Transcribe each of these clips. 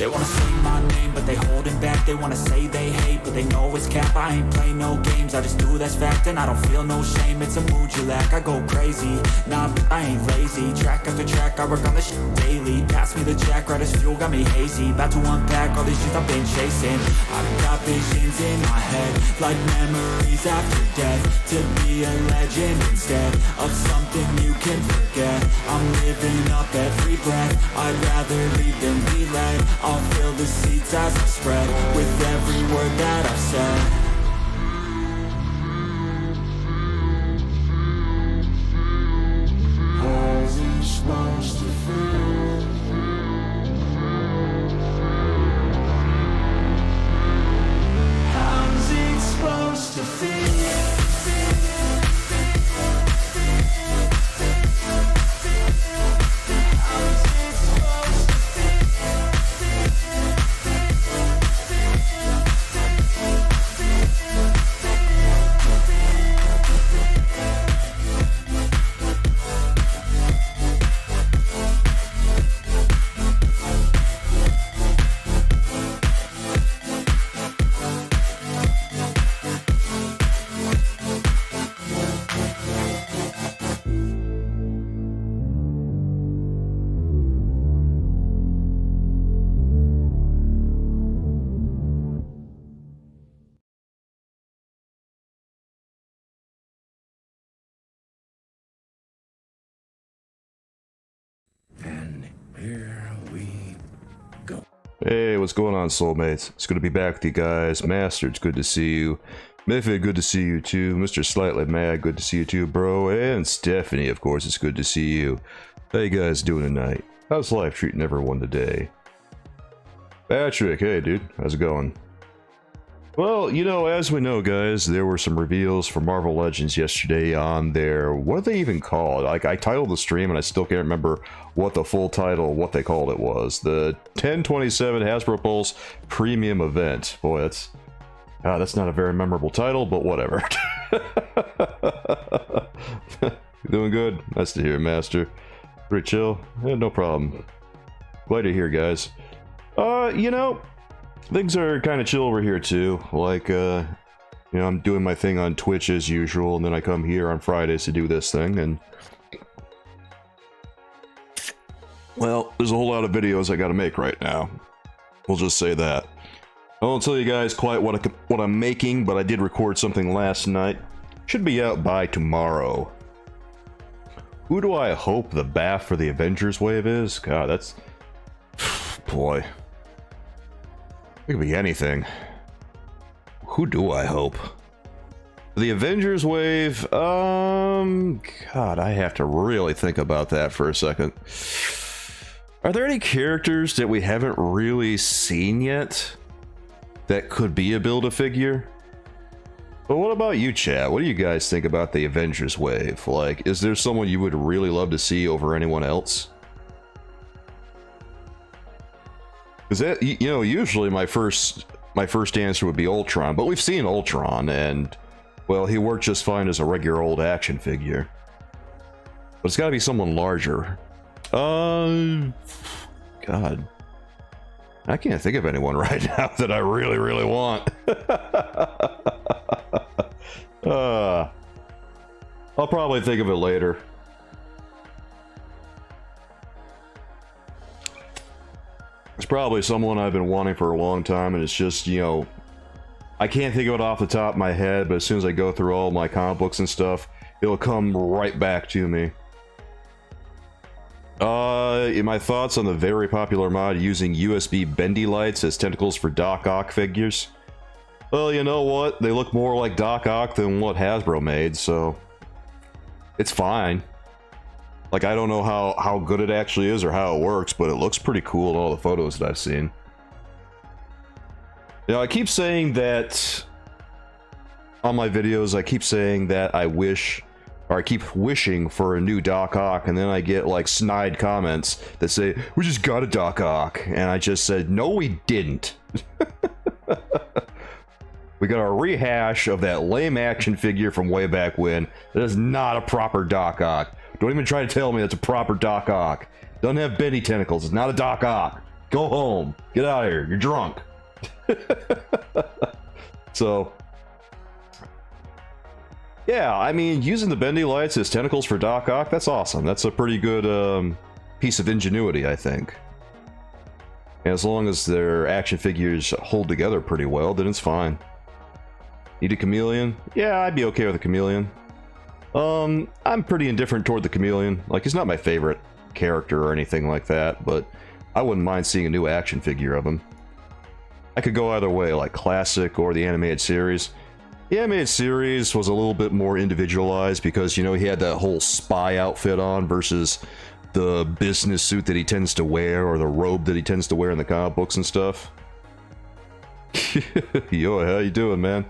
They wanna say my name, but they holding back. They wanna say they hate, but they know it's cap. I ain't play no games, I just do that's fact. And I don't feel no shame, it's a mood you lack. I go crazy, nah, I ain't lazy. Track after track, I work on this shit daily. Pass me the jack, right as fuel, got me hazy. About to unpack all these shit I've been chasing. I've got visions in my head, like memories after death. To be a legend instead of something you can forget. I'm living up every breath, I'd rather lead than be led. I'll fill the seats as I spread with every word that I've said. How's it supposed to feel? How's it supposed to feel? Here we go. Hey, what's going on, soulmates? It's good to be back with you guys. Master, it's good to see you. Miffy, good to see you too. Mr. Slightly Mad, good to see you too, bro. And Stephanie, of course, it's good to see you. How you guys doing tonight? How's life treating everyone today? Patrick, hey dude, how's it going? Well, you know, as we know, guys, there were some reveals for Marvel Legends yesterday on their, what are they even called? Like, I titled the stream and I still can't remember what the full title, what they called it was. The 1027 Hasbro Pulse Premium Event. Boy, that's not a very memorable title, but whatever. Doing good? Nice to hear, Master. Pretty chill? Yeah, no problem. Glad to hear, guys. You know, things are kind of chill over here too. Like, you know, I'm doing my thing on Twitch as usual, and then I come here on Fridays to do this thing, and well, there's a whole lot of videos I gotta make right now. We'll just say that. I won't tell you guys quite what I'm making, but I did record something last night. Should be out by tomorrow. Who do I hope the BAF for the Avengers wave is? God, that's... boy. It could be anything. Who do I hope? The Avengers wave, God, I have to really think about that for a second. Are there any characters that we haven't really seen yet that could be a Build-A-Figure? But what about you, chat? What do you guys think about the Avengers wave? Like, is there someone you would really love to see over anyone else? Because, you know, usually my first answer would be Ultron, but we've seen Ultron, and, well, he worked just fine as a regular old action figure. But it's gotta be someone larger. God. I can't think of anyone right now that I really, really want. I'll probably think of it later. It's probably someone I've been wanting for a long time, and it's just, you know, I can't think of it off the top of my head, but as soon as I go through all my comic books and stuff, it'll come right back to me. In my thoughts on the very popular mod using USB bendy lights as tentacles for Doc Ock figures. Well, you know what? They look more like Doc Ock than what Hasbro made, so it's fine. Like, I don't know how good it actually is or how it works, but it looks pretty cool in all the photos that I've seen. You know, I keep saying that on my videos, I keep saying that I wish, or I keep wishing for a new Doc Ock, and then I get like snide comments that say, we just got a Doc Ock, and I just said, no we didn't. We got a rehash of that lame action figure from way back when. That is not a proper Doc Ock. Don't even try to tell me that's a proper Doc Ock. Doesn't have bendy tentacles, it's not a Doc Ock. Go home. Get out of here. You're drunk. So, yeah, I mean, using the bendy lights as tentacles for Doc Ock, that's awesome. That's a pretty good piece of ingenuity, I think. And as long as their action figures hold together pretty well, then it's fine. Need a chameleon? Yeah, I'd be okay with a chameleon. I'm pretty indifferent toward the chameleon. Like, he's not my favorite character or anything like that, but I wouldn't mind seeing a new action figure of him. I could go either way, like classic or the animated series. The animated series was a little bit more individualized because, you know, he had that whole spy outfit on versus the business suit that he tends to wear or the robe that he tends to wear in the comic books and stuff. Yo, how you doing, man?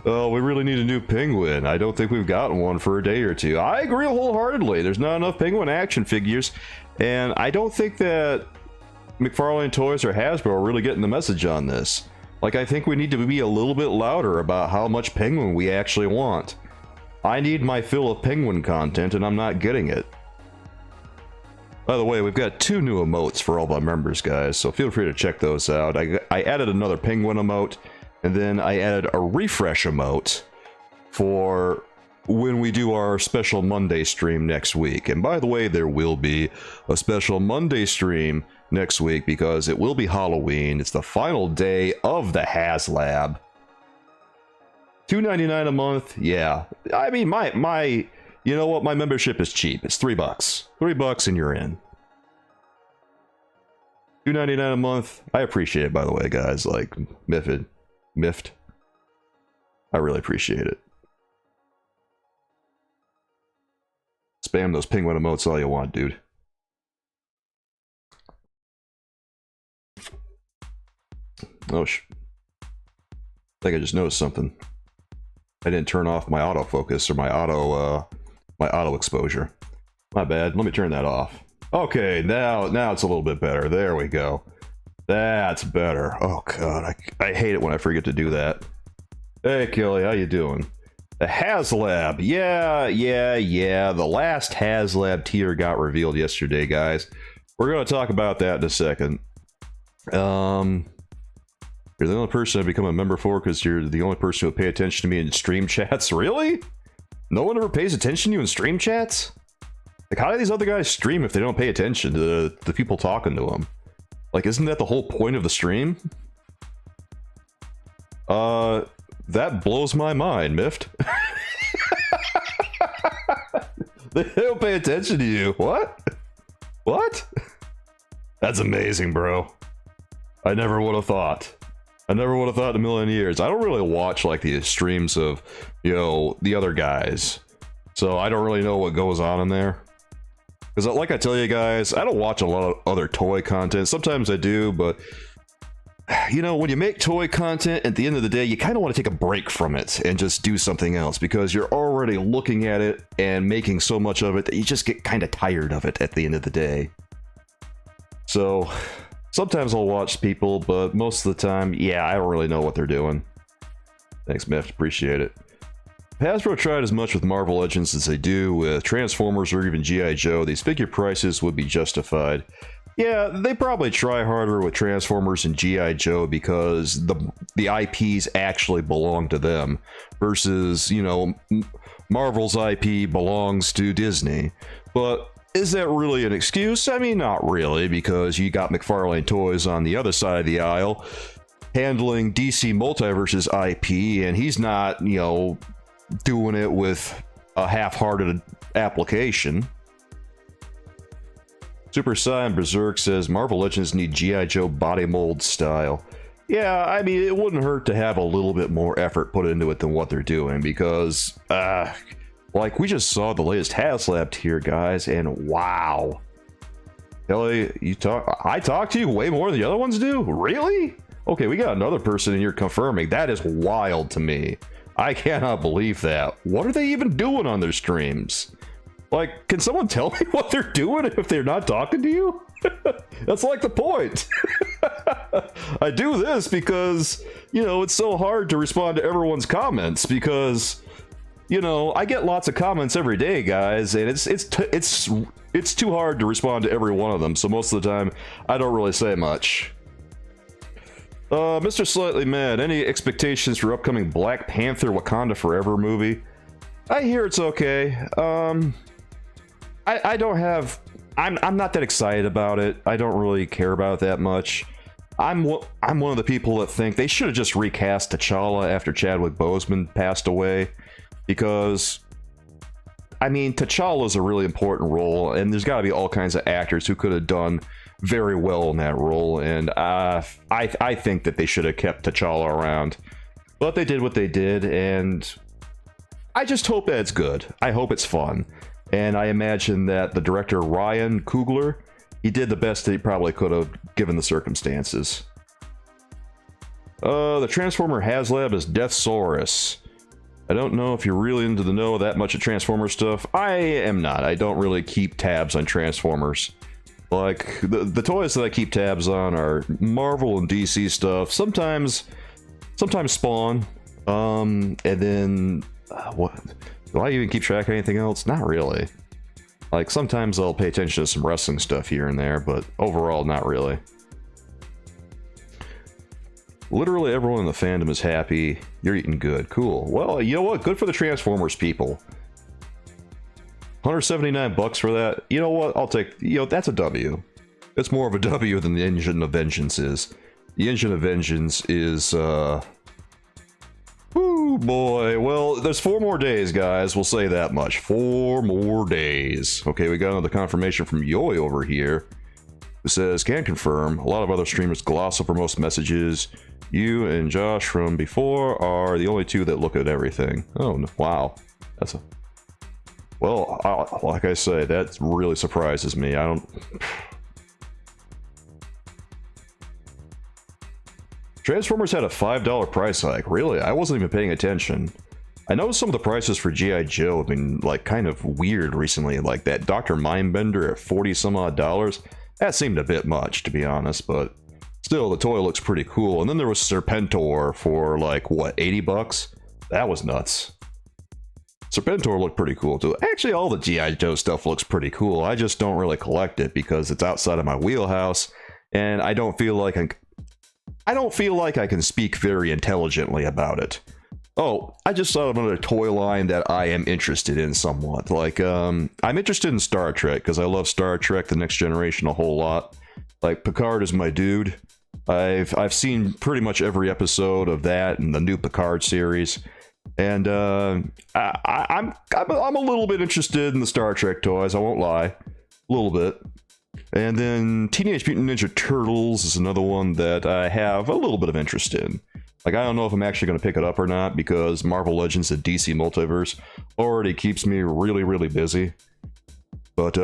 Oh, we really need a new penguin. I don't think we've gotten one for a day or two. I agree wholeheartedly. There's not enough penguin action figures, and I don't think that McFarlane Toys or Hasbro are really getting the message on this. Like, I think we need to be a little bit louder about how much penguin we actually want. I need my fill of penguin content, and I'm not getting it. By the way, we've got 2 new emotes for all my members, guys, so feel free to check those out. I added another penguin emote, and then I added a refresh emote for when we do our special Monday stream next week. And by the way, there will be a special Monday stream next week because it will be Halloween. It's the final day of the HasLab. $2.99 a month. Yeah, I mean, you know what? My membership is cheap. It's $3. $3 and you're in. $2.99 a month. I appreciate it, by the way, guys. Like, Miffed. I really appreciate it. Spam those penguin emotes all you want, dude. Oh, I think I just noticed something. I didn't turn off my autofocus or my auto exposure. My bad. Let me turn that off. Okay, now it's a little bit better. There we go. That's better. Oh god, I hate it when I forget to do that. Hey Kelly, how you doing? The HasLab. Yeah. The last HasLab tier got revealed yesterday, guys. We're gonna talk about that in a second. You're the only person I've become a member for because you're the only person who will pay attention to me in stream chats. Really? No one ever pays attention to you in stream chats? Like, how do these other guys stream if they don't pay attention to the people talking to them? Like, isn't that the whole point of the stream? That blows my mind, Miffed. They don't pay attention to you. What? What? That's amazing, bro. I never would have thought. I never would have thought in a million years. I don't really watch, like, the streams of, you know, the other guys. So I don't really know what goes on in there. Because, like I tell you guys, I don't watch a lot of other toy content. Sometimes I do, but, you know, when you make toy content, at the end of the day, you kind of want to take a break from it and just do something else. Because you're already looking at it and making so much of it that you just get kind of tired of it at the end of the day. So sometimes I'll watch people, but most of the time, yeah, I don't really know what they're doing. Thanks, Miff. Appreciate it. Hasbro tried as much with Marvel Legends as they do with Transformers or even G.I. Joe. These figure prices would be justified. Yeah, they probably try harder with Transformers and G.I. Joe because the IPs actually belong to them versus, you know, Marvel's IP belongs to Disney. But is that really an excuse? I mean, not really, because you got McFarlane Toys on the other side of the aisle handling DC Multiverse's IP, and he's not, you know, doing it with a half-hearted application. Super Saiyan Berserk says Marvel Legends need G.I. Joe body mold style. Yeah, I mean, it wouldn't hurt to have a little bit more effort put into it than what they're doing, because, like, we just saw the latest HasLab tier, guys, and wow. Kelly, I talk to you way more than the other ones do? Really? Okay, we got another person in here confirming. That is wild to me. I cannot believe that. What are they even doing on their streams? Like, can someone tell me what they're doing if they're not talking to you? That's like the point. I do this because, you know, it's so hard to respond to everyone's comments because, you know, I get lots of comments every day, guys, and it's it's too hard to respond to every one of them, so most of the time, I don't really say much. Mr. Slightly Mad, any expectations for upcoming Black Panther Wakanda Forever movie? I hear it's okay. I don't have... I'm not that excited about it. I don't really care about it that much. I'm one of the people that think they should have just recast T'Challa after Chadwick Boseman passed away, because I mean, T'Challa is a really important role, and there's got to be all kinds of actors who could have done very well in that role, and I think that they should have kept T'Challa around, but they did what they did, and I just hope that it's good. I hope it's fun, and I imagine that the director Ryan Coogler, he did the best that he probably could have given the circumstances. The Transformer HasLab is Deathsaurus. I don't know if you're really into the know that much of Transformer stuff. I am not. I don't really keep tabs on Transformers. Like, the toys that I keep tabs on are Marvel and DC stuff. Sometimes Spawn. And then... what? Do I even keep track of anything else? Not really. Like, sometimes I'll pay attention to some wrestling stuff here and there, but overall, not really. Literally everyone in the fandom is happy. You're eating good. Cool. Well, you know what? Good for the Transformers people. 179 bucks for that. You know what? I'll take... You know, that's a W. It's more of a W than the Engine of Vengeance is. The Engine of Vengeance is, Woo, boy. Well, there's 4 more days, guys. We'll say that much. 4 more days. Okay, we got another confirmation from Yoy over here, who says, can confirm, a lot of other streamers gloss over most messages. You and Josh from before are the only 2 that look at everything. Oh, wow. That's a... Well, like I say, that really surprises me. I don't... Transformers had a $5 price hike. Really? I wasn't even paying attention. I know some of the prices for G.I. Joe have been, like, kind of weird recently. Like that Dr. Mindbender at 40 some odd dollars. That seemed a bit much, to be honest, but still, the toy looks pretty cool. And then there was Serpentor for, like, what, 80 bucks? That was nuts. Serpentor looked pretty cool, too. Actually, all the G.I. Joe stuff looks pretty cool. I just don't really collect it because it's outside of my wheelhouse, and I don't feel like I can speak very intelligently about it. Oh, I just thought of another toy line that I am interested in somewhat. Like, I'm interested in Star Trek, because I love Star Trek: The Next Generation a whole lot. Like, Picard is my dude. I've seen pretty much every episode of that and the new Picard series. And, I'm a little bit interested in the Star Trek toys, I won't lie. A little bit. And then Teenage Mutant Ninja Turtles is another one that I have a little bit of interest in. Like, I don't know if I'm actually going to pick it up or not, because Marvel Legends and DC Multiverse already keeps me really, really busy. But,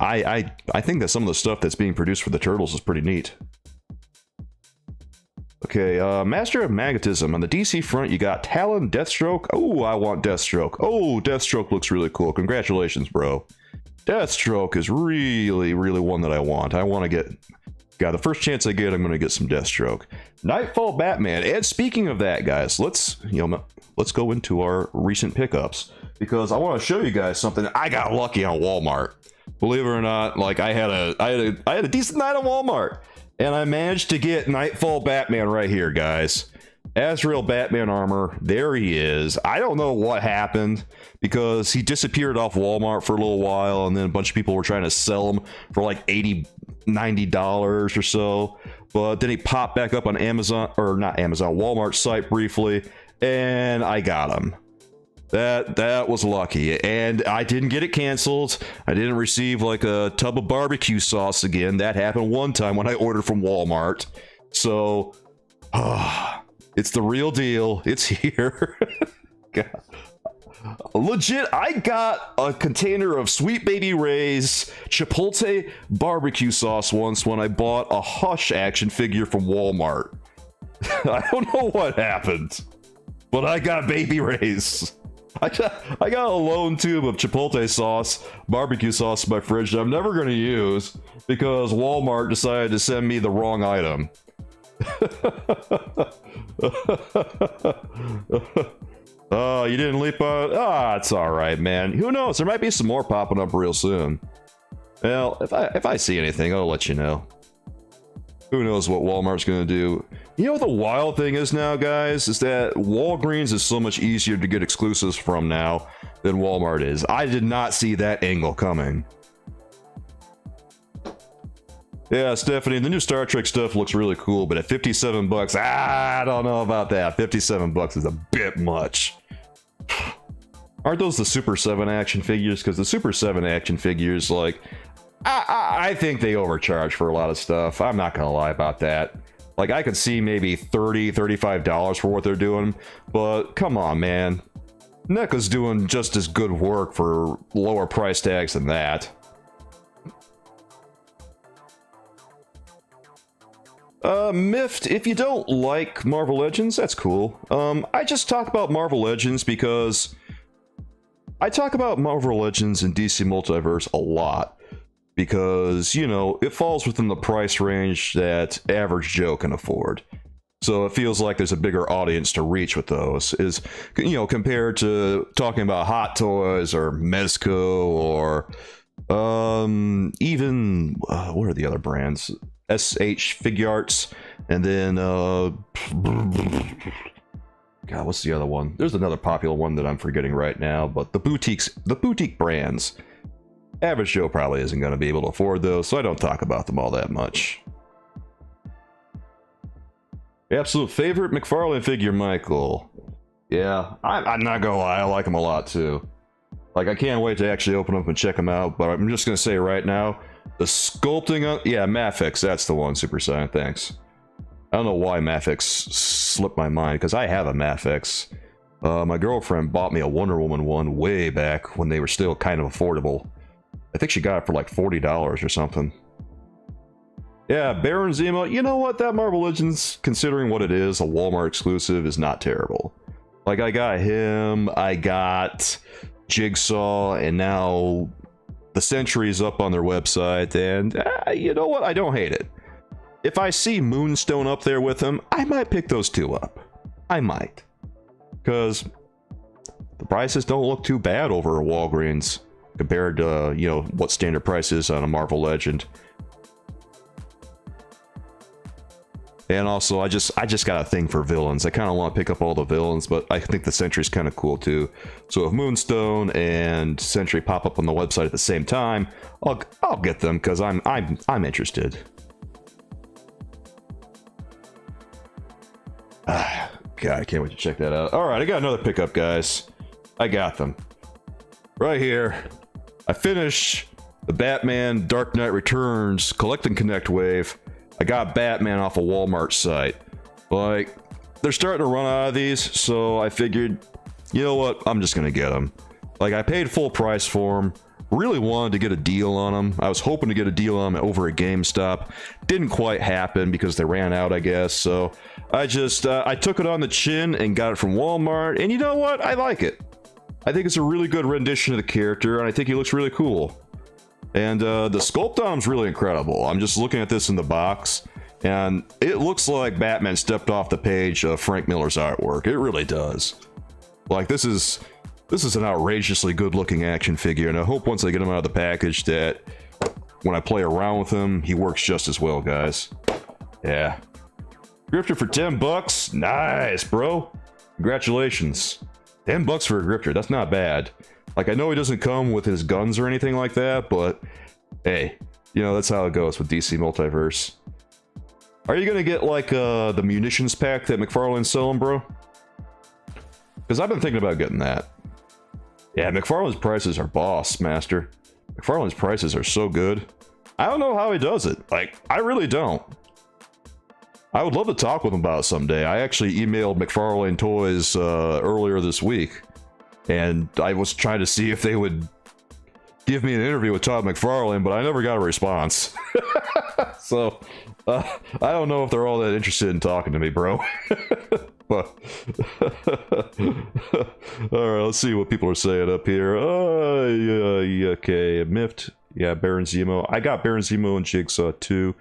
I think that some of the stuff that's being produced for the Turtles is pretty neat. Okay, Master of Magnetism. On the DC front, you got Talon, Deathstroke. Oh, I want Deathstroke. Oh, Deathstroke looks really cool. Congratulations, bro. Deathstroke is really, really one that I want. I want to get... God, the first chance I get, I'm going to get some Deathstroke. Nightfall Batman. And speaking of that, guys, let's go into our recent pickups, because I want to show you guys something. I got lucky on Walmart. Believe it or not, like, I had a decent night on Walmart, and I managed to get Nightfall Batman right here, guys. Azrael Batman armor, there he is. I don't know what happened, because he disappeared off Walmart for a little while, and then a bunch of people were trying to sell him for like $80, $90 or so. But then he popped back up on Amazon, or not Amazon, Walmart site briefly, and I got him. That was lucky, and I didn't get it canceled. I didn't receive like a tub of barbecue sauce again. That happened one time when I ordered from Walmart. So, it's the real deal. It's here. God. Legit, I got a container of Sweet Baby Ray's Chipotle barbecue sauce once when I bought a Hush action figure from Walmart. I don't know what happened, but I got Baby Ray's. I got a lone tube of Chipotle sauce, barbecue sauce in my fridge that I'm never going to use because Walmart decided to send me the wrong item. Oh, you didn't leap on? Ah, it's all right, man. Who knows? There might be some more popping up real soon. Well, if I see anything, I'll let you know. Who knows what Walmart's gonna do? You know what the wild thing is now, guys? Is that Walgreens is so much easier to get exclusives from now than Walmart is. I did not see that angle coming. Yeah, Stephanie, the new Star Trek stuff looks really cool, but at 57 bucks, I don't know about that. 57 bucks is a bit much. Aren't those the Super 7 action figures? Because the Super 7 action figures, like, I think they overcharge for a lot of stuff. I'm not gonna lie about that. Like, I could see maybe $30, $35 for what they're doing, but come on, man. NECA's doing just as good work for lower price tags than that. Miffed, if you don't like Marvel Legends, that's cool. I just talk about Marvel Legends because I talk about Marvel Legends and DC Multiverse a lot. Because, you know, it falls within the price range that average Joe can afford. So it feels like there's a bigger audience to reach with those. Is, you know, compared to talking about Hot Toys or Mezco or even what are the other brands? SH Figuarts, and then God, what's the other one? There's another popular one that I'm forgetting right now, but the boutique brands. Average Joe probably isn't going to be able to afford those, so I don't talk about them all that much. Absolute favorite McFarlane figure, Michael. Yeah, I'm not gonna lie, I like him a lot too. Like, I can't wait to actually open up and check them out, but I'm just gonna say right now, the sculpting on, yeah, Mafix, that's the one, Super Saiyan, thanks. I don't know why Mafix slipped my mind, because I have a Mafix. My girlfriend bought me a Wonder Woman one way back when they were still kind of affordable. I think she got it for like $40 or something. Yeah, Baron Zemo, you know what, that Marvel Legends, considering what it is, a Walmart exclusive, is not terrible. Like, I got him, I got Jigsaw, and now the Sentry's up on their website, and you know what, I don't hate it. If I see Moonstone up there with him, I might pick those two up. I might. Because the prices don't look too bad over at Walgreens compared to, you know, what standard price is on a Marvel Legend. And also, I just got a thing for villains. I kind of want to pick up all the villains, but I think the Sentry's kind of cool too. So if Moonstone and Sentry pop up on the website at the same time, I'll get them because I'm interested. God, I can't wait to check that out. All right, I got another pickup, guys. I got them right here. I finished the Batman Dark Knight Returns Collect and Connect wave. I got Batman off a Walmart site. Like, they're starting to run out of these, so I figured, you know what, I'm just gonna get them. Like, I paid full price for them. Really wanted to get a deal on them. I was hoping to get a deal on them over at GameStop. Didn't quite happen because they ran out, I guess. So I just, I took it on the chin and got it from Walmart. And you know what? I like it. I think it's a really good rendition of the character, and I think he looks really cool. And the sculpt on him's really incredible. I'm just looking at this in the box, and it looks like Batman stepped off the page of Frank Miller's artwork. It really does. Like, this is an outrageously good-looking action figure, and I hope once I get him out of the package that when I play around with him, he works just as well, guys. Yeah. Grifter for 10 bucks? Nice, bro. Congratulations. 10 bucks for a grifter, that's not bad. Like, I know he doesn't come with his guns or anything like that, but hey, you know, that's how it goes with DC Multiverse. Are you gonna get, like, the munitions pack that McFarlane's selling, bro? Because I've been thinking about getting that. Yeah, McFarlane's prices are boss, master. McFarlane's prices are so good. I don't know how he does it. Like, I really don't. I would love to talk with him about it someday. I actually emailed McFarlane Toys earlier this week, and I was trying to see if they would give me an interview with Todd McFarlane, but I never got a response. So, I don't know if they're all that interested in talking to me, bro. But alright, let's see what people are saying up here. Yeah, okay, Miffed. Yeah, Baron Zemo. I got Baron Zemo and Jigsaw too.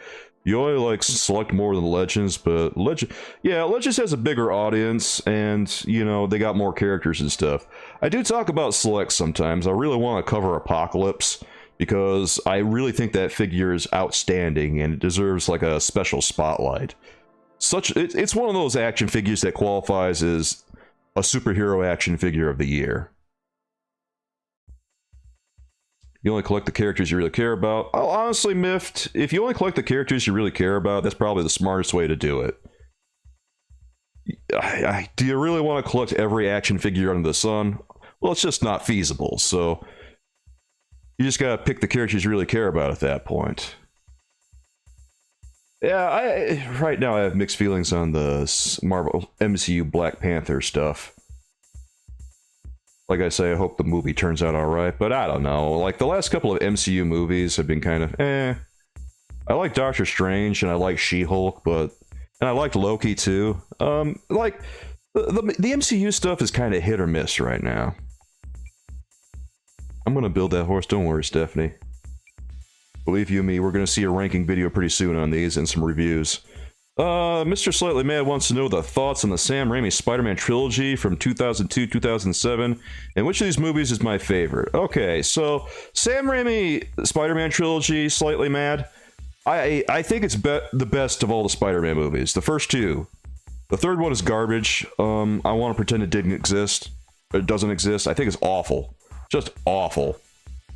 You only like select more than Legends, but Legends has a bigger audience, and you know they got more characters and stuff. I do talk about Select sometimes. I really want to cover Apocalypse because I really think that figure is outstanding and it deserves like a special spotlight. It's one of those action figures that qualifies as a superhero action figure of the year. You only collect the characters you really care about. Oh, honestly, Miffed, if you only collect the characters you really care about, that's probably the smartest way to do it. Do you really want to collect every action figure under the sun? Well, it's just not feasible, so you just gotta pick the characters you really care about at that point. Yeah, right now I have mixed feelings on the Marvel MCU Black Panther stuff. Like I say, I hope the movie turns out alright, but I don't know. Like, the last couple of MCU movies have been kind of, eh. I like Doctor Strange, and I like She-Hulk, and I liked Loki, too. Like, the MCU stuff is kind of hit or miss right now. I'm gonna build that horse, don't worry, Stephanie. Believe you me, we're gonna see a ranking video pretty soon on these, and some reviews. Mr. Slightly Mad wants to know the thoughts on the Sam Raimi Spider-Man trilogy from 2002-2007, and which of these movies is my favorite? Okay, so Sam Raimi Spider-Man trilogy, Slightly Mad, I think it's the best of all the Spider-Man movies. The first two. The third one is garbage. I want to pretend it didn't exist. It doesn't exist. I think it's awful. Just awful.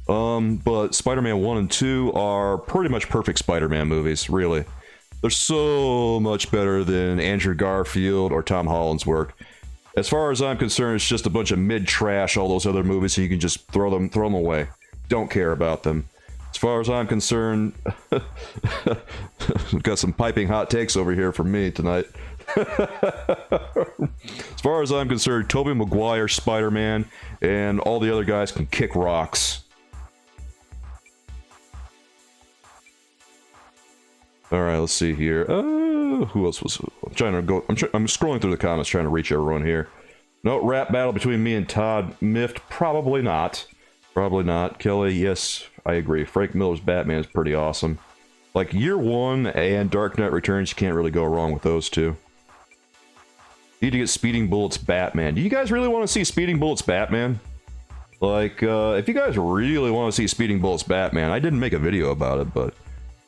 But Spider-Man 1 and 2 are pretty much perfect Spider-Man movies, really. They're so much better than Andrew Garfield or Tom Holland's work. As far as I'm concerned, it's just a bunch of mid-trash, all those other movies, so you can just throw them away. Don't care about them. As far as I'm concerned, we've got some piping hot takes over here from me tonight. As far as I'm concerned, Tobey Maguire, Spider-Man, and all the other guys can kick rocks. All right, let's see here. Who else was? I'm trying to go. I'm scrolling through the comments, trying to reach everyone here. No rap battle between me and Todd Miffed. Probably not. Probably not. Kelly, yes, I agree. Frank Miller's Batman is pretty awesome. Like Year One and Dark Knight Returns, you can't really go wrong with those two. Need to get Speeding Bullets Batman. Do you guys really want to see Speeding Bullets Batman? Like, if you guys really want to see Speeding Bullets Batman, I didn't make a video about it, but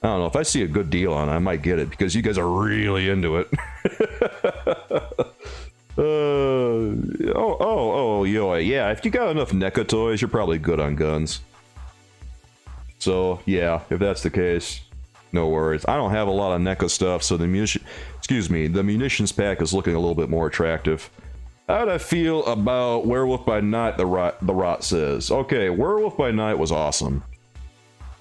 I don't know, if I see a good deal on it, I might get it, because you guys are really into it. Yo, yeah, if you got enough NECA toys, you're probably good on guns. So, yeah, if that's the case, no worries. I don't have a lot of NECA stuff, so the munitions pack is looking a little bit more attractive. How do I feel about Werewolf by Night, the Rot says? Okay, Werewolf by Night was awesome.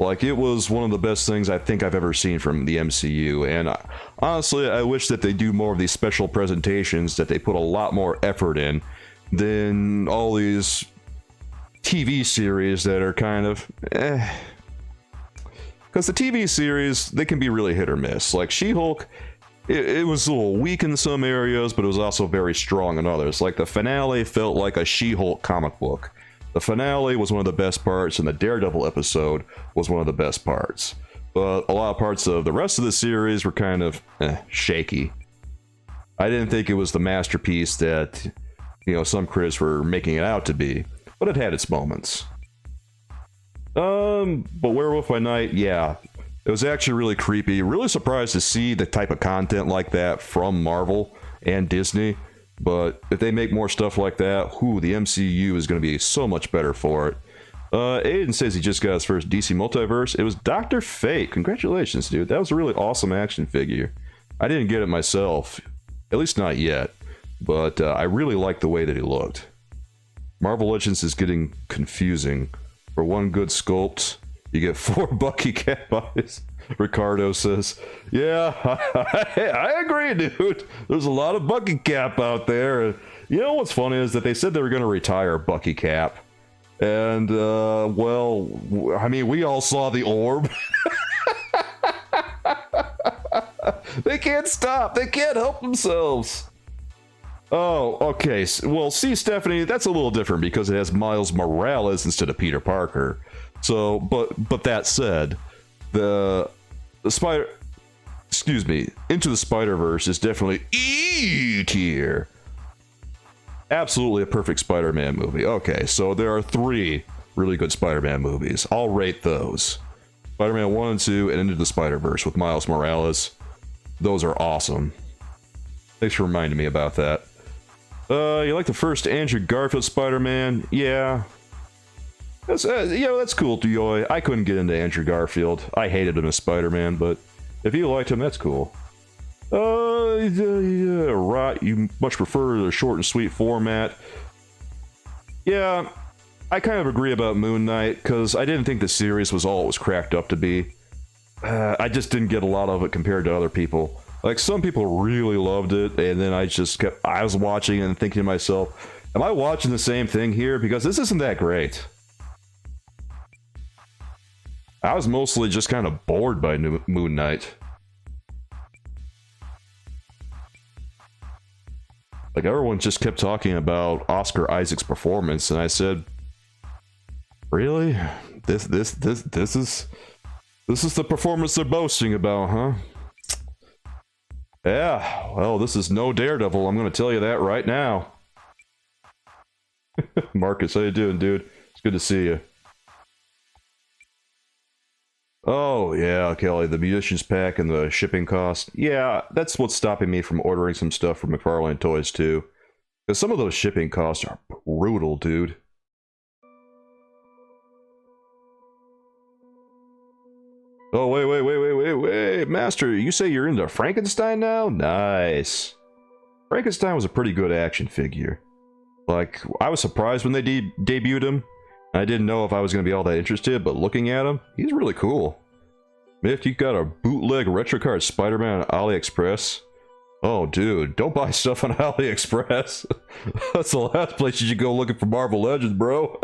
Like, it was one of the best things I think I've ever seen from the MCU, and honestly, I wish that they do more of these special presentations, that they put a lot more effort in than all these TV series that are kind of, Because the TV series, they can be really hit or miss. Like, She-Hulk, it was a little weak in some areas, but it was also very strong in others. Like, the finale felt like a She-Hulk comic book. The finale was one of the best parts, and the Daredevil episode was one of the best parts. But a lot of parts of the rest of the series were kind of shaky. I didn't think it was the masterpiece that, you know, some critics were making it out to be, but it had its moments. But Werewolf by Night, yeah, it was actually really creepy. Really surprised to see the type of content like that from Marvel and Disney. But if they make more stuff like that, the MCU is going to be so much better for it. Aiden says he just got his first DC Multiverse. It was Dr. Fate. Congratulations, dude. That was a really awesome action figure. I didn't get it myself. At least not yet. But I really liked the way that he looked. Marvel Legends is getting confusing. For one good sculpt, you get 4 Bucky Cap eyes. Ricardo says, yeah, I agree, dude. There's a lot of Bucky Cap out there. You know what's funny is that they said they were going to retire Bucky Cap. And, well, I mean, we all saw the orb. They can't stop. They can't help themselves. Oh, okay. Well, see, Stephanie, that's a little different because it has Miles Morales instead of Peter Parker. So, but that said, the excuse me, Into the Spider-Verse is definitely E tier. Absolutely a perfect Spider-Man movie. Okay, so there are 3 really good Spider-Man movies. I'll rate those. Spider-Man 1 and 2 and Into the Spider-Verse with Miles Morales. Those are awesome. Thanks for reminding me about that. You like the first Andrew Garfield Spider-Man? Yeah. That's, that's cool, Dioy. I couldn't get into Andrew Garfield. I hated him as Spider-Man, but if you liked him, that's cool. Yeah, right. You much prefer the short and sweet format. Yeah, I kind of agree about Moon Knight, because I didn't think the series was all it was cracked up to be. I just didn't get a lot of it compared to other people. Like, some people really loved it, and then I was watching and thinking to myself, am I watching the same thing here? Because this isn't that great. I was mostly just kind of bored by Moon Knight. Like, everyone just kept talking about Oscar Isaac's performance, and I said, really? This is the performance they're boasting about, huh? Yeah, well, this is no Daredevil, I'm gonna tell you that right now. Marcus, how you doing, dude? It's good to see you. Oh, yeah, Kelly, the Munitions Pack and the shipping cost. Yeah, that's what's stopping me from ordering some stuff from McFarlane Toys, too. Because some of those shipping costs are brutal, dude. Oh, wait, Master, you say you're into Frankenstein now? Nice. Frankenstein was a pretty good action figure. Like, I was surprised when they debuted him. I didn't know if I was going to be all that interested, but looking at him, he's really cool. If you got a bootleg retrocard Spider-Man on AliExpress, oh dude, don't buy stuff on AliExpress. That's the last place you should go looking for Marvel Legends, bro.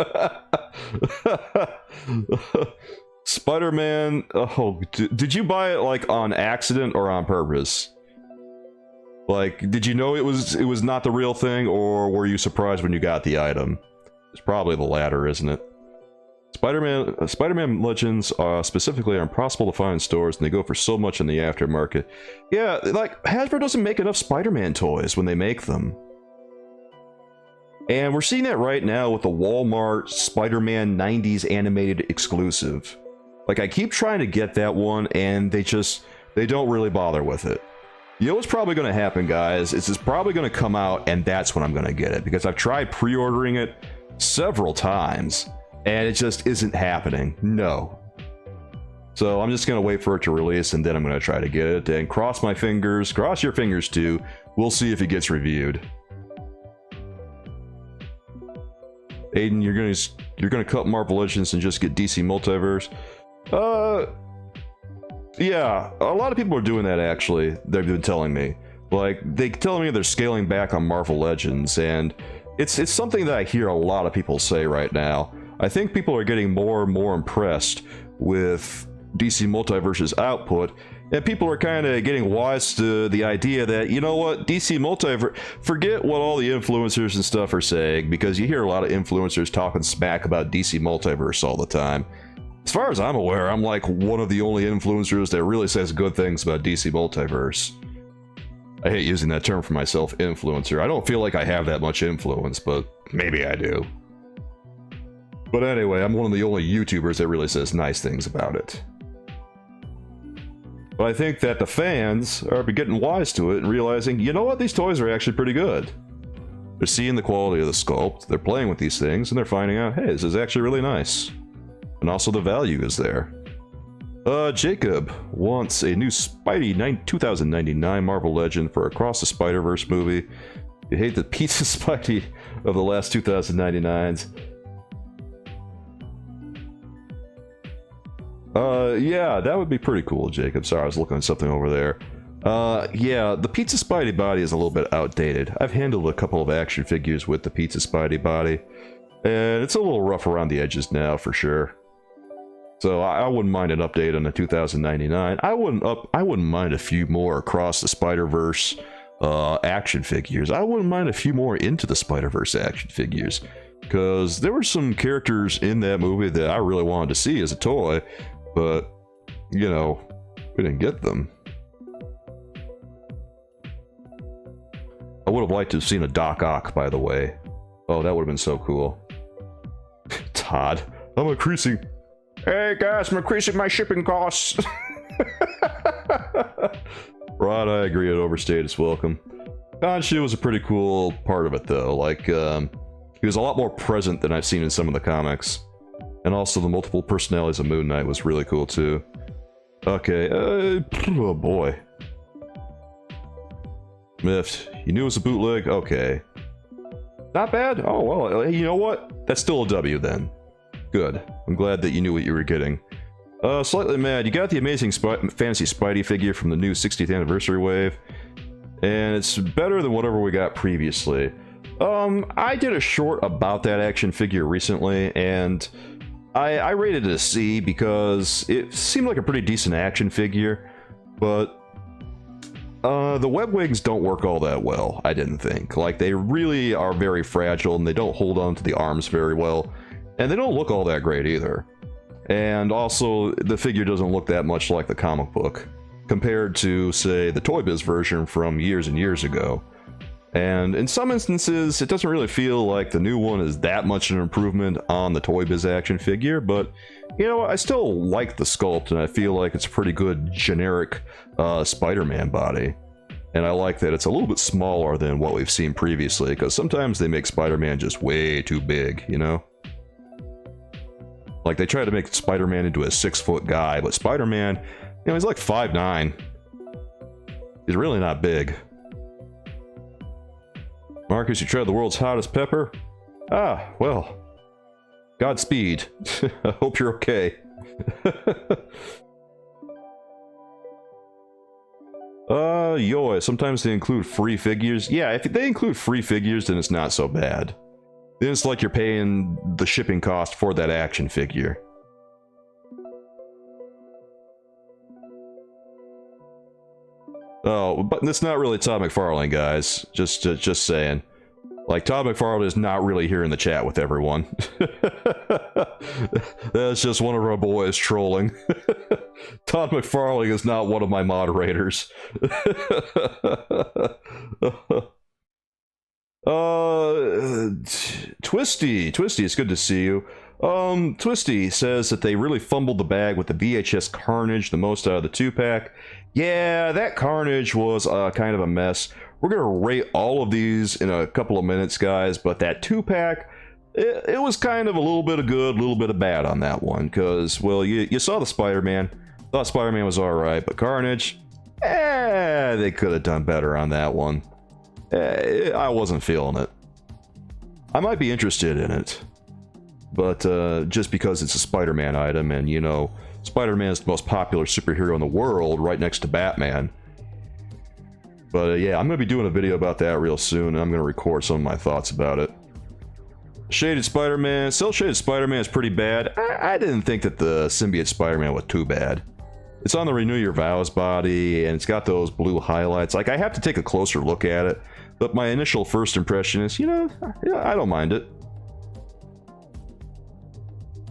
Spider-Man, oh, did you buy it like on accident or on purpose? Like, did you know it was not the real thing, or were you surprised when you got the item? It's probably the latter, isn't it? Spider-Man Legends specifically are impossible to find in stores, and they go for so much in the aftermarket. Yeah, like, Hasbro doesn't make enough Spider-Man toys when they make them. And we're seeing that right now with the Walmart Spider-Man 90s animated exclusive. Like, I keep trying to get that one, and they don't really bother with it. You know what's probably going to happen, guys? It's probably going to come out, and that's when I'm going to get it. Because I've tried pre-ordering it several times, and it just isn't happening. No. So I'm just going to wait for it to release, and then I'm going to try to get it. And cross my fingers. Cross your fingers, too. We'll see if it gets reviewed. Aiden, you're gonna cut Marvel Legends and just get DC Multiverse. Yeah, a lot of people are doing that, actually. They've been telling me. Like, they telling me they're scaling back on Marvel Legends, and it's something that I hear a lot of people say right now. I think people are getting more and more impressed with DC Multiverse's output, and people are kind of getting wise to the idea that, you know what, DC Multiverse, forget what all the influencers and stuff are saying, because you hear a lot of influencers talking smack about DC Multiverse all the time. As far as I'm aware, I'm like one of the only influencers that really says good things about DC Multiverse. I hate using that term for myself, influencer. I don't feel like I have that much influence, but maybe I do. But anyway, I'm one of the only YouTubers that really says nice things about it. But I think that the fans are getting wise to it and realizing, you know what, these toys are actually pretty good. They're seeing the quality of the sculpt, they're playing with these things, and they're finding out, hey, this is actually really nice. And also the value is there. Jacob wants a new Spidey 2099 Marvel Legend for Across the Spider-Verse movie. You hate the pizza Spidey of the last 2099s. Yeah, that would be pretty cool, Jacob. Sorry, I was looking at something over there. Yeah, the Pizza Spidey body is a little bit outdated. I've handled a couple of action figures with the Pizza Spidey body, and it's a little rough around the edges now, for sure. So I wouldn't mind an update on the 2099. I wouldn't mind a few more Across the Spider-Verse action figures. I wouldn't mind a few more Into the Spider-Verse action figures, because there were some characters in that movie that I really wanted to see as a toy, but, you know, we didn't get them. would have liked to have seen a Doc Ock, by the way. Oh, that would have been so cool. Todd, I'm increasing. Hey guys, I'm increasing my shipping costs. Rod, I agree, it overstayed its welcome. Khonshu was a pretty cool part of it, though. Like, he was a lot more present than I've seen in some of the comics. And also the multiple personalities of Moon Knight was really cool, too. Okay, oh boy. Miffed, you knew it was a bootleg? Okay. Not bad? Oh, well, you know what? That's still a W, then. Good. I'm glad that you knew what you were getting. Slightly mad. You got the amazing Fantasy Spidey figure from the new 60th anniversary wave. And it's better than whatever we got previously. I did a short about that action figure recently, and I rated it a C because it seemed like a pretty decent action figure, but the web wings don't work all that well, I didn't think. Like, they really are very fragile, and they don't hold on to the arms very well, and they don't look all that great either. And also, the figure doesn't look that much like the comic book, compared to, say, the Toy Biz version from years and years ago. And in some instances, it doesn't really feel like the new one is that much an improvement on the Toy Biz action figure, but, you know, I still like the sculpt, and I feel like it's a pretty good generic Spider-Man body. And I like that it's a little bit smaller than what we've seen previously, because sometimes they make Spider-Man just way too big, you know? Like, they try to make Spider-Man into a 6-foot guy, but Spider-Man, you know, he's like 5'9". He's really not big. Marcus, you tried the world's hottest pepper? Ah, well. Godspeed. I hope you're okay. Yo, sometimes they include free figures. Yeah, if they include free figures, then it's not so bad. Then it's like you're paying the shipping cost for that action figure. Oh, but it's not really Todd McFarlane, guys. Just saying. Like, Todd McFarlane is not really here in the chat with everyone. That's just one of our boys trolling. Todd McFarlane is not one of my moderators. Twisty, it's good to see you. Twisty says that they really fumbled the bag with the VHS Carnage the most out of the 2-pack. Yeah, that Carnage was kind of a mess. We're gonna rate all of these in a couple of minutes, guys, but that 2-pack, it was kind of a little bit of good, a little bit of bad on that one, because, well, you saw the Spider-Man, thought Spider-Man was alright, but Carnage, they could have done better on that one. I wasn't feeling it. I might be interested in it, but just because it's a Spider-Man item, and, you know, Spider-Man is the most popular superhero in the world, right next to Batman. But yeah, I'm going to be doing a video about that real soon, and I'm going to record some of my thoughts about it. Shaded Spider-Man. Cell Shaded Spider-Man is pretty bad. I didn't think that the Symbiote Spider-Man was too bad. It's on the Renew Your Vows body, and it's got those blue highlights. Like, I have to take a closer look at it, but my initial first impression is, you know, yeah, I don't mind it.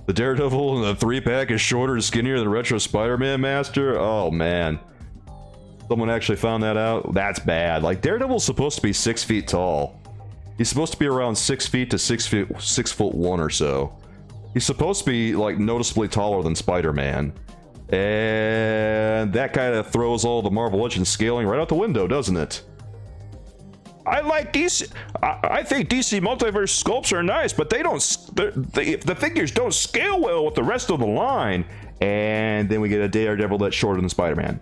The Daredevil in the 3-pack is shorter and skinnier than Retro Spider-Man Master? Oh, man. Someone actually found that out? That's bad. Like, Daredevil's supposed to be 6 feet tall. He's supposed to be around 6 feet to 6'1" or so. He's supposed to be, like, noticeably taller than Spider-Man. And that kind of throws all the Marvel Legends scaling right out the window, doesn't it? I like DC. I think DC Multiverse sculpts are nice, but they don't. The figures don't scale well with the rest of the line. And then we get a Daredevil that's shorter than Spider-Man.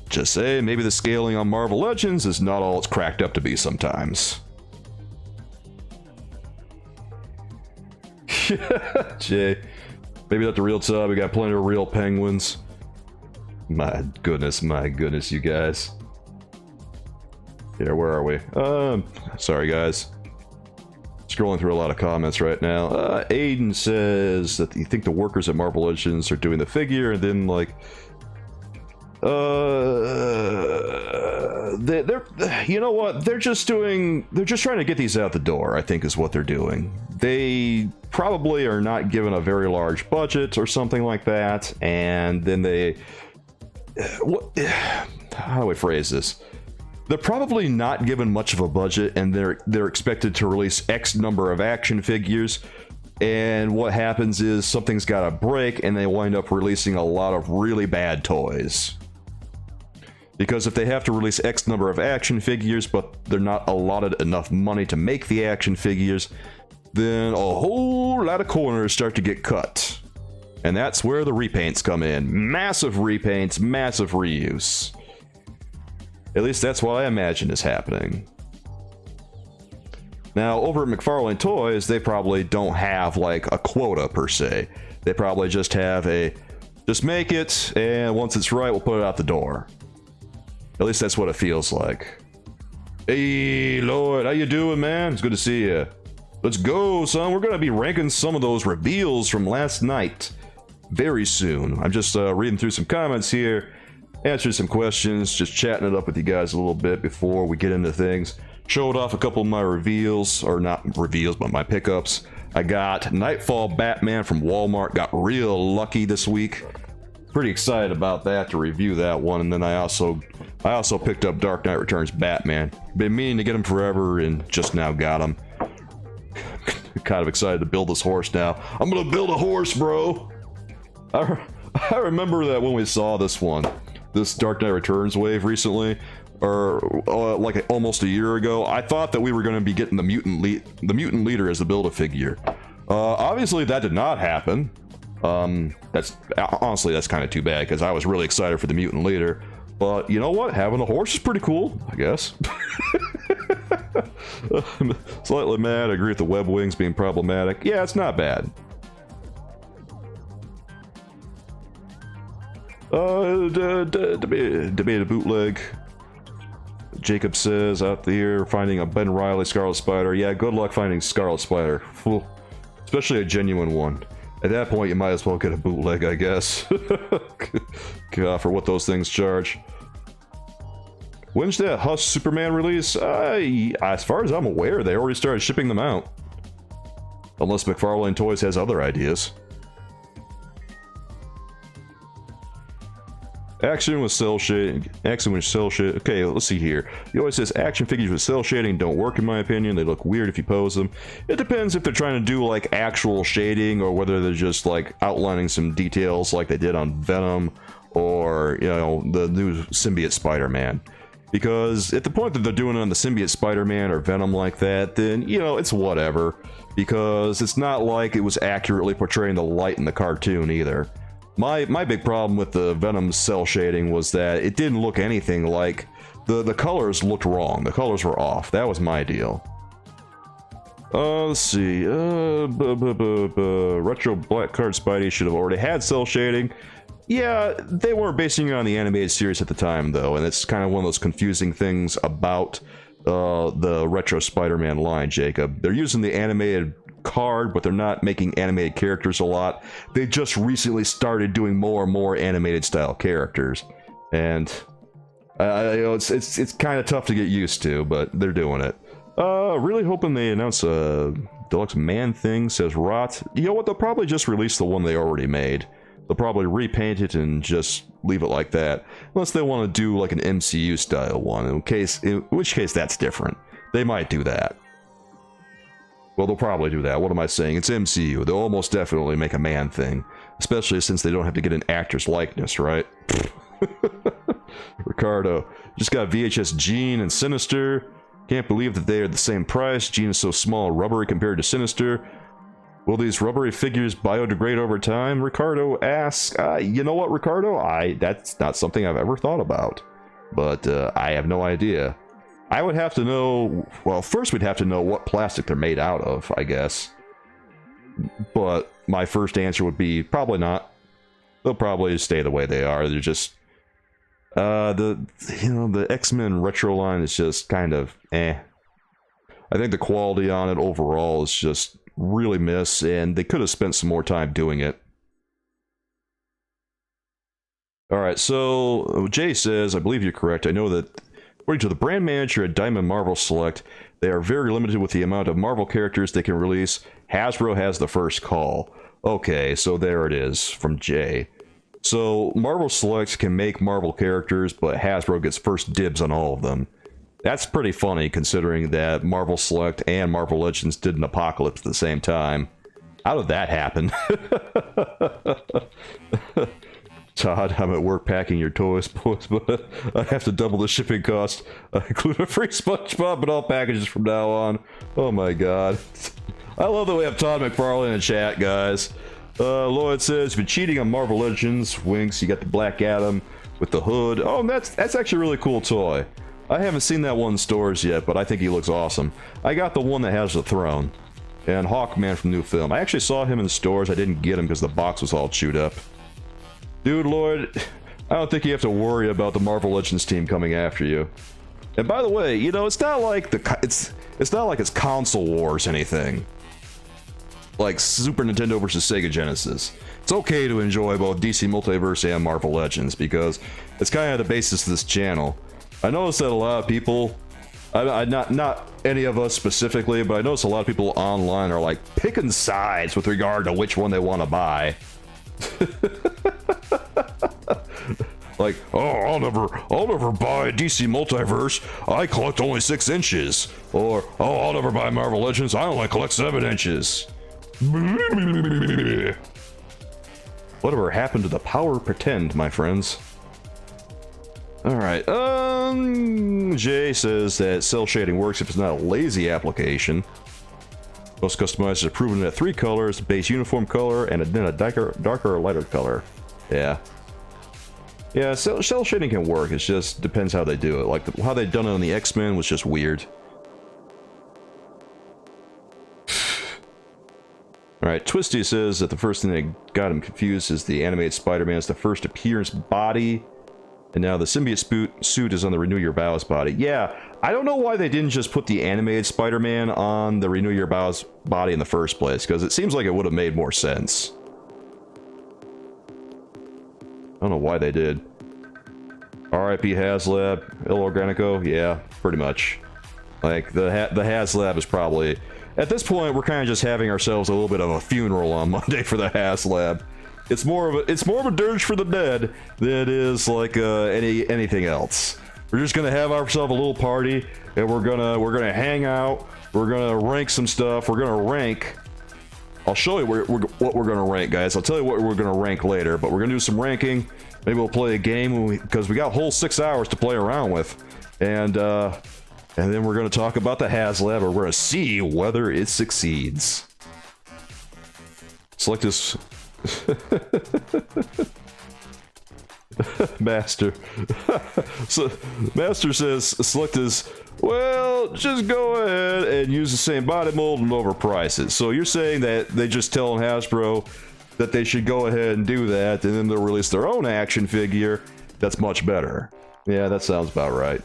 Just say, maybe the scaling on Marvel Legends is not all it's cracked up to be sometimes. Jay, maybe not the real Todd. We got plenty of real penguins. My goodness, you guys. Yeah, where are we? Sorry guys. Scrolling through a lot of comments right now. Aiden says that you think the workers at Marvel Legends are doing the figure, and then like, they're you know what? They're just trying to get these out the door, I think is what they're doing. They probably are not given a very large budget or something like that, and then they, how do I phrase this? they're probably not given much of a budget, and they're expected to release X number of action figures. And what happens is something's got to break, and they wind up releasing a lot of really bad toys. Because if they have to release X number of action figures, but they're not allotted enough money to make the action figures, then a whole lot of corners start to get cut. And that's where the repaints come in. Massive repaints, massive reuse. At least that's what I imagine is happening. Now, over at McFarlane Toys, they probably don't have like a quota per se. They probably just have a, just make it, and once it's right, we'll put it out the door. At least that's what it feels like. Hey, Lloyd, how you doing, man? It's good to see you. Let's go, son. We're gonna be ranking some of those reveals from last night very soon. I'm just reading through some comments here, answering some questions, just chatting it up with you guys a little bit before we get into things. Showed off a couple of my reveals, or not reveals, but my pickups. I got Nightfall Batman from Walmart, got real lucky this week. Pretty excited about that, to review that one. And then I also picked up Dark Knight Returns Batman. Been meaning to get him forever and just now got him. Kind of excited to build this horse now. I'm gonna build a horse, bro. I remember that when we saw this one, this Dark Knight Returns wave recently, or like almost a year ago, I thought that we were going to be getting the mutant leader as the Build-A-Figure. Obviously that did not happen. That's kind of too bad, because I was really excited for the mutant leader. But you know what? Having a horse is pretty cool, I guess. I'm slightly mad. I agree with the web wings being problematic. Yeah, it's not bad. Debate a bootleg. Jacob says out there, finding a Ben Reilly Scarlet Spider. Yeah, good luck finding Scarlet Spider. Especially a genuine one. At that point, you might as well get a bootleg, I guess. God, for what those things charge. When's that Hush Superman release? As far as I'm aware, they already started shipping them out. Unless McFarlane Toys has other ideas. Action with cell shading. Action with cell shading. Okay, let's see here. He always says action figures with cell shading don't work in my opinion. They look weird if you pose them. It depends if they're trying to do like actual shading or whether they're just like outlining some details like they did on Venom or, you know, the new Symbiote Spider-Man. Because at the point that they're doing it on the Symbiote Spider-Man or Venom like that, then, you know, it's whatever. Because it's not like it was accurately portraying the light in the cartoon either. My big problem with the Venom cell shading was that it didn't look anything like... The colors looked wrong. The colors were off. That was my deal. Let's see. Retro Black Card Spidey should have already had cell shading. Yeah, they weren't basing it on the animated series at the time, though, and it's kind of one of those confusing things about the Retro Spider-Man line, Jacob. They're using the animated card, but they're not making animated characters a lot. They just recently started doing more and more animated style characters, and you know, it's kind of tough to get used to, but they're doing it. Really hoping they announce a deluxe man thing, says Rot. You know what? They'll probably just release the one they already made. They'll probably repaint it and just leave it like that, unless they want to do like an MCU style one. In which case that's different. They might do that. Well, they'll probably do that. What am I saying? It's MCU. They'll almost definitely make a man thing. Especially since they don't have to get an actor's likeness, right? Ricardo. Just got VHS Jean and Sinister. Can't believe that they are the same price. Jean is so small and rubbery compared to Sinister. Will these rubbery figures biodegrade over time? Ricardo asks. You know what, Ricardo? That's not something I've ever thought about. But I have no idea. I would have to know, well, first we'd have to know what plastic they're made out of, I guess. But my first answer would be probably not. They'll probably stay the way they are. They're just, the X-Men retro line is just kind of eh. I think the quality on it overall is just really miss, and they could have spent some more time doing it. Alright, so Jay says, I believe you're correct. I know that according to the brand manager at Diamond Marvel Select, they are very limited with the amount of Marvel characters they can release. Hasbro has the first call. Okay, so there it is, from Jay. So, Marvel Select can make Marvel characters, but Hasbro gets first dibs on all of them. That's pretty funny considering that Marvel Select and Marvel Legends did an apocalypse at the same time. How did that happen? Todd, I'm at work packing your toys, boys, but I have to double the shipping cost. I include a free SpongeBob in all packages from now on. Oh my god. I love that we have Todd McFarlane in chat, guys. Lloyd says, you've been cheating on Marvel Legends. Winks, you got the Black Adam with the hood. Oh, and that's actually a really cool toy. I haven't seen that one in stores yet, but I think he looks awesome. I got the one that has the throne. And Hawkman from New Film. I actually saw him in stores. I didn't get him because the box was all chewed up. Dude, Lloyd, I don't think you have to worry about the Marvel Legends team coming after you. And by the way, you know, it's not like it's not like it's console wars or anything. Like Super Nintendo versus Sega Genesis. It's okay to enjoy both DC Multiverse and Marvel Legends because it's kind of the basis of this channel. I noticed that a lot of people, not any of us specifically, but I noticed a lot of people online are like picking sides with regard to which one they want to buy. Like, oh, I'll never buy DC Multiverse. I collect only 6 inches. Or, oh, I'll never buy Marvel Legends. I only collect 7 inches. Whatever happened to the power of pretend, my friends? Alright, Jay says that cell shading works if it's not a lazy application. Most customizers are proven at 3 colors, base uniform color, and then a darker or lighter color. Yeah. Yeah, cell shading can work, it just depends how they do it. Like, how they done it on the X-Men was just weird. Alright, Twisty says that the first thing that got him confused is the animated Spider-Man is the first appearance body, and now the symbiote suit is on the Renew Your Vows body. Yeah, I don't know why they didn't just put the animated Spider-Man on the Renew Your Vows body in the first place, because it seems like it would have made more sense. I don't know why they did. R.I.P. HasLab, Il Organico, yeah, pretty much. Like, the HasLab is probably... At this point, we're kind of just having ourselves a little bit of a funeral on Monday for the HasLab. It's more of a dirge for the dead than it is like anything else. We're just gonna have ourselves a little party, and we're gonna hang out. We're gonna rank some stuff. We're gonna rank. I'll show you what we're gonna rank, guys. I'll tell you what we're gonna rank later, but we're gonna do some ranking. Maybe we'll play a game because we got a whole 6 hours to play around with, and then we're gonna talk about the HasLab, or we're gonna see whether it succeeds. Select this. Master. So Master says select this. Well, just go ahead and use the same body mold and overprice it. So you're saying that they just telling Hasbro that they should go ahead and do that, and then they'll release their own action figure that's much better. Yeah, that sounds about right.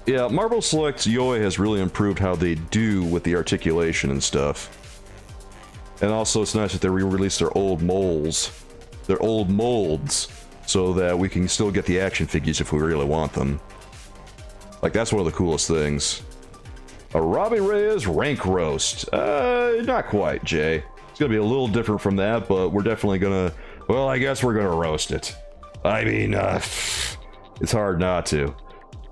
Yeah, Marvel Select Yoi has really improved how they do with the articulation and stuff. And also it's nice that they re-release their old molds, so that we can still get the action figures if we really want them. Like, that's one of the coolest things. A Robbie Reyes rank roast. Not quite, Jay. It's gonna be a little different from that, but we're definitely gonna, well, I guess we're gonna roast it. I mean, it's hard not to.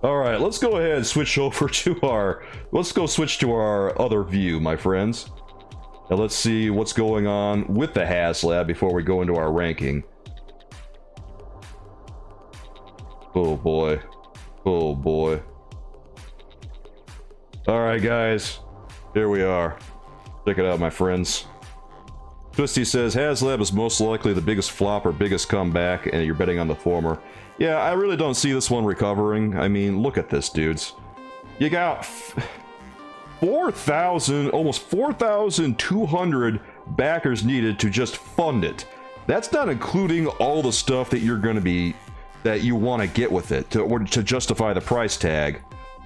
Alright, let's go ahead and switch over to our, let's go switch to our other view, my friends. And let's see what's going on with the HasLab before we go into our ranking. Oh boy. Oh boy. Alright guys, here we are. Check it out, my friends. Twisty says, HasLab is most likely the biggest flop or biggest comeback, and you're betting on the former. Yeah, I really don't see this one recovering. I mean, look at this, dudes. You got 4,000, almost 4,200 backers needed to just fund it. That's not including all the stuff that you're going to be, that you want to get with it to justify the price tag.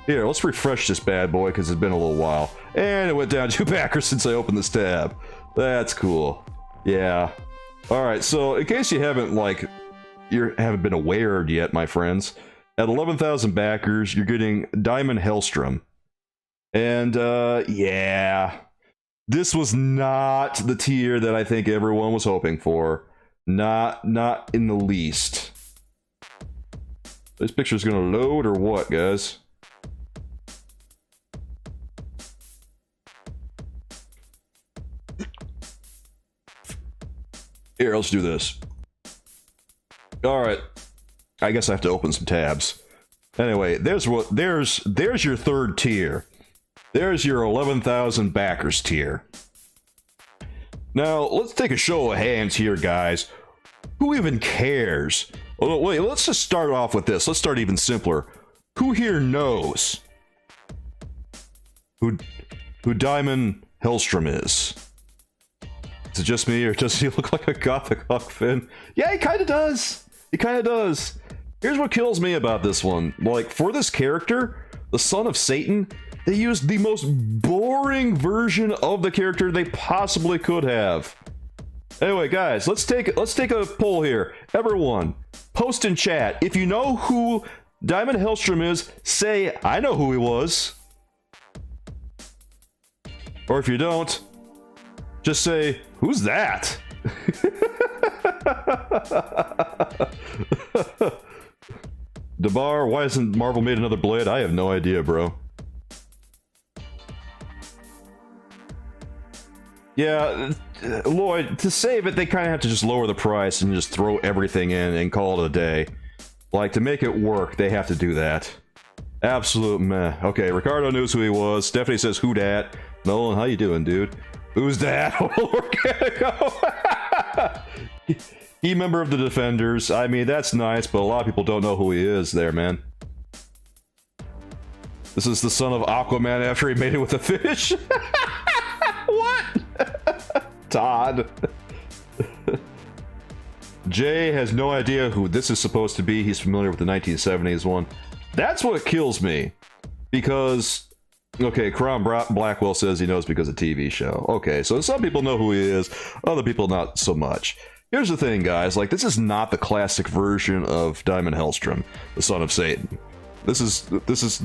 Here, let's refresh this bad boy because it's been a little while. And it went down 2 backers since I opened this tab. That's cool. Yeah. Alright, so in case you haven't, like, haven't been aware yet, my friends, at 11,000 backers, you're getting Diamond Hellstrom. And, yeah. This was not the tier that I think everyone was hoping for. Not in the least. This picture's gonna load or what, guys? Here, let's do this. Alright. I guess I have to open some tabs. Anyway, there's your third tier. There's your 11,000 backers tier. Now, let's take a show of hands here, guys. Who even cares? Oh, wait, let's just start off with this. Let's start even simpler. Who here knows who Diamond Hellstrom is? Is it just me, or does he look like a gothic Huck Finn? Yeah, he kind of does. He kind of does. Here's what kills me about this one. Like, for this character, the son of Satan, they used the most boring version of the character they possibly could have. Anyway, guys, let's take a poll here. Everyone, post in chat. If you know who Diamond Hellstrom is, say, I know who he was. Or if you don't, just say, who's that? DeBar, why hasn't Marvel made another Blade? I have no idea, bro. Yeah, Lloyd, to save it, they kind of have to just lower the price and just throw everything in and call it a day. Like, to make it work, they have to do that. Absolute meh. Okay, Ricardo knows who he was. Stephanie says, who dat? Nolan, how you doing, dude? Who's that? He member of the Defenders. I mean, that's nice, but a lot of people don't know who he is there, man. This is the son of Aquaman after he made it with a fish. What? Todd. Jay has no idea who this is supposed to be. He's familiar with the 1970s one. That's what kills me. Because, okay, Crown Blackwell says he knows because of TV show. Okay, so some people know who he is, other people not so much. Here's the thing, guys. Like, this is not the classic version of Diamond Hellstrom, the son of Satan. This is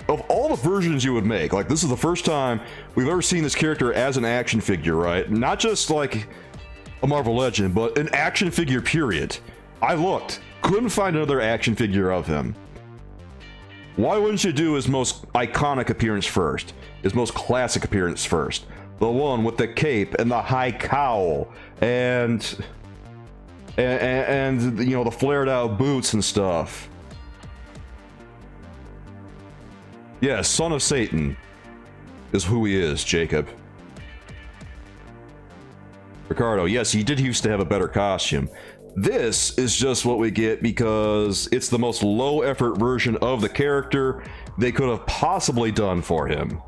of all the versions you would make, like, this is the first time we've ever seen this character as an action figure, right? Not just like a Marvel Legend, but an action figure, period. I looked, couldn't find another action figure of him. Why wouldn't you do his most iconic appearance first? His most classic appearance first? The one with the cape and the high cowl and you know, the flared out boots and stuff. Yeah, son of Satan is who he is, Jacob. Ricardo, yes, he did used to have a better costume. This is just what we get because it's the most low effort version of the character they could have possibly done for him.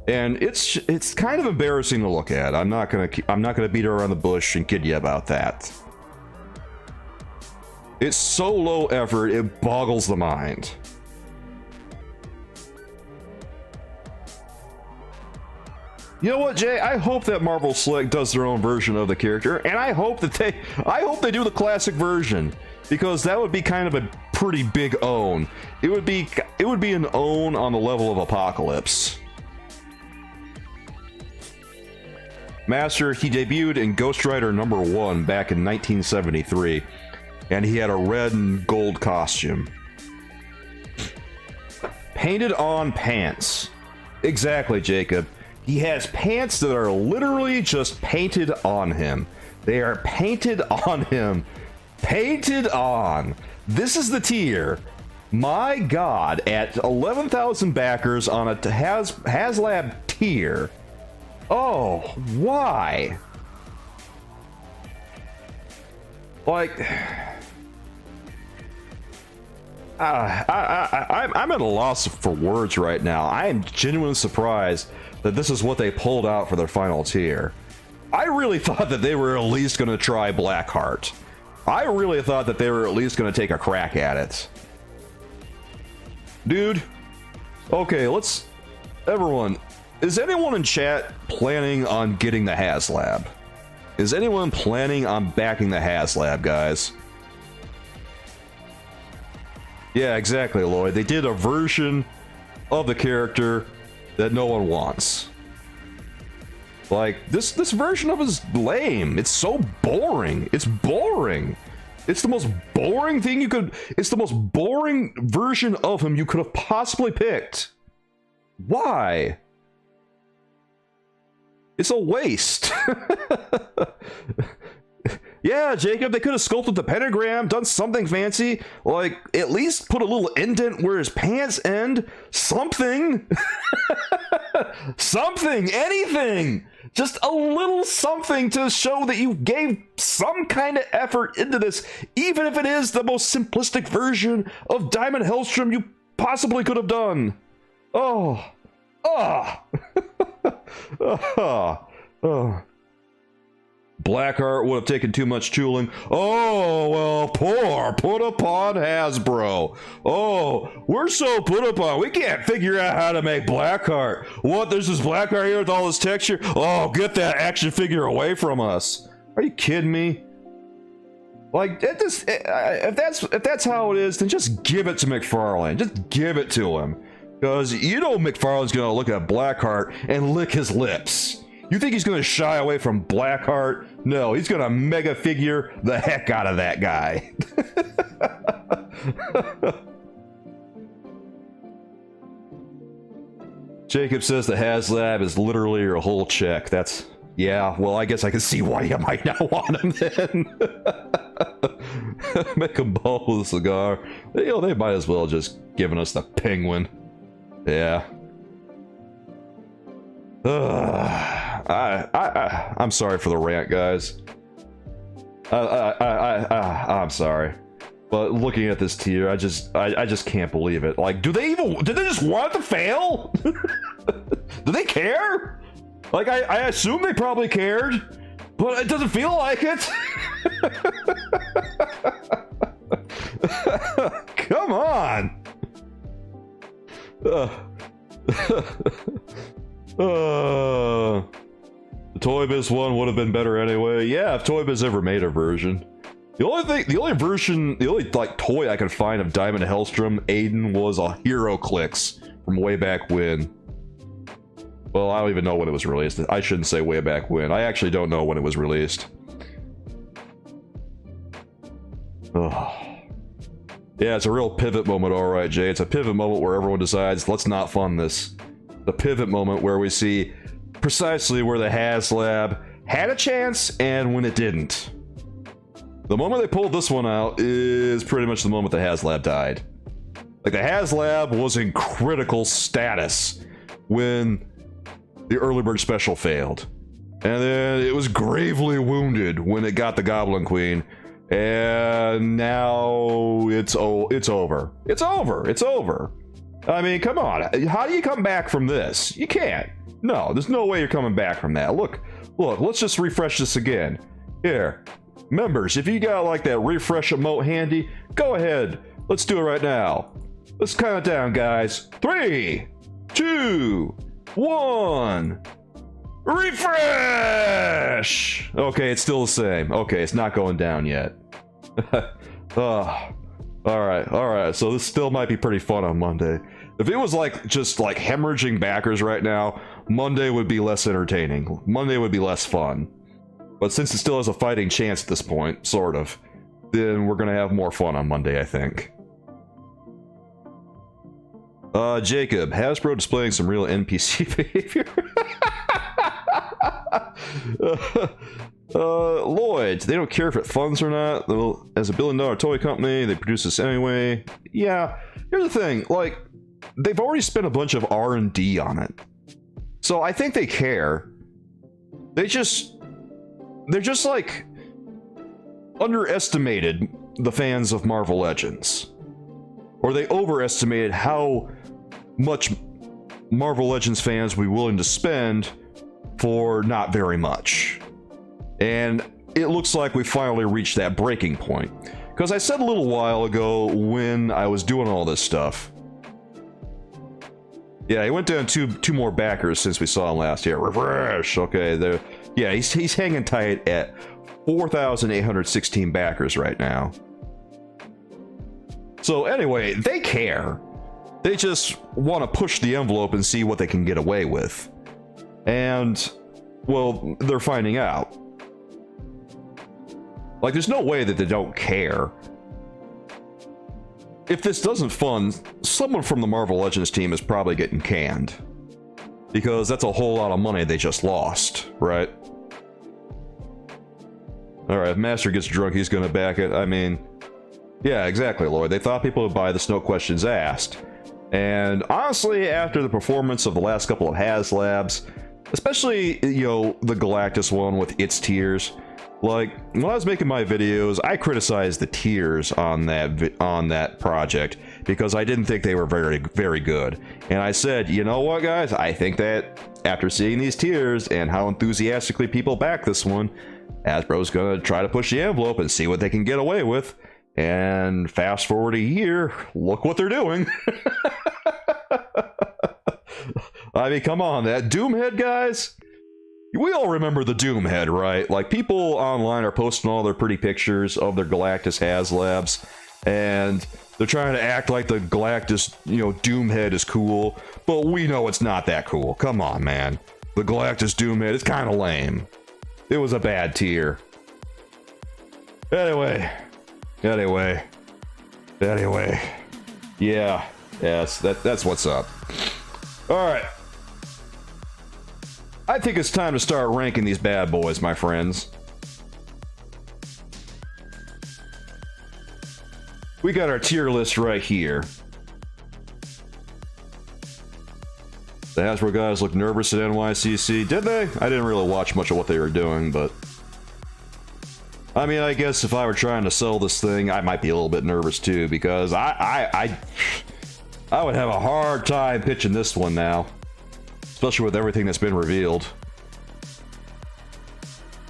And it's kind of embarrassing to look at. I'm not gonna beat around the bush and kid you about that. It's so low effort, it boggles the mind. You know what, Jay? I hope that Marvel Select does their own version of the character, and I hope they do the classic version, because that would be kind of a pretty big own. It would be an own on the level of Apocalypse. Master, he debuted in Ghost Rider #1 back in 1973, and he had a red and gold costume. Painted on pants. Exactly, Jacob. He has pants that are literally just painted on him. They are painted on him. Painted on. This is the tier. My God, at 11,000 backers on a HasLab tier. Oh, why? Like, I'm at a loss for words right now. I am genuinely surprised that this is what they pulled out for their final tier. I really thought that they were at least going to try Blackheart. I really thought that they were at least going to take a crack at it. Dude, okay, everyone, is anyone in chat planning on getting the HasLab? Is anyone planning on backing the HasLab, guys? Yeah, exactly, Lloyd. They did a version of the character that no one wants. Like, this version of it is lame. It's so boring. It's boring. It's the most boring thing you could... It's the most boring version of him you could have possibly picked. Why? It's a waste. Yeah, Jacob, they could have sculpted the pentagram, done something fancy. Like, at least put a little indent where his pants end. Something. Something. Anything. Just a little something to show that you gave some kind of effort into this, even if it is the most simplistic version of Diamond Hellstrom you possibly could have done. Oh. Oh. Oh. Blackheart would have taken too much tooling. Oh, well, put upon Hasbro. Oh, we're so put upon. We can't figure out how to make Blackheart. What, there's this Blackheart here with all this texture? Oh, get that action figure away from us. Are you kidding me? Like, if that's how it is, then just give it to McFarlane. Just give it to him. Because you know McFarlane's going to look at Blackheart and lick his lips. You think he's going to shy away from Blackheart? No, he's going to mega figure the heck out of that guy. Jacob says the HasLab is literally your whole check. That's... Yeah, well, I guess I can see why you might not want him then. Make him ball with a cigar. You know, they might as well just given us the penguin. Yeah. I'm sorry for the rant, guys. I'm sorry, but looking at this tier, I just can't believe it. Like, did they just want it to fail? Do they care? Like, I assume they probably cared, but it doesn't feel like it. Come on. The Toy Biz one would have been better anyway. Yeah, if Toy Biz ever made a version. The only like toy I could find of Diamond Hellstrom Aiden was a Hero Clicks from way back when. Well, I don't even know when it was released. I shouldn't say way back when. I actually don't know when it was released. Oh. Yeah, it's a real pivot moment, alright, Jay. It's a pivot moment where everyone decides, let's not fund this. The pivot moment where we see precisely where the HasLab had a chance and when it didn't. The moment they pulled this one out is pretty much the moment the HasLab died. Like, the HasLab was in critical status when the early bird special failed. And then it was gravely wounded when it got the Goblin Queen. And now it's over. It's over. It's over. I mean, come on. How do you come back from this? You can't. No, there's no way you're coming back from that. Look, let's just refresh this again. Here, members, if you got like that refresh emote handy, go ahead. Let's do it right now. Let's count it down, guys. 3, 2, 1. Refresh! Okay, it's still the same. Okay, it's not going down yet. Alright, so this still might be pretty fun on Monday. If it was like, just like hemorrhaging backers right now, Monday would be less entertaining. Monday would be less fun. But since it still has a fighting chance at this point, sort of, then we're gonna have more fun on Monday, I think. Jacob, Hasbro displaying some real NPC behavior. Lloyd, they don't care if it funds or not. As a billion-dollar toy company, they produce this anyway. Yeah, here's the thing, like, they've already spent a bunch of R&D on it. So I think they care. They're just like underestimated the fans of Marvel Legends. Or they overestimated how much Marvel Legends fans would be willing to spend for not very much. And it looks like we finally reached that breaking point. Because I said a little while ago when I was doing all this stuff. Yeah, he went down two more backers since we saw him last year. Refresh! Okay, yeah, he's hanging tight at 4,816 backers right now. So anyway, they care. They just want to push the envelope and see what they can get away with. And, well, they're finding out. Like, there's no way that they don't care. If this doesn't fund, someone from the Marvel Legends team is probably getting canned. Because that's a whole lot of money they just lost, right? Alright, if Master gets drunk, he's gonna back it. I mean, yeah, exactly, Lloyd. They thought people would buy this, no questions asked. And honestly, after the performance of the last couple of HasLabs, especially, you know, the Galactus one with its tiers, like, when I was making my videos, I criticized the tiers on that project because I didn't think they were very, very good. And I said, you know what, guys? I think that after seeing these tiers and how enthusiastically people back this one, Hasbro's gonna try to push the envelope and see what they can get away with. And fast forward a year, look what they're doing. I mean, come on, that Doomhead, guys? We all remember the Doomhead, right? Like, people online are posting all their pretty pictures of their Galactus HasLabs, and they're trying to act like the Galactus, you know, Doomhead is cool, but we know it's not that cool. Come on, man. The Galactus Doomhead is kind of lame. It was a bad tier. Anyway. Yeah. Yes, that's what's up. Alright. I think it's time to start ranking these bad boys, my friends. We got our tier list right here. The Hasbro guys looked nervous at NYCC. Did they? I didn't really watch much of what they were doing, but... I mean, I guess if I were trying to sell this thing, I might be a little bit nervous too, because I would have a hard time pitching this one now. Especially with everything that's been revealed.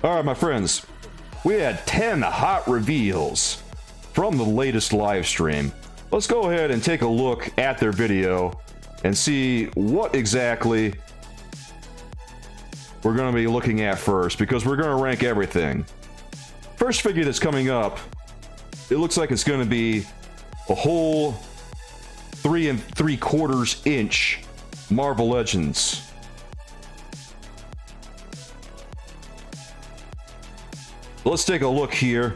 Alright, my friends. We had 10 hot reveals from the latest live stream. Let's go ahead and take a look at their video and see what exactly we're going to be looking at first, because we're going to rank everything. First figure that's coming up, it looks like it's going to be a whole 3 3/4 inch Marvel Legends. Let's take a look here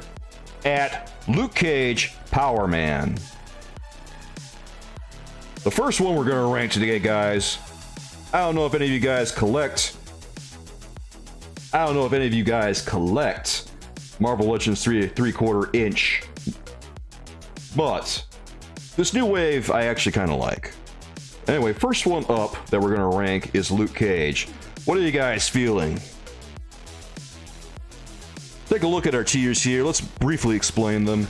at Luke Cage Power Man. The first one we're going to rank today, guys. I don't know if any of you guys collect Marvel Legends 3 3/4 inch, but this new wave I actually kind of like. Anyway, first one up that we're going to rank is Luke Cage. What are you guys feeling? Take a look at our tiers here. Let's briefly explain them.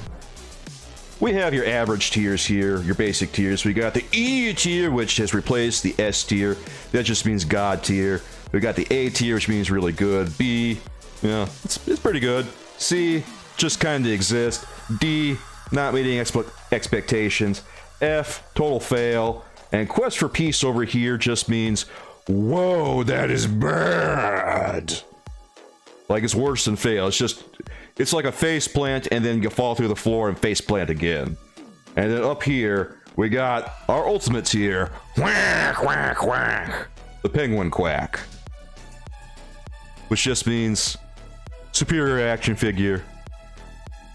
We have your average tiers here, your basic tiers. We got the E tier, which has replaced the S tier. That just means God tier. We got the A tier, which means really good. B, yeah, it's pretty good. C, just kind of exists. D, not meeting expectations. F, total fail. And Quest for Peace over here just means, whoa, that is bad. Like, it's worse than fail. It's like a face plant and then you fall through the floor and face plant again. And then up here, we got our ultimate tier. Quack, quack, quack. The Penguin Quack. Which just means superior action figure.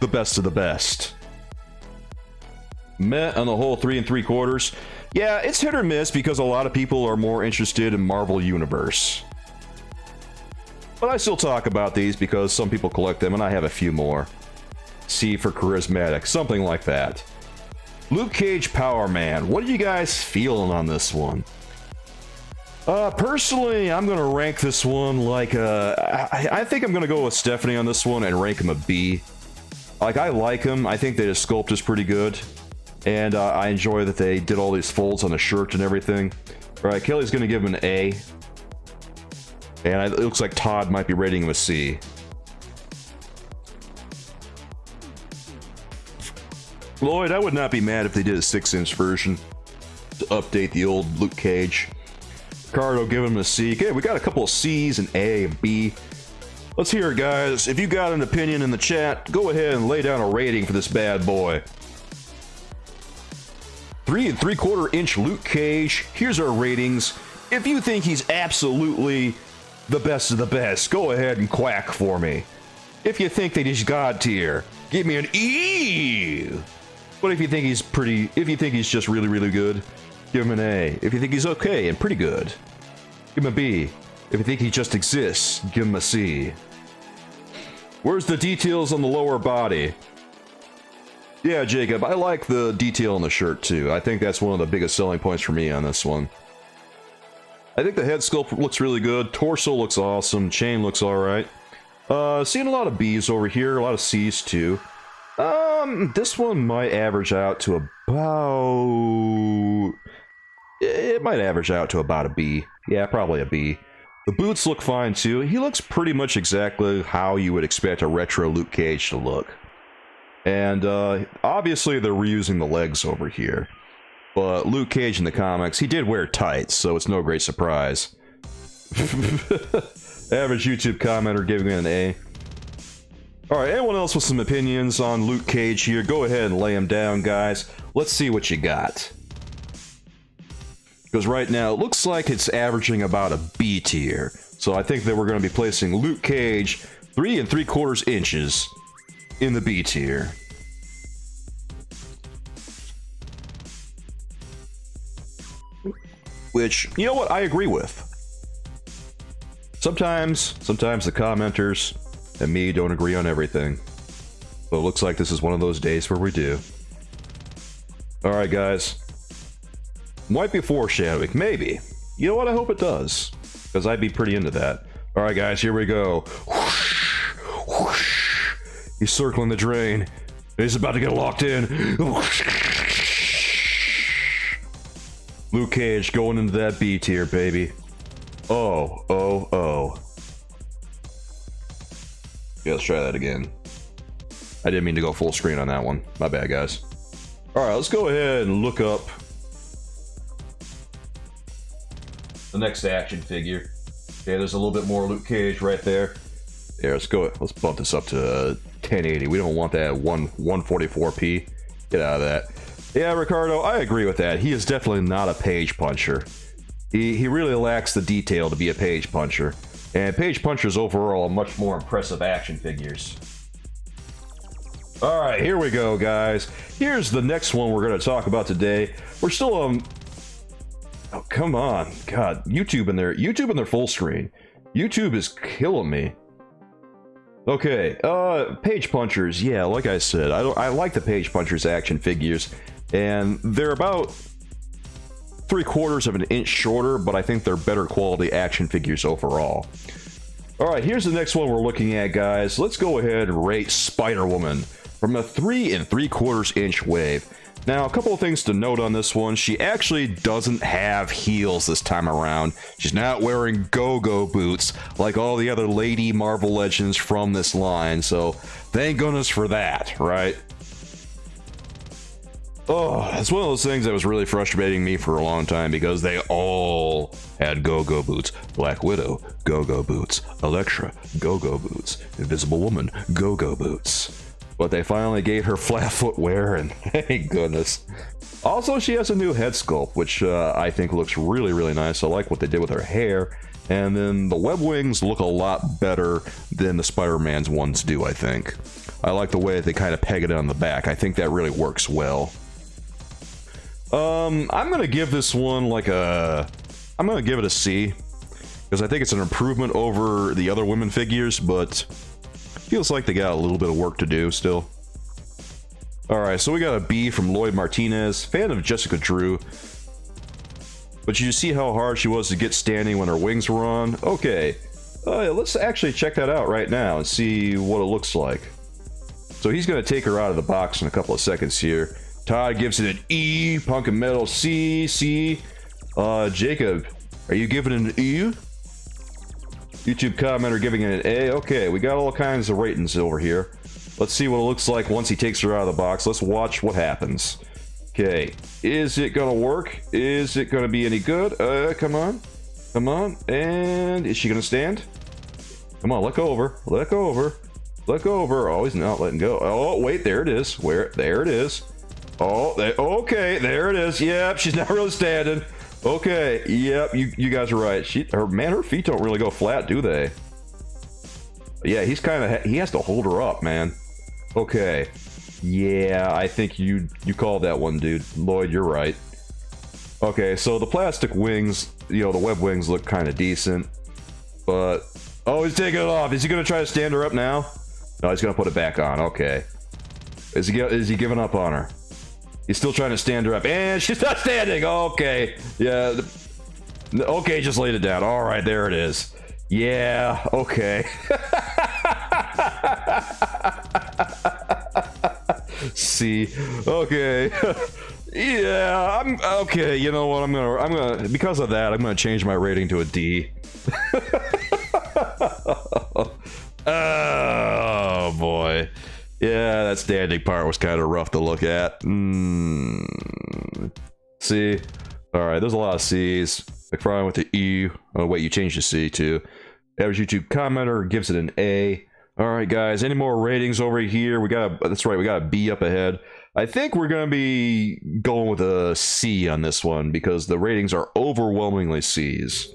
The best of the best. Met on the whole 3 3/4. Yeah, it's hit or miss because a lot of people are more interested in Marvel Universe. But I still talk about these because some people collect them and I have a few more. C for charismatic, something like that. Luke Cage Power Man, what are you guys feeling on this one? Personally, I'm going to rank this one like I think I'm going to go with Stephanie on this one and rank him a B. Like, I like him. I think that his sculpt is pretty good. And I enjoy that they did all these folds on the shirt and everything. All right, Kelly's going to give him an A. And it looks like Todd might be rating him a C. Lloyd, I would not be mad if they did a 6-inch version to update the old Luke Cage. Ricardo giving him a C. Okay, we got a couple of C's, an A, and B. Let's hear it, guys. If you got an opinion in the chat, go ahead and lay down a rating for this bad boy. 3 3/4 inch Luke Cage. Here's our ratings. If you think he's absolutely the best of the best, go ahead and quack for me. If you think that he's God tier, give me an E. But if you think he's just really, really good, give him an A. If you think he's okay and pretty good, give him a B. If you think he just exists, give him a C. Where's the details on the lower body? Yeah, Jacob, I like the detail on the shirt too. I think that's one of the biggest selling points for me on this one. I think the head sculpt looks really good. Torso looks awesome. Chain looks alright. Seeing a lot of B's over here, a lot of C's too. This one might average out to about... It might average out to about a B. Yeah, probably a B. The boots look fine too. He looks pretty much exactly how you would expect a retro Luke Cage to look. And obviously they're reusing the legs over here. But Luke Cage in the comics, he did wear tights, so it's no great surprise. Average YouTube commenter giving it an A. Alright, anyone else with some opinions on Luke Cage here? Go ahead and lay them down, guys. Let's see what you got. Because right now, it looks like it's averaging about a B tier. So I think that we're going to be placing Luke Cage 3 3/4 inches in the B tier. Which, you know what, I agree with. Sometimes the commenters and me don't agree on everything. But it looks like this is one of those days where we do. Alright, guys. Might be foreshadowing, maybe. You know what, I hope it does. Because I'd be pretty into that. Alright, guys, here we go. Whoosh, whoosh. He's circling the drain. He's about to get locked in. Luke Cage going into that B tier, baby. Oh, oh, oh. Yeah, let's try that again. I didn't mean to go full screen on that one. My bad, guys. Alright, let's go ahead and look up the next action figure. Okay, there's a little bit more Luke Cage right there. Yeah, let's go. Let's bump this up to 1080. We don't want that 144p. Get out of that. Yeah, Ricardo, I agree with that. He is definitely not a page puncher. He really lacks the detail to be a page puncher. And page punchers overall are much more impressive action figures. Alright, here we go, guys. Here's the next one we're going to talk about today. We're still oh, come on. God, YouTube in their full screen. YouTube is killing me. Okay, page punchers. Yeah, like I said, I like the page punchers action figures, and they're about 3/4 of an inch shorter, but I think they're better quality action figures overall. Alright, here's the next one we're looking at, guys. Let's go ahead and rate Spider-Woman from a 3 3/4 inch wave. Now, a couple of things to note on this one. She actually doesn't have heels this time around. She's not wearing go-go boots like all the other Lady Marvel Legends from this line, so thank goodness for that, right? Oh, it's one of those things that was really frustrating me for a long time because they all had go-go boots. Black Widow, go-go boots. Elektra, go-go boots. Invisible Woman, go-go boots. But they finally gave her flat footwear, and thank goodness. Also, she has a new head sculpt, which I think looks really, really nice. I like what they did with her hair. And then the web wings look a lot better than the Spider-Man's ones do, I think. I like the way they kind of peg it on the back. I think that really works well. I'm gonna give this one like I'm gonna give it a C, because I think it's an improvement over the other women figures, but feels like they got a little bit of work to do still. Alright, so we got a B from Lloyd Martinez, fan of Jessica Drew. But you see how hard she was to get standing when her wings were on? Okay, let's actually check that out right now and see what it looks like. So he's gonna take her out of the box in a couple of seconds here. Todd gives it an E, Punk and Metal C, C. Jacob, are you giving it an E? YouTube commenter giving it an A. Okay, we got all kinds of ratings over here. Let's see what it looks like once he takes her out of the box. Let's watch what happens. Okay, is it gonna work? Is it gonna be any good? Come on. Come on. And is she gonna stand? Come on, let go over. Let go over. Let go over. Oh, he's not letting go. Oh, wait, there it is. There it is. Oh, okay, there it is. Yep, she's not really standing. Okay, yep, you guys are right. Her feet don't really go flat, do they? But yeah, he's kind of, he has to hold her up, man. Okay. Yeah, I think you called that one, dude. Lloyd, you're right. Okay, so the plastic wings, you know, the web wings look kind of decent. But, oh, he's taking it off. Is he going to try to stand her up now? No, he's going to put it back on. Okay. Is he giving up on her? He's still trying to stand her up. And she's not standing. Okay. Yeah. Okay, just laid it down. All right, there it is. Yeah, okay. See. Okay. Yeah, I'm okay. You know what? I'm gonna because of that, I'm gonna change my rating to a D. Oh boy. Yeah, that standing part was kind of rough to look at. C. Alright, there's a lot of C's. McFarlane with the E. Oh wait, you changed the C too. Average YouTube commenter gives it an A. Alright guys, any more ratings over here? We got a, that's right, we got a B up ahead. I think we're gonna be going with a C on this one because the ratings are overwhelmingly C's.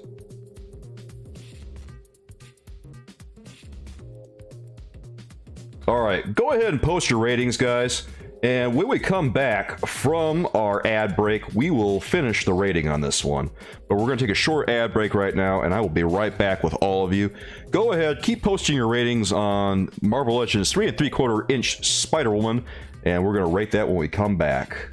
Alright, go ahead and post your ratings, guys. And when we come back from our ad break, we will finish the rating on this one. But we're going to take a short ad break right now, and I will be right back with all of you. Go ahead, keep posting your ratings on Marvel Legends 3 3/4 inch Spider-Woman, and we're going to rate that when we come back.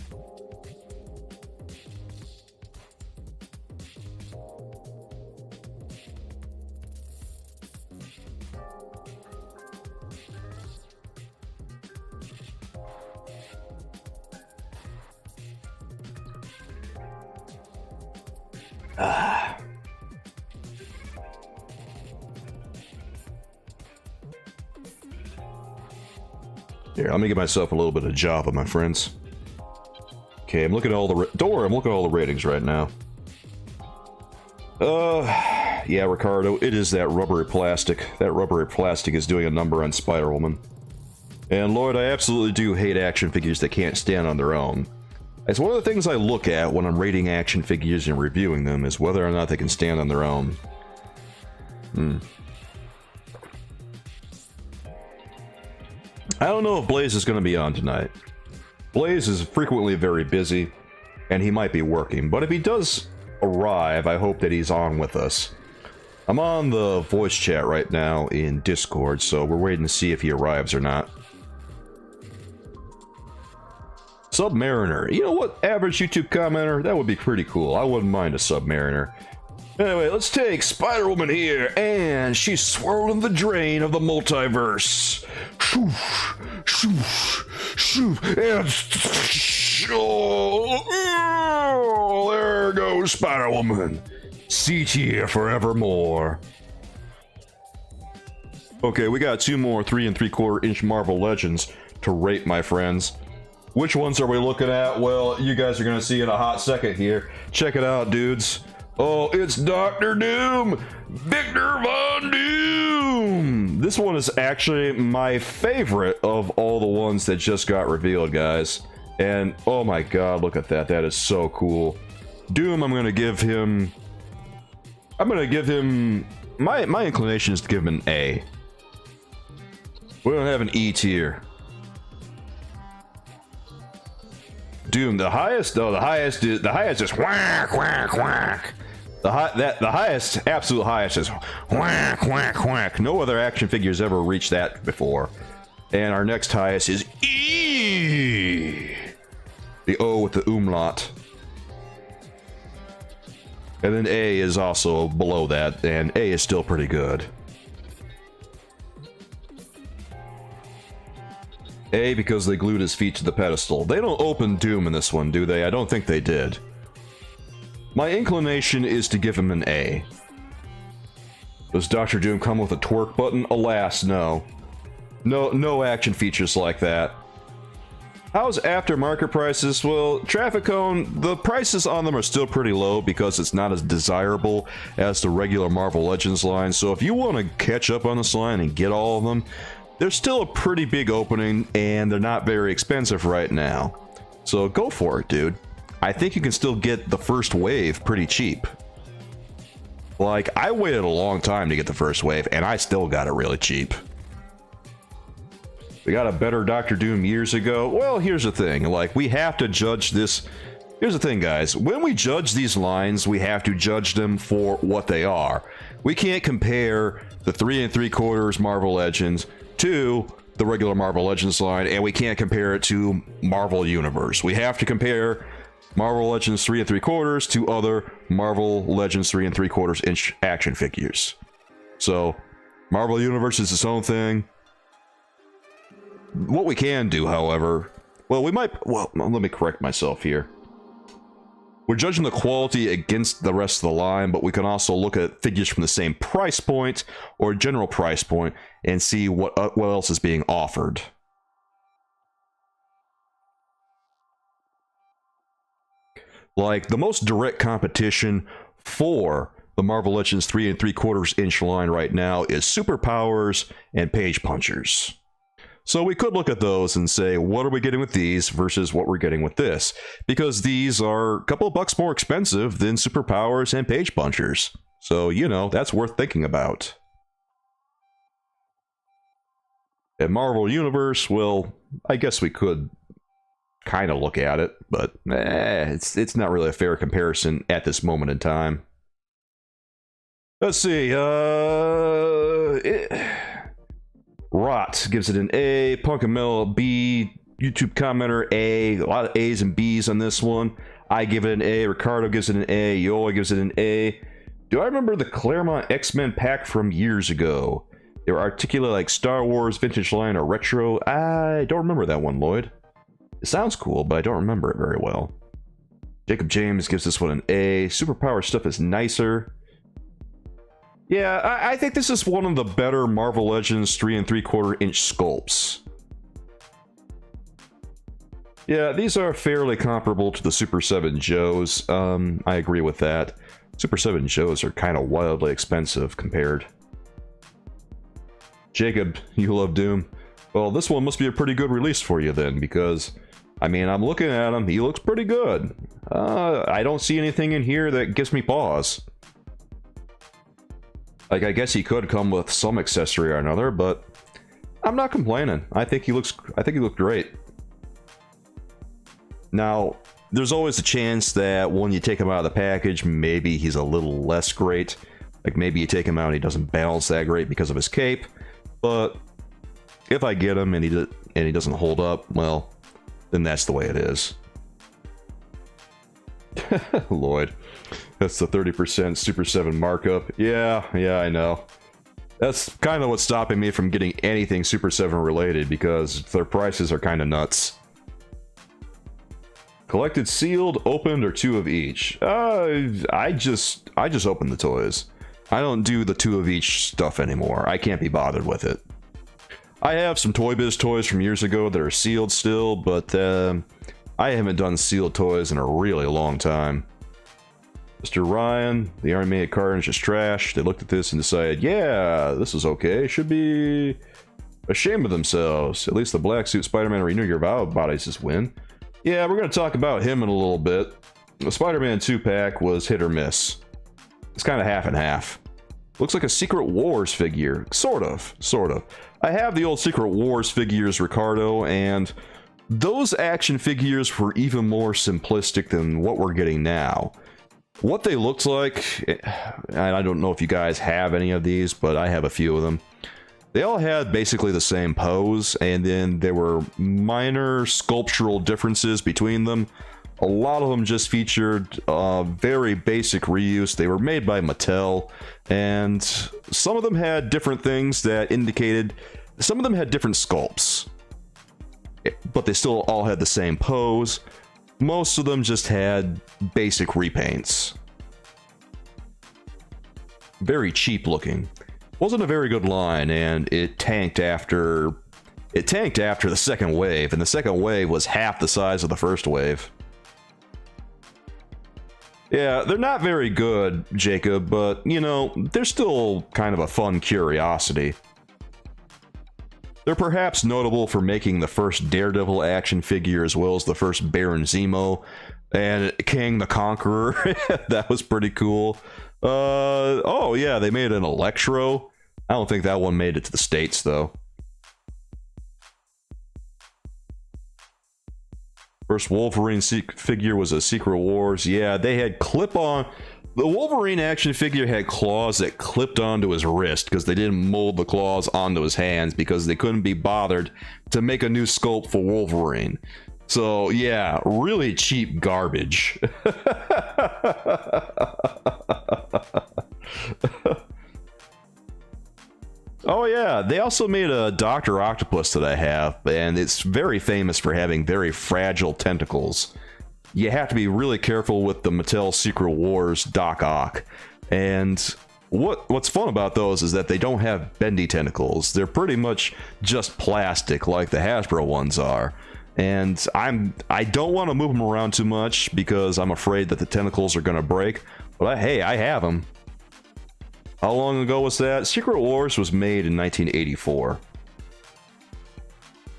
Here, let me give myself a little bit of Java, my friends. Okay, I'm looking at all the don't worry, I'm looking at all the ratings right now. Yeah, Ricardo, it is that rubbery plastic. That rubbery plastic is doing a number on Spider-Woman. And Lloyd, I absolutely do hate action figures that can't stand on their own. It's one of the things I look at when I'm rating action figures and reviewing them is whether or not they can stand on their own. I don't know if Blaze is going to be on tonight. Blaze is frequently very busy, and he might be working, but if he does arrive, I hope that he's on with us. I'm on the voice chat right now in Discord, so we're waiting to see if he arrives or not. Submariner. You know what, average YouTube commenter? That would be pretty cool. I wouldn't mind a Submariner. Anyway, let's take Spider-Woman here, and she's swirling the drain of the multiverse. Shoosh, shoosh, shoosh, and oh, there goes Spider-Woman. C tier forevermore. Okay, we got two more 3 3/4 inch Marvel Legends to rate, my friends. Which ones are we looking at? Well, you guys are going to see in a hot second here. Check it out, dudes. Oh, it's Dr. Doom! Victor Von Doom! This one is actually my favorite of all the ones that just got revealed, guys. And, oh my god, look at that. That is so cool. Doom, I'm going to give him... My inclination is to give him an A. We don't have an E tier. Doom, the highest is whack, whack, whack. The highest, absolute highest is whack, whack, whack. No other action figures ever reached that before. And our next highest is E. The O with the umlaut. And then A is also below that, and A is still pretty good. A, because they glued his feet to the pedestal. They don't open Doom in this one, do they? I don't think they did. My inclination is to give him an A. Does Dr. Doom come with a twerk button? Alas, no. No action features like that. How's aftermarket prices? Well, Traffic Cone, the prices on them are still pretty low because it's not as desirable as the regular Marvel Legends line. So if you want to catch up on this line and get all of them, there's still a pretty big opening, and they're not very expensive right now. So go for it, dude. I think you can still get the first wave pretty cheap. Like, I waited a long time to get the first wave, and I still got it really cheap. We got a better Doctor Doom years ago. Well, here's the thing. Like, we have to judge this. Here's the thing, guys. When we judge these lines, we have to judge them for what they are. We can't compare the 3 3/4 Marvel Legends to the regular Marvel Legends line, and we can't compare it to Marvel Universe. We have to compare Marvel Legends 3 3/4 to other Marvel Legends 3 3/4 inch action figures. So, Marvel Universe is its own thing. What we can do, however, well, let me correct myself here. We're judging the quality against the rest of the line, but we can also look at figures from the same price point or general price point and see what else is being offered. Like, the most direct competition for the Marvel Legends 3 3/4 inch line right now is Superpowers and Page Punchers. So we could look at those and say, what are we getting with these versus what we're getting with this? Because these are a couple of bucks more expensive than Superpowers and Page Punchers. So, you know, that's worth thinking about. At Marvel Universe, well, I guess we could kind of look at it, but it's not really a fair comparison at this moment in time. Let's see, Rot gives it an A, Punkamill B, YouTube commenter A, a lot of A's and B's on this one. I give it an A, Ricardo gives it an A, Yola gives it an A. Do I remember the Claremont X-Men pack from years ago? They were articulate like Star Wars, vintage line, or retro. I don't remember that one, Lloyd. It sounds cool, but I don't remember it very well. Jacob James gives this one an A. Superpower stuff is nicer. Yeah, I think this is one of the better Marvel Legends 3 3/4 inch sculpts. Yeah, these are fairly comparable to the Super 7 Joes. I agree with that. Super 7 Joes are kind of wildly expensive compared. Jacob, you love Doom. Well, this one must be a pretty good release for you then, because, I mean, I'm looking at him. He looks pretty good. I don't see anything in here that gives me pause. Like, I guess he could come with some accessory or another, but I'm not complaining. I think he looked great. Now, there's always a chance that when you take him out of the package, maybe he's a little less great. Like, maybe you take him out and he doesn't balance that great because of his cape. But if I get him and he doesn't hold up, well, then that's the way it is. Lloyd. That's the 30% Super 7 markup. Yeah, I know. That's kind of what's stopping me from getting anything Super 7 related, because their prices are kind of nuts. Collected sealed, opened, or 2 of each? I just open the toys. I don't do the 2 of each stuff anymore. I can't be bothered with it. I have some Toy Biz toys from years ago that are sealed still, but I haven't done sealed toys in a really long time. Mr. Ryan, the animated Carnage is trash. They looked at this and decided, yeah, this is okay. Should be ashamed of themselves. At least the black suit Spider-Man Renew Your Vow bodies this win. Yeah, we're going to talk about him in a little bit. The Spider-Man 2-pack was hit or miss. It's kind of half and half. Looks like a Secret Wars figure. Sort of. I have the old Secret Wars figures, Ricardo, and those action figures were even more simplistic than what we're getting now. What they looked like, and I don't know if you guys have any of these, but I have a few of them. They all had basically the same pose, and then there were minor sculptural differences between them. A lot of them just featured very basic reuse. They were made by Mattel, and some of them had different things that indicated, some of them had different sculpts, but they still all had the same pose. Most of them just had basic repaints. Very cheap looking. Wasn't a very good line, and it tanked after the second wave, and the second wave was half the size of the first wave. Yeah, they're not very good, Jacob, but, you know, they're still kind of a fun curiosity. They're perhaps notable for making the first Daredevil action figure as well as the first Baron Zemo and King the Conqueror. That was pretty cool. Oh yeah, they made an Electro. I don't think that one made it to the States though. First Wolverine figure was a Secret Wars. Yeah, they had clip-on. The Wolverine action figure had claws that clipped onto his wrist because they didn't mold the claws onto his hands because they couldn't be bothered to make a new sculpt for Wolverine. So yeah, really cheap garbage. Oh yeah, they also made a Dr. Octopus that I have, and it's very famous for having very fragile tentacles. You have to be really careful with the Mattel Secret Wars Doc Ock. And what's fun about those is that they don't have bendy tentacles. They're pretty much just plastic like the Hasbro ones are. And I don't want to move them around too much because I'm afraid that the tentacles are going to break. But hey, I have them. How long ago was that? Secret Wars was made in 1984.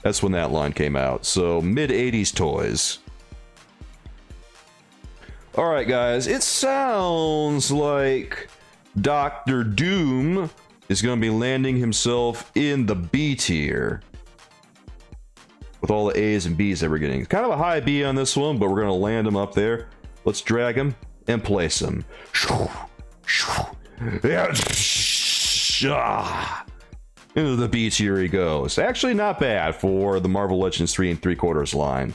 That's when that line came out. So mid-80s toys. Alright guys, it sounds like Dr. Doom is going to be landing himself in the B tier. With all the A's and B's that we're getting. Kind of a high B on this one, but we're going to land him up there. Let's drag him and place him. Into the B tier he goes. Actually not bad for the Marvel Legends 3 3/4 line.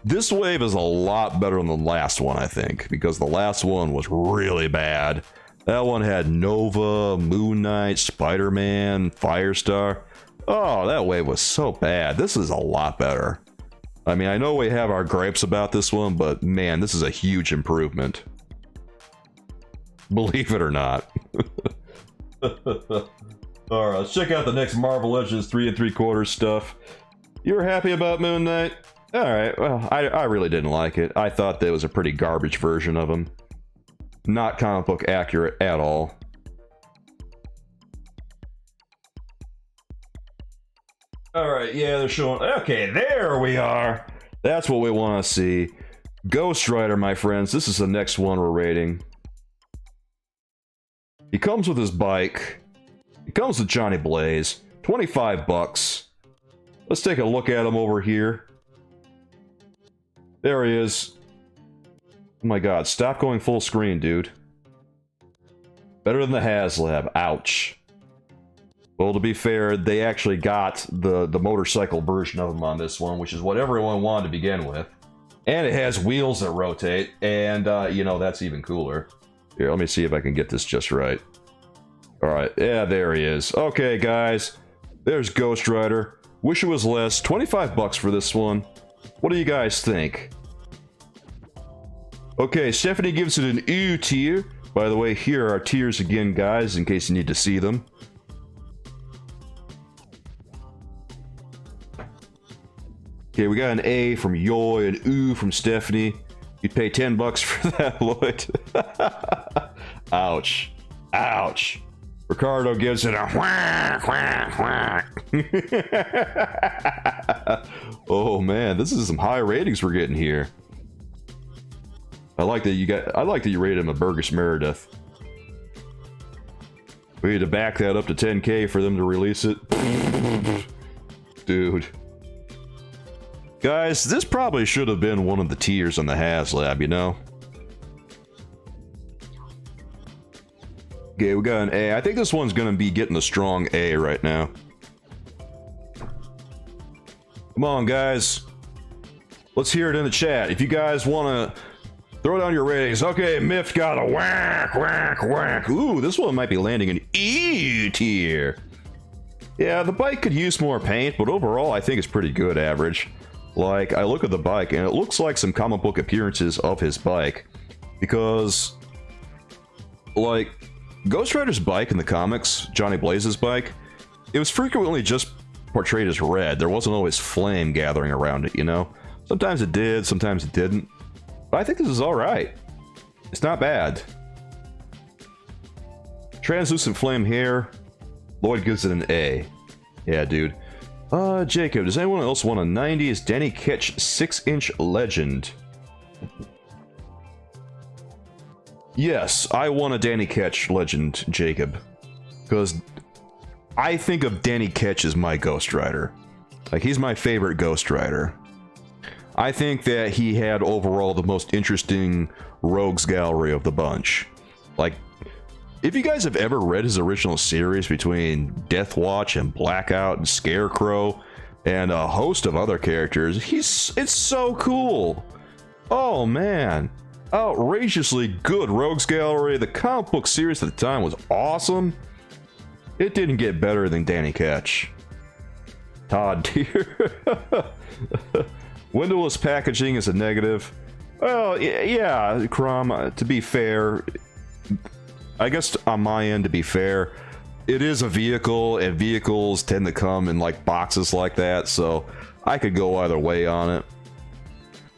This wave is a lot better than the last one, I think, because the last one was really bad. That one had Nova, Moon Knight, Spider-Man, Firestar. Oh, that wave was so bad. This is a lot better. I mean, I know we have our gripes about this one, but man, this is a huge improvement. Believe it or not. Alright, let's check out the next Marvel Legends 3 3/4 stuff. You were happy about Moon Knight? Alright, well, I really didn't like it. I thought that was a pretty garbage version of him. Not comic book accurate at all. Alright, yeah, they're showing... Okay, there we are! That's what we want to see. Ghost Rider, my friends. This is the next one we're rating. He comes with his bike. He comes with Johnny Blaze. 25 bucks. Let's take a look at him over here. There he is. Oh my god, stop going full screen, dude. Better than the HasLab. Ouch. Well, to be fair, they actually got the motorcycle version of him on this one, which is what everyone wanted to begin with. And it has wheels that rotate, and, you know, that's even cooler. Here, let me see if I can get this just right. Alright, yeah, there he is. Okay, guys. There's Ghost Rider. Wish it was less. 25 bucks for this one. What do you guys think? Okay, Stephanie gives it an U tier. By the way, here are our tiers again, guys, in case you need to see them. Okay, we got an A from Yoy, an U from Stephanie. You'd pay 10 bucks for that, Lloyd. Ouch. Ouch. Ricardo gives it a whack, whack, whack. Oh man, this is some high ratings we're getting here. I like that you rated him a Burgess Meredith. We need to back that up to 10K for them to release it. Dude. Guys, this probably should have been one of the tiers on the HasLab, you know? Okay, we got an A. I think this one's gonna be getting a strong A right now. Come on, guys. Let's hear it in the chat. If you guys want to throw down your ratings. Okay, Miff got a whack, whack, whack. Ooh, this one might be landing an E tier. Yeah, the bike could use more paint, but overall I think it's pretty good average. Like, I look at the bike, and it looks like some comic book appearances of his bike. Because, like, Ghost Rider's bike in the comics, Johnny Blaze's bike, it was frequently just portrayed as red. There wasn't always flame gathering around it, you know? Sometimes it did, sometimes it didn't. But I think this is alright. It's not bad. Translucent flame hair. Lloyd gives it an A. Yeah, dude. Jacob, does anyone else want a 90s Danny Ketch 6-inch Legend? Yes, I want a Danny Ketch Legend, Jacob. Because I think of Danny Ketch as my Ghost Rider. Like, he's my favorite Ghost Rider. I think that he had overall the most interesting rogues gallery of the bunch. Like, if you guys have ever read his original series between Deathwatch and Blackout and Scarecrow and a host of other characters, it's so cool. Oh man, outrageously good rogues gallery. The comic book series at the time was awesome. It didn't get better than Danny Ketch. Todd Deere. Windowless packaging is a negative. Well, yeah, Crom, to be fair, I guess on my end, to be fair, it is a vehicle, and vehicles tend to come in like boxes like that, so I could go either way on it.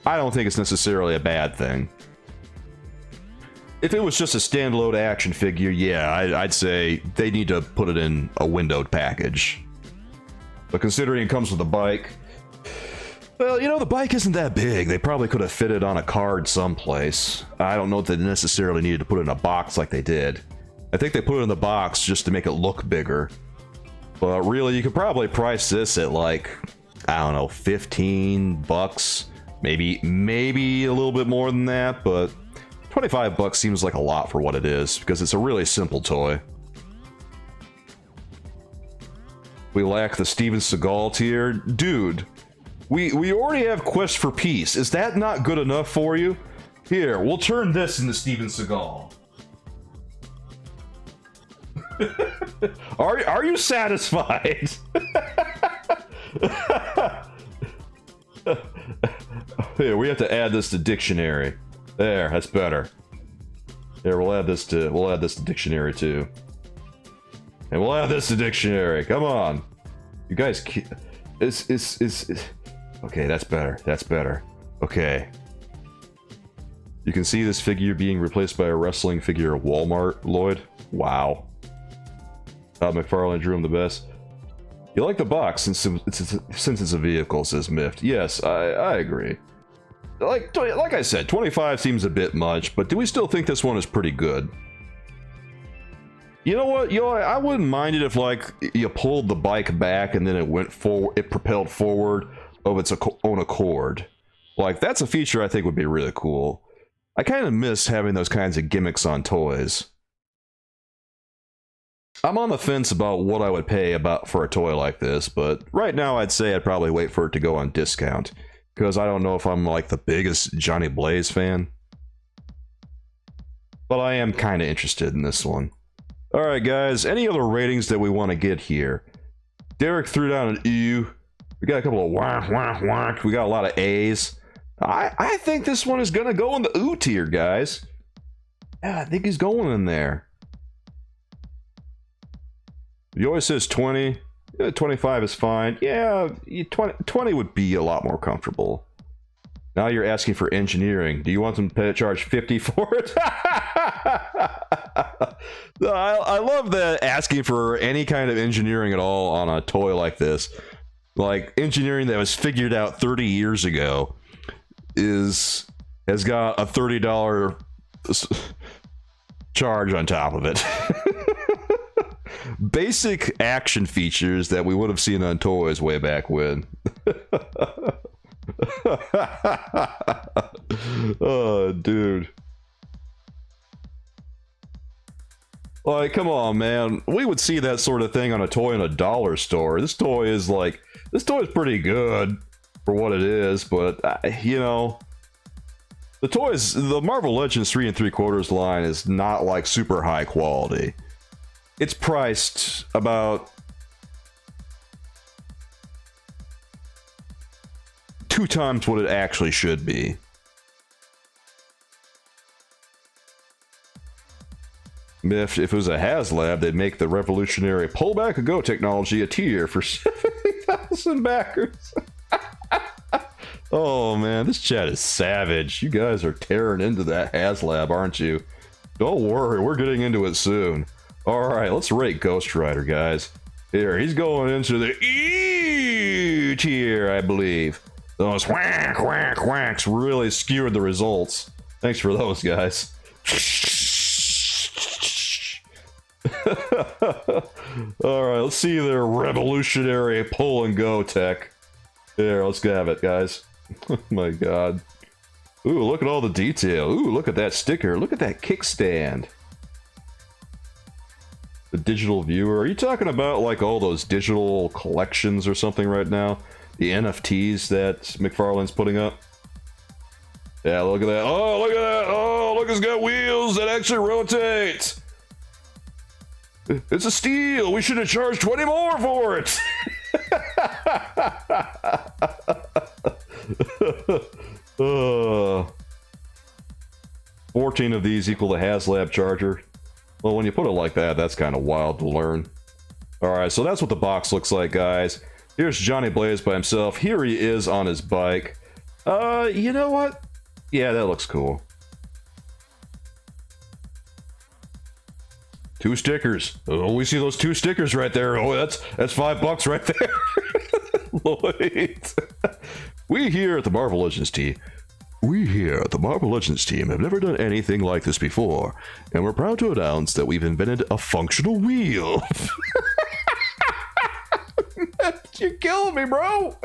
I don't think it's necessarily a bad thing. If it was just a standalone action figure, yeah, I'd say they need to put it in a windowed package. But considering it comes with a bike, well, you know, the bike isn't that big. They probably could have fit it on a card someplace. I don't know if they necessarily needed to put it in a box like they did. I think they put it in the box just to make it look bigger. But really, you could probably price this at like, I don't know, 15 bucks. Maybe a little bit more than that, but 25 bucks seems like a lot for what it is, because it's a really simple toy. We lack the Steven Seagal tier. Dude, we already have Quest for Peace. Is that not good enough for you? Here, we'll turn this into Steven Seagal. Are you satisfied? Here, we have to add this to dictionary. There, that's better. Here, we'll add this to dictionary too. And we'll add this to dictionary. Come on. You guys, okay, that's better. That's better. Okay. You can see this figure being replaced by a wrestling figure at Walmart, Lloyd. Wow. Todd McFarlane drew him the best. You like the box since it's a vehicle, says Miffed. Yes, I agree. Like I said, 25 seems a bit much, but do we still think this one is pretty good? You know what? I wouldn't mind it if, like, you pulled the bike back and then it went forward, it propelled forward of its own accord. Like, that's a feature I think would be really cool. I kind of miss having those kinds of gimmicks on toys. I'm on the fence about what I would pay for a toy like this, but right now I'd say I'd probably wait for it to go on discount, because I don't know if I'm like the biggest Johnny Blaze fan. But I am kind of interested in this one. Alright guys, any other ratings that we want to get here? Derek threw down an ew. We got a couple of whack, whack, whack. We got a lot of A's. I think this one is going to go in the ooh tier, guys. Yeah, I think he's going in there. He always says 20. Yeah, 25 is fine. Yeah, 20 would be a lot more comfortable. Now you're asking for engineering. Do you want them to charge 50 for it? I love that, asking for any kind of engineering at all on a toy like this. Like, engineering that was figured out 30 years ago has got a $30 charge on top of it. Basic action features that we would have seen on toys way back when. Oh, dude. Like, come on, man. We would see that sort of thing on a toy in a dollar store. This toy is pretty good for what it is, but, you know, the Marvel Legends 3 3/4 line is not like super high quality. It's priced about 2 times what it actually should be. If it was a HasLab, they'd make the revolutionary pull back and go technology a tier for 70,000 backers. Oh man, this chat is savage. You guys are tearing into that HasLab, aren't you? Don't worry, we're getting into it soon. Alright, let's rate Ghost Rider, guys. Here, he's going into the E tier, I believe. Those whack, whack, whacks really skewered the results. Thanks for those, guys. Alright, let's see their revolutionary pull and go tech. Here, let's have it, guys. Oh my god. Ooh, look at all the detail. Ooh, look at that sticker. Look at that kickstand. The digital viewer. Are you talking about like all those digital collections or something right now? The NFTs that McFarlane's putting up? Yeah, look at that. Oh, look at that. Oh, look, it's got wheels that actually rotate. It's a steal. We should have charged 20 more for it. 14 of these equal the HasLab charger. Well, when you put it like that, that's kind of wild to learn. Alright, so that's what the box looks like, guys. Here's Johnny Blaze by himself. Here he is on his bike. You know what? Yeah, that looks cool. 2 stickers. Oh, we see those 2 stickers right there. Oh, that's $5 right there. Lloyd. We here at the Marvel Legends team have never done anything like this before, and we're proud to announce that we've invented a functional wheel. You're killing me, bro.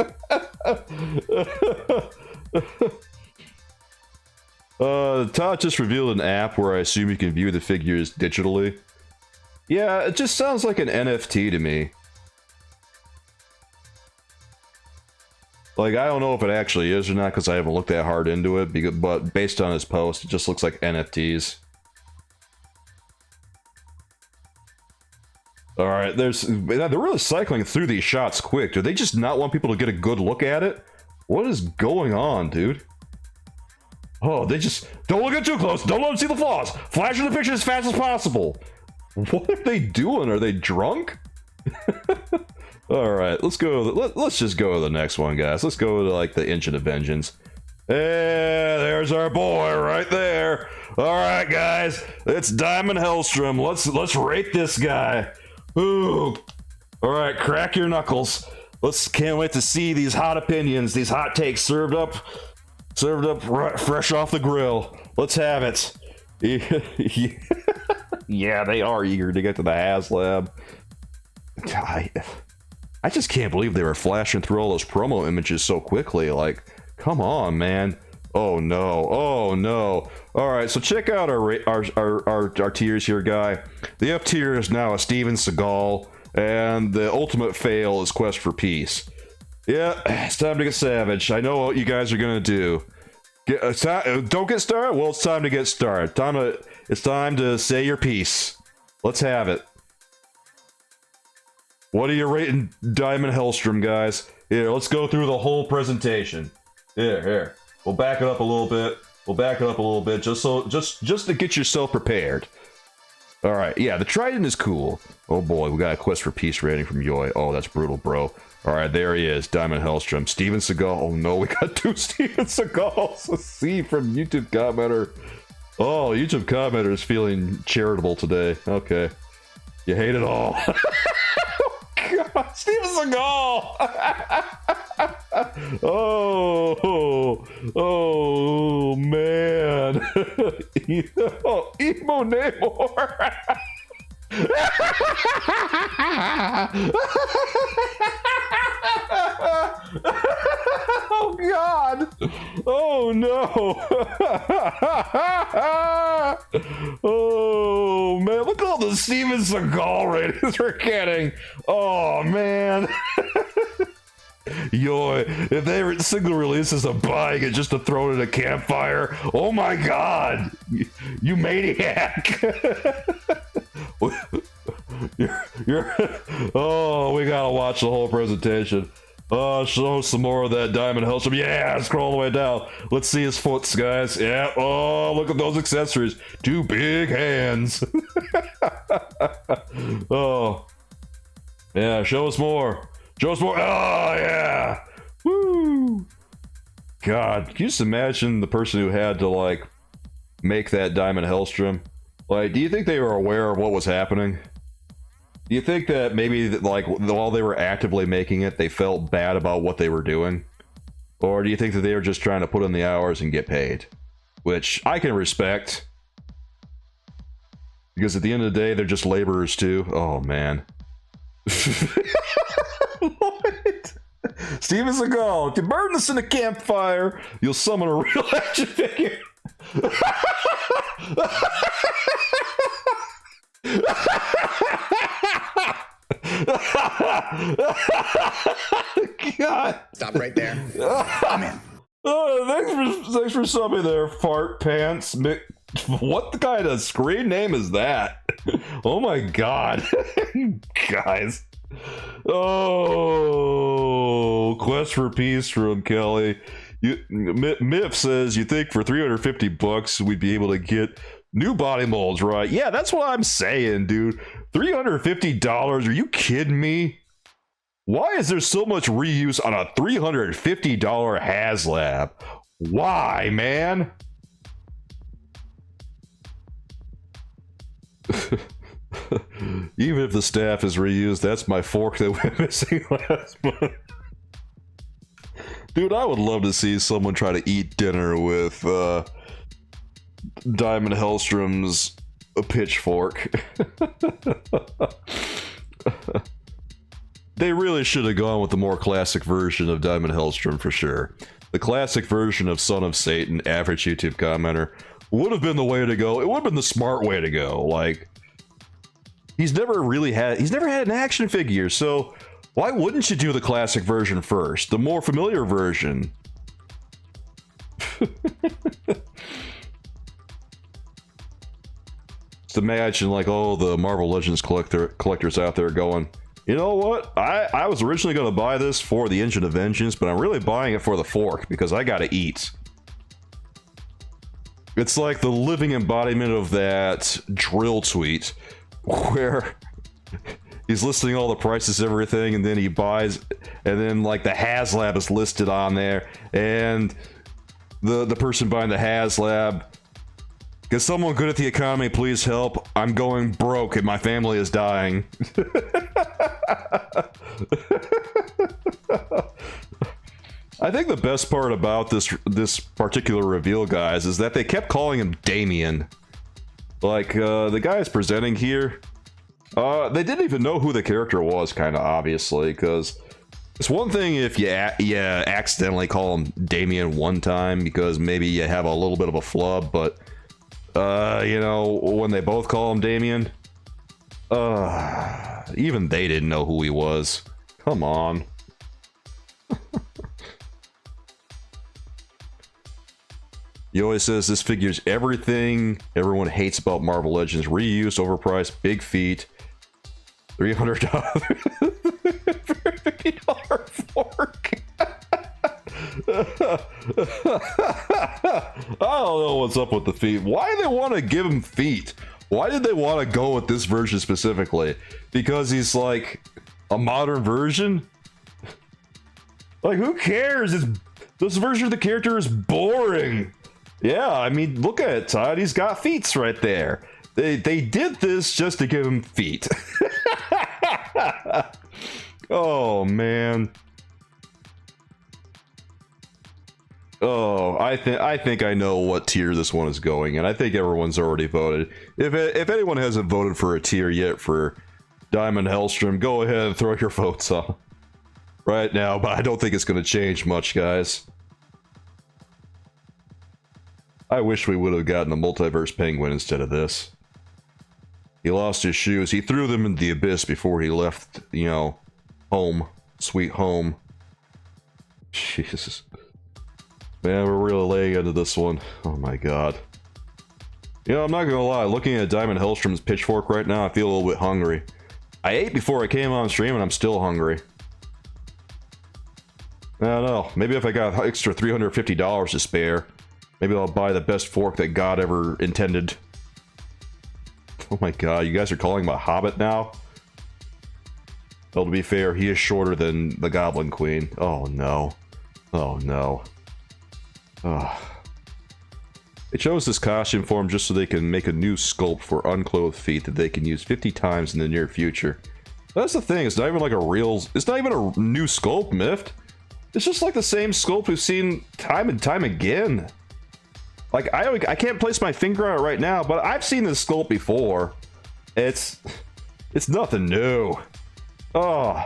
Todd just revealed an app where I assume you can view the figures digitally. Yeah, it just sounds like an NFT to me. Like, I don't know if it actually is or not because I haven't looked that hard into it, but based on his post, it just looks like NFTs. Alright, they're really cycling through these shots quick. Do they just not want people to get a good look at it? What is going on, dude? Oh, they just... Don't look at too close! Don't let them see the flaws! Flash in the picture as fast as possible! What are they doing? Are they drunk? Alright, let's go... Let's just go to the next one, guys. Let's go to, like, the Engine of Vengeance. Yeah, there's our boy right there. Alright, guys. It's Diamond Hellstrom. Let's rate this guy. Ooh. Alright, crack your knuckles. Can't wait to see these hot opinions, these hot takes served up right, fresh off the grill. Let's have it. Yeah, they are eager to get to the HasLab. I just can't believe they were flashing through all those promo images so quickly. Like, come on, man. Oh no. Oh no. Alright, so check out our tiers here, guy. The F tier is now a Steven Seagal, and the ultimate fail is Quest for Peace. Yeah, it's time to get savage. I know what you guys are gonna do. Don't get started? Well, it's time to get started. It's time to say your piece. Let's have it. What are you rating Diamond Hellstrom, guys? Here, let's go through the whole presentation. Here. We'll back it up a little bit. Just to get yourself prepared. Alright, yeah, the Trident is cool. Oh boy, we got a Quest for Peace rating from Yoy. Oh, that's brutal, bro. Alright, there he is, Diamond Hellstrom. Steven Seagal. Oh no, we got 2 Steven Seagals. A C from YouTube commenter. Oh, YouTube commenter is feeling charitable today. Okay. You hate it all. God, Steven Seagal! Oh, man. Emo Namor. Oh God! Oh no! Oh man! Look at all the Steven Seagal ratings we're getting. Oh man! Yo, if they single releases a buying it just to throw it in a campfire, oh my God! You maniac! Oh, we gotta watch the whole presentation. Oh, show some more of that Diamond Hellstrom. Yeah, scroll all the way down. Let's see his foots, guys. Yeah. Oh, look at those accessories. 2 big hands. Oh. Yeah, show us more. Show us more. Oh, yeah. Woo. God, can you just imagine the person who had to, like, make that Diamond Hellstrom? Like, do you think they were aware of what was happening? Do you think that maybe, like, while they were actively making it, they felt bad about what they were doing? Or do you think that they were just trying to put in the hours and get paid? Which I can respect. Because at the end of the day, they're just laborers too. Oh, man. What? Steven Seagal, if you burn this in a campfire, you'll summon a real action figure. God. Stop right there. Come in. Thanks for subbing there, Fart Pants. What kind of screen name is that? Oh my god. Guys. Oh, Quest for Peace from Kelly. Miff says, you think for $350 we'd be able to get new body molds, right? Yeah, that's what I'm saying, dude. $350? Are you kidding me? Why is there so much reuse on a $350 HasLab? Why, man? Even if the staff is reused, that's my fork that went missing last month. Dude, I would love to see someone try to eat dinner with Diamond Hellstrom's pitchfork. They really should have gone with the more classic version of Diamond Hellstrom for sure. The classic version of Son of Satan, average YouTube commenter, would have been the way to go. It would have been the smart way to go. Like, he's never had an action figure, so why wouldn't you do the classic version first? The more familiar version. Just imagine, like, oh, the Marvel Legends collectors out there going, you know what? I was originally going to buy this for the Engine of Vengeance, but I'm really buying it for the fork because I gotta eat. It's like the living embodiment of that drill tweet where he's listing all the prices, everything, and then he buys, and then like the HasLab is listed on there, and the person buying the HasLab, can someone good at the economy please help? I'm going broke and my family is dying. I think the best part about this particular reveal, guys, is that they kept calling him Damien. Like, the guys presenting here, they didn't even know who the character was, kind of obviously, because it's one thing if you accidentally call him Damien one time because maybe you have a little bit of a flub, but you know, when they both call him Damien, even they didn't know who he was. Come on. He always says this figure's everything everyone hates about Marvel Legends. Reused, overpriced, big feet. $300 $50 fork. I don't know what's up with the feet. Why do they want to give him feet? Why did they want to go with this version specifically? Because he's like a modern version? Like, who cares? This version of the character is boring. Yeah, I mean, look at it, Todd. He's got feet right there. They did this just to give him feet. Oh, man. Oh, I think I know what tier this one is going, and I think everyone's already voted. If anyone hasn't voted for a tier yet for Diamond Hellstrom, go ahead and throw your votes on right now, but I don't think it's going to change much, guys. I wish we would have gotten a multiverse penguin instead of this. He lost his shoes. He threw them in the abyss before he left, you know, home. Sweet home. Jesus. Man, we're really laying into this one. Oh my god. You know, I'm not gonna lie. Looking at Diamond Hellstrom's pitchfork right now, I feel a little bit hungry. I ate before I came on stream and I'm still hungry. I don't know. Maybe if I got extra $350 to spare, maybe I'll buy the best fork that God ever intended. Oh my god, you guys are calling him a hobbit now? Well, to be fair, he is shorter than the Goblin Queen. Oh no. Oh no. Oh. They chose this costume for him just so they can make a new sculpt for unclothed feet that they can use 50 times in the near future. That's the thing, it's not even like a real... It's not even a new sculpt, Miffed. It's just like the same sculpt we've seen time and time again. Like, I can't place my finger on it right now, but I've seen this sculpt before. It's nothing new. Oh.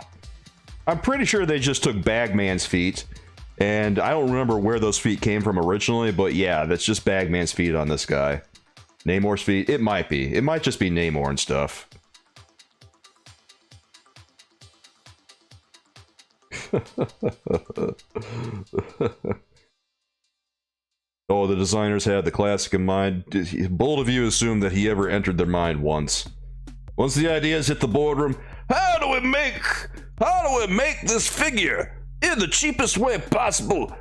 I'm pretty sure they just took Bagman's feet, and I don't remember where those feet came from originally, but yeah, that's just Bagman's feet on this guy. Namor's feet? It might be. It might just be Namor and stuff. Oh, the designers had the classic in mind. Bold of you assume that he ever entered their mind once. Once the ideas hit the boardroom, how do we make this figure in the cheapest way possible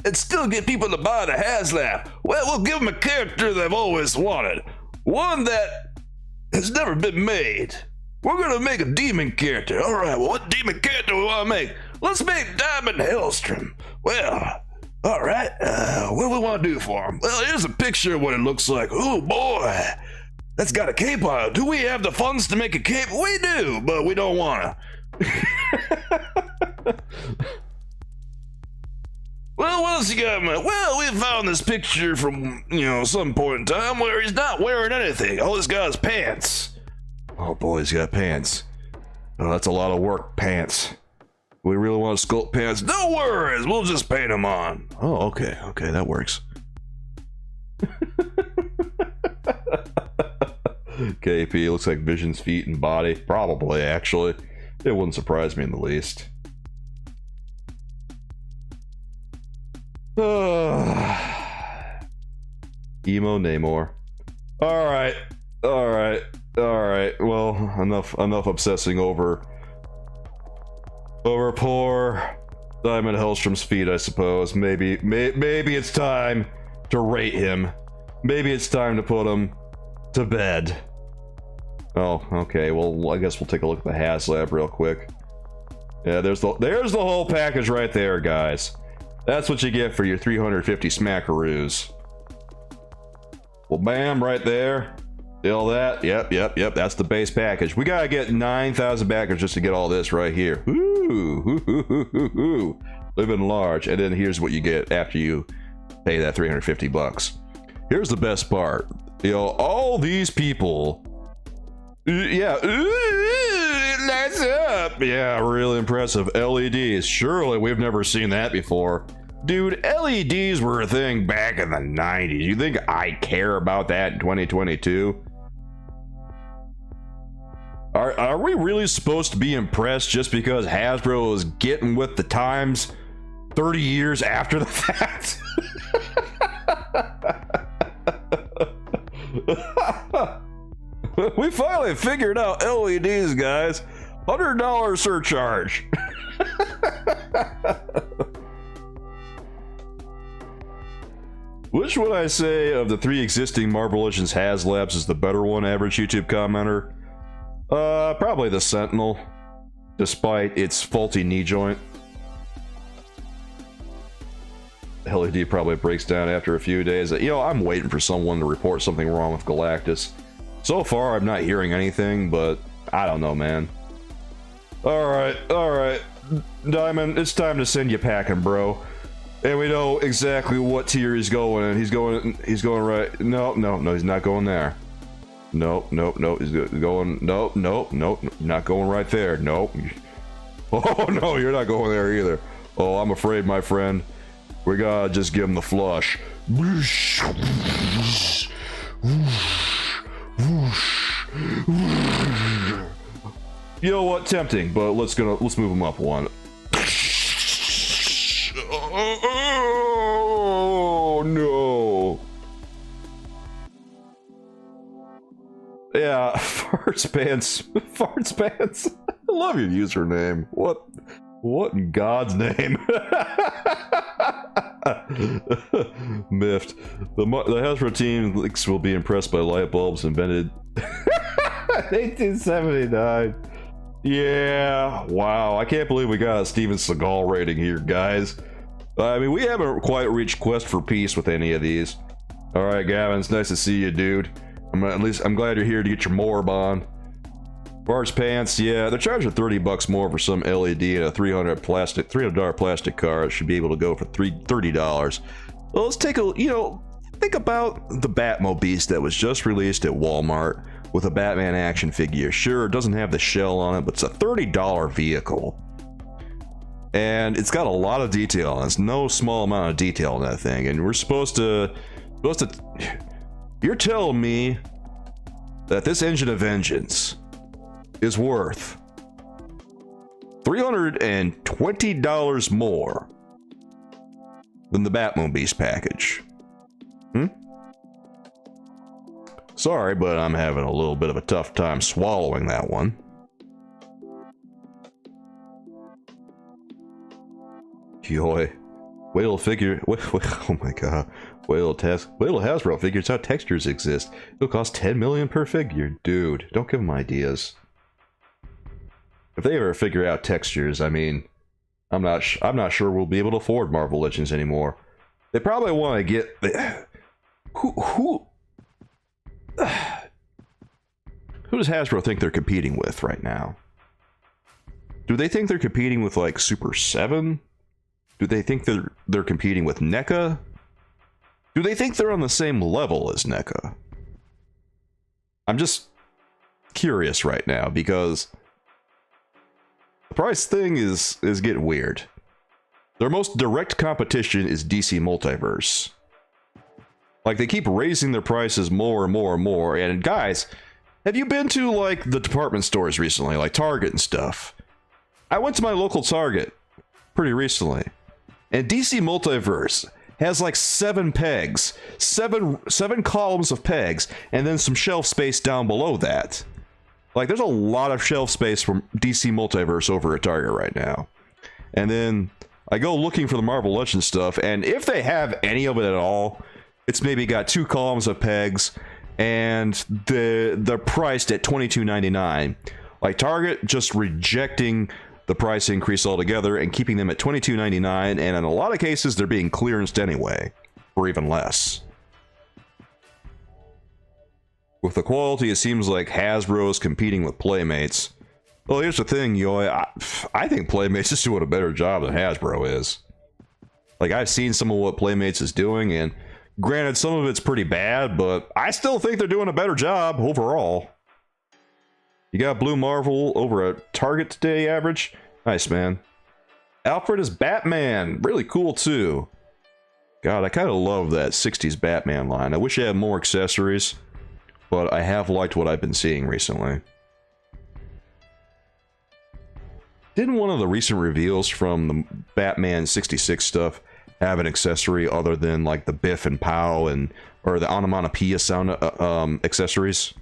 and still get people to buy the HasLab? Well, we'll give them a character they've always wanted. One that has never been made. We're gonna make a demon character. Alright, well, what demon character do we wanna make? Let's make Diamond Hellstrom. Well, alright, what do we wanna do for him? Well, here's a picture of what it looks like. Oh boy, that's got a cape on it. Do we have the funds to make a cape? We do, but we don't wanna. Well, what else you got, man? Well, we found this picture from, some point in time where he's not wearing anything. All he's got is pants. Oh boy, he's got pants. Oh, that's a lot of work, pants. We really want to sculpt pants? No worries, we'll just paint them on. Oh, okay, that works. KP looks like Vision's feet and body. Probably, actually. It wouldn't surprise me in the least. Emo Namor. Alright. Well, enough obsessing over poor Diamond Hellstrom's feet, I suppose. Maybe it's time to rate him. Maybe it's time to put him to bed. Oh, okay. Well, I guess we'll take a look at the HasLab real quick. Yeah, there's the whole package right there, guys. That's what you get for your 350 smackaroos. Well, bam, right there. All that. Yep. That's the base package. We gotta get 9,000 backers just to get all this right here. Ooh. Living large. And then here's what you get after you pay that 350 bucks. Here's the best part. All these people. Yeah. Ooh, lights up. Yeah, really impressive. LEDs. Surely we've never seen that before. Dude, LEDs were a thing back in the 90s. You think I care about that in 2022? Are we really supposed to be impressed just because Hasbro is getting with the times 30 years after the fact? We finally figured out LEDs, guys. $100 surcharge. Which would I say of the 3 existing Marvel Legends HasLabs is the better one, average YouTube commenter? Probably the Sentinel, despite its faulty knee joint. LED probably breaks down after a few days. I'm waiting for someone to report something wrong with Galactus. So far, I'm not hearing anything, but I don't know, man. Alright. Diamond, it's time to send you packing, bro. And we know exactly what tier he's going in. He's going right. No, he's not going there. Nope, he's going, nope, not going right there. Nope. Oh no, you're not going there either. Oh, I'm afraid, my friend. We gotta just give him the flush. You know what? Tempting, but let's move him up one. Oh no. Yeah, farts pants. I love your username. What in God's name? Miffed. The Hasbro team will be impressed by light bulbs invented 1879. Yeah, wow. I can't believe we got a Steven Seagal rating here, guys. I mean, we haven't quite reached Quest for Peace with any of these. All right, Gavin, it's nice to see you, dude. I'm glad you're here to get your morb on. Farts pants, yeah, they're charging $30 more for some LED and a $300 plastic card. Should be able to go for $30. Well, let's take a, think about the Batmobeast that was just released at Walmart with a Batman action figure. Sure, it doesn't have the shell on it, but it's a $30 vehicle. And it's got a lot of detail. It's no small amount of detail in that thing. And we're supposed to... You're telling me that this Engine of Vengeance is worth $320 more than the Batmoon Beast package. Sorry, but I'm having a little bit of a tough time swallowing that one. Yoy. Wait till oh my god. Wait till Hasbro figures out textures exist. It'll cost $10 million per figure. Dude, don't give them ideas. If they ever figure out textures, I mean, I'm not sure we'll be able to afford Marvel Legends anymore. They probably want to get who does Hasbro think they're competing with right now? Do they think they're competing with like Super 7? Do they think they're competing with NECA? Do they think they're on the same level as NECA? I'm just curious right now because the price thing is getting weird. Their most direct competition is DC Multiverse. Like, they keep raising their prices more and more and more. And guys, have you been to like the department stores recently, like Target and stuff? I went to my local Target pretty recently, and DC Multiverse has like 7 pegs, seven columns of pegs, and then some shelf space down below that. Like, there's a lot of shelf space from DC Multiverse over at Target right now. And then I go looking for the Marvel Legends stuff, and if they have any of it at all, it's maybe got 2 columns of pegs, and they're priced at $22.99. Like, Target just rejecting the price increase altogether and keeping them at $22.99, and in a lot of cases they're being clearanced anyway for even less. With the quality, it seems like Hasbro is competing with Playmates. Well, here's the thing, Yoy. I think Playmates is doing a better job than Hasbro is. Like, I've seen some of what Playmates is doing, and granted, some of it's pretty bad, but I still think they're doing a better job overall. You got Blue Marvel over at Target today, average? Nice, man. Alfred is Batman. Really cool, too. God, I kind of love that 60s Batman line. I wish I had more accessories, but I have liked what I've been seeing recently. Didn't one of the recent reveals from the Batman 66 stuff have an accessory other than like the Biff and Pow or the onomatopoeia sound accessories?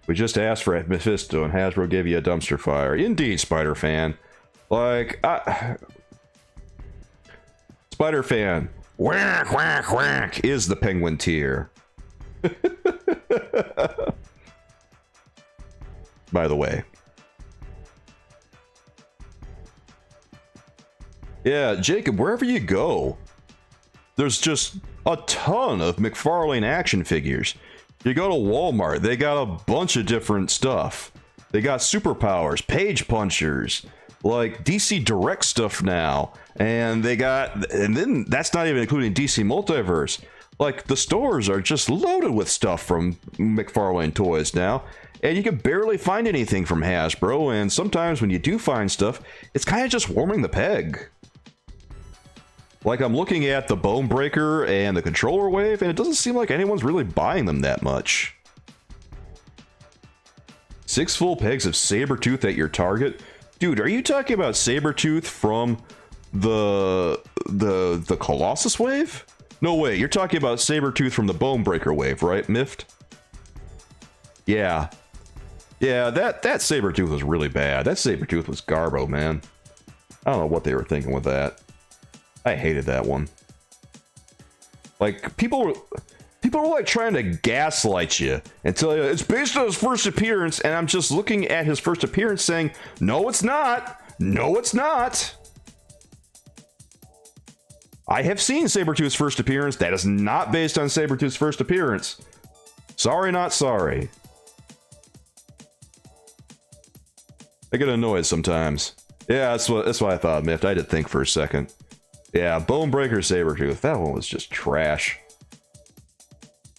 We just asked for a Mephisto and Hasbro gave you a dumpster fire. Indeed, Spider-Fan. Like, Spider-Fan, whack, whack, whack, is the Penguin tier. By the way. Yeah, Jacob, wherever you go, there's just a ton of McFarlane action figures. You go to Walmart, they got a bunch of different stuff. They got superpowers, page punchers, like DC Direct stuff now. And then that's not even including DC Multiverse. Like, the stores are just loaded with stuff from McFarlane Toys now. And you can barely find anything from Hasbro. And sometimes when you do find stuff, it's kind of just warming the peg. Like, I'm looking at the Bone Breaker and the Controller Wave, and it doesn't seem like anyone's really buying them that much. 6 full pegs of Sabretooth at your Target? Dude, are you talking about Sabretooth from the Colossus Wave? No way, you're talking about Sabretooth from the Bone Breaker Wave, right, Miffed? Yeah. Yeah, that Sabretooth was really bad. That Sabretooth was garbo, man. I don't know what they were thinking with that. I hated that one. Like, people were like trying to gaslight you and tell you it's based on his first appearance, and I'm just looking at his first appearance saying, no, it's not. No, it's not. I have seen Sabretooth's first appearance. That is not based on Sabretooth's first appearance. Sorry, not sorry. I get annoyed sometimes. Yeah, that's what I thought, Miffed. I did think for a second. Yeah, Bone Breaker Sabretooth. That one was just trash.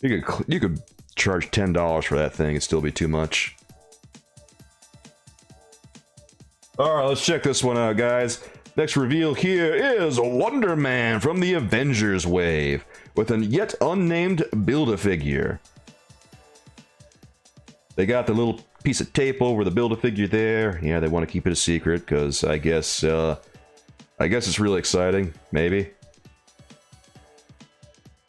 You could charge $10 for that thing and still be too much. Alright, let's check this one out, guys. Next reveal here is Wonder Man from the Avengers wave, with a yet unnamed Build-A-Figure. They got the little piece of tape over the Build-A-Figure there. Yeah, they want to keep it a secret, because I guess it's really exciting, maybe.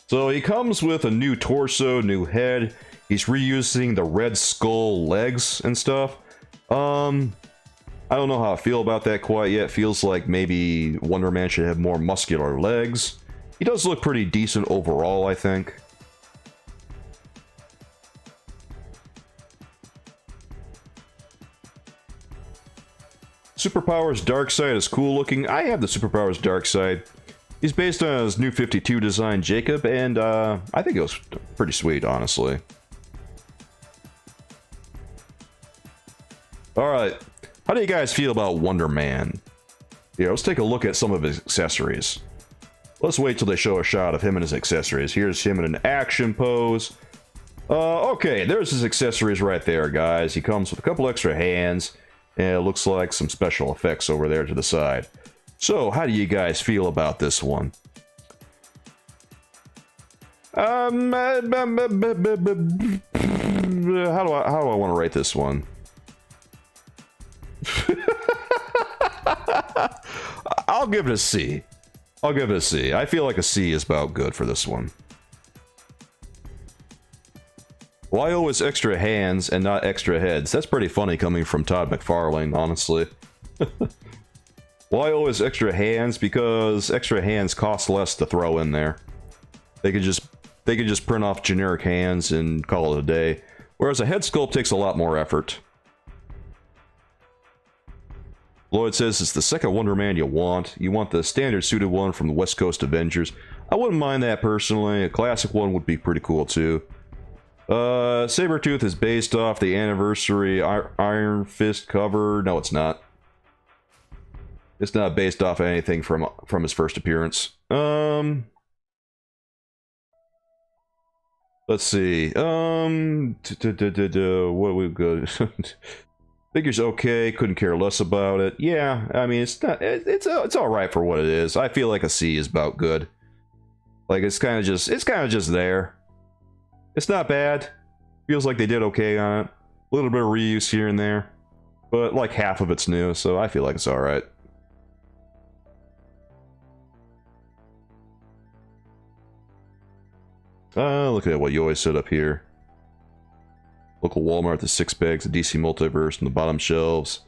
So he comes with a new torso, new head. He's reusing the Red Skull legs and stuff. I don't know how I feel about that quite yet. Feels like maybe Wonder Man should have more muscular legs. He does look pretty decent overall, I think. Superpowers Darkseid is cool looking. I have the Superpowers Darkseid. He's based on his new 52 design, Jacob, and I think it was pretty sweet, honestly. Alright, how do you guys feel about Wonder Man? Yeah, let's take a look at some of his accessories. Let's wait till they show a shot of him and his accessories. Here's him in an action pose. Okay, there's his accessories right there, guys. He comes with a couple extra hands, and it looks like some special effects over there to the side. So, how do you guys feel about this one? How do I want to rate this one? I'll give it a C. I'll give it a C. I feel like a C is about good for this one. Why always extra hands and not extra heads? That's pretty funny coming from Todd McFarlane, honestly. Why always extra hands? Because extra hands cost less to throw in there. They could just print off generic hands and call it a day. Whereas a head sculpt takes a lot more effort. Lloyd says it's the second Wonder Man you want. You want the standard suited one from the West Coast Avengers. I wouldn't mind that personally. A classic one would be pretty cool too. Sabretooth is based off the anniversary Iron Fist cover. No, it's not. It's not based off anything from his first appearance. Let's see. What we go? Figure's okay. Couldn't care less about it. Yeah, I mean it's not. It's all right for what it is. I feel like a C is about good. Like it's kind of just there. It's not bad. Feels like they did okay on it. A little bit of reuse here and there, but like half of it's new, so I feel like it's all right. Look at what you always set up here. Local Walmart, the 6 pegs, the DC Multiverse, and the bottom shelves.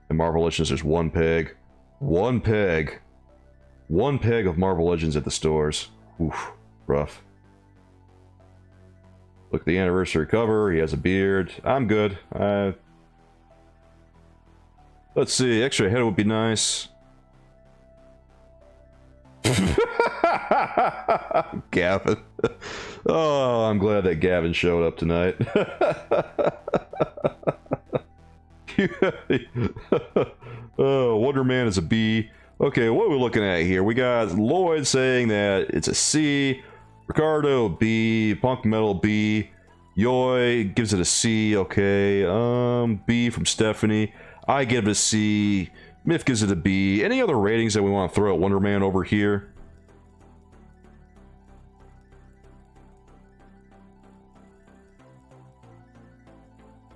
And Marvel Legends, there's one peg. One peg. One peg of Marvel Legends at the stores. Oof, rough. Look at the anniversary cover. He has a beard. I'm good. Let's see. Extra head would be nice. Gavin. Oh, I'm glad that Gavin showed up tonight. Oh, Wonder Man is a B. Okay, what are we looking at here? We got Lloyd saying that it's a C. Ricardo, B. Punk Metal, B. Yoy gives it a C. Okay. B from Stephanie. I give it a C. Myth gives it a B. Any other ratings that we want to throw at Wonder Man over here?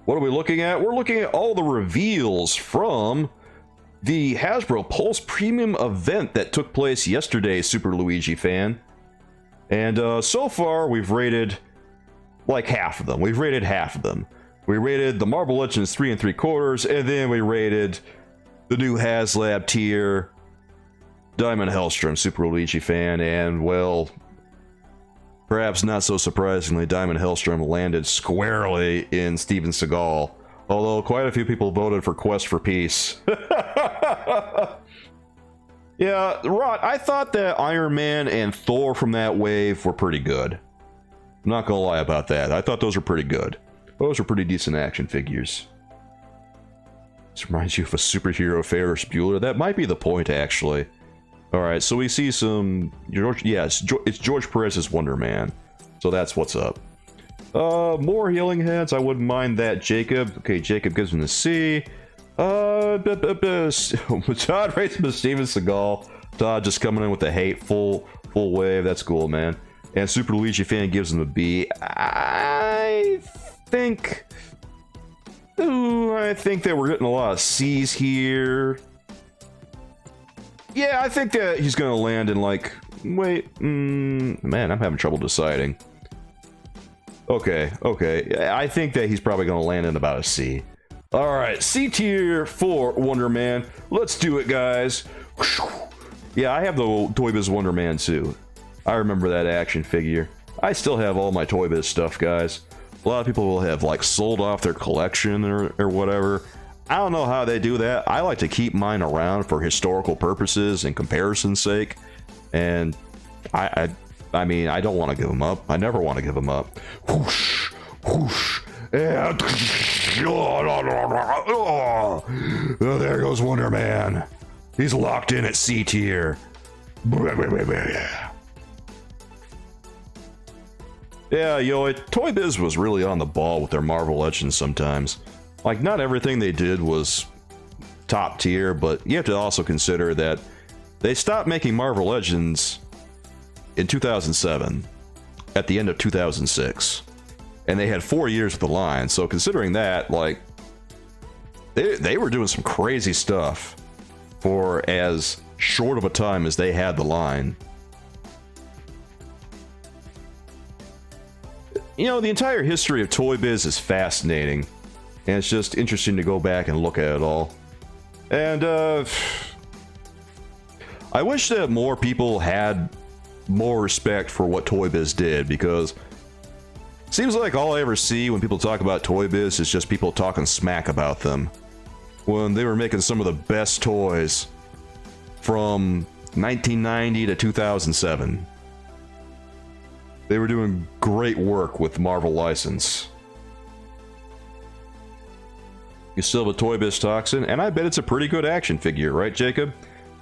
What are we looking at? We're looking at all the reveals from the Hasbro Pulse Premium event that took place yesterday, Super Luigi fan. And so far, we've rated like half of them. We've rated half of them. We rated the Marvel Legends 3 3/4, and then we rated the new HasLab tier, Diamond Hellstrom, Super Luigi fan, and well, perhaps not so surprisingly, Diamond Hellstrom landed squarely in Steven Seagal, although quite a few people voted for Quest for Peace. Yeah, Rod, I thought that Iron Man and Thor from that wave were pretty good. I'm not gonna lie about that. I thought those were pretty good. Those were pretty decent action figures. This reminds you of a superhero Ferris Bueller. That might be the point, actually. Alright, so we see some... Yes, it's George Perez's Wonder Man. So that's what's up. More healing heads. I wouldn't mind that. Jacob. Okay, Jacob gives him a C. Todd rates him to Steven Seagal. Todd just coming in with the hate, full wave. That's cool, man. And Super Luigi fan gives him a B. I think that we're getting a lot of C's here. Yeah, I think that he's gonna land in like, man, I'm having trouble deciding. Okay, I think that he's probably gonna land in about a C. All right, C tier for Wonder Man. Let's do it, guys. Yeah, I have the Toy Biz Wonder Man too. I remember that action figure. I still have all my Toy Biz stuff, guys. A lot of people will have like sold off their collection or whatever. I don't know how they do that. I like to keep mine around for historical purposes and comparison's sake. And I mean, I don't want to give them up. I never want to give them up. Whoosh, whoosh, and oh, there goes Wonder Man. He's locked in at C tier. Yeah, yo, Toy Biz was really on the ball with their Marvel Legends sometimes. Like, not everything they did was top tier, but you have to also consider that they stopped making Marvel Legends in 2007, at the end of 2006. And they had 4 years with the line, so considering that, like, they were doing some crazy stuff for as short of a time as they had the line. You know, the entire history of Toy Biz is fascinating, and it's just interesting to go back and look at it all. And, I wish that more people had more respect for what Toy Biz did, because it seems like all I ever see when people talk about Toy Biz is just people talking smack about them. When they were making some of the best toys from 1990 to 2007. They were doing great work with Marvel license. You still have a Toy Biz Toxin, and I bet it's a pretty good action figure, right, Jacob?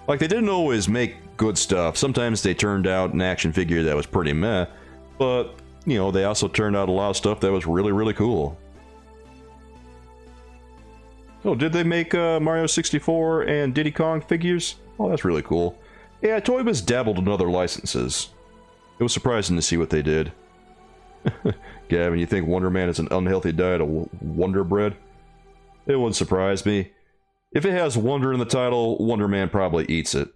Like, they didn't always make good stuff. Sometimes they turned out an action figure that was pretty meh, but, you know, they also turned out a lot of stuff that was really, really cool. Oh, did they make Mario 64 and Diddy Kong figures? Oh, that's really cool. Yeah, Toy Biz dabbled in other licenses. It was surprising to see what they did. Gavin, you think Wonder Man is an unhealthy diet of Wonder Bread? It wouldn't surprise me. If it has Wonder in the title, Wonder Man probably eats it.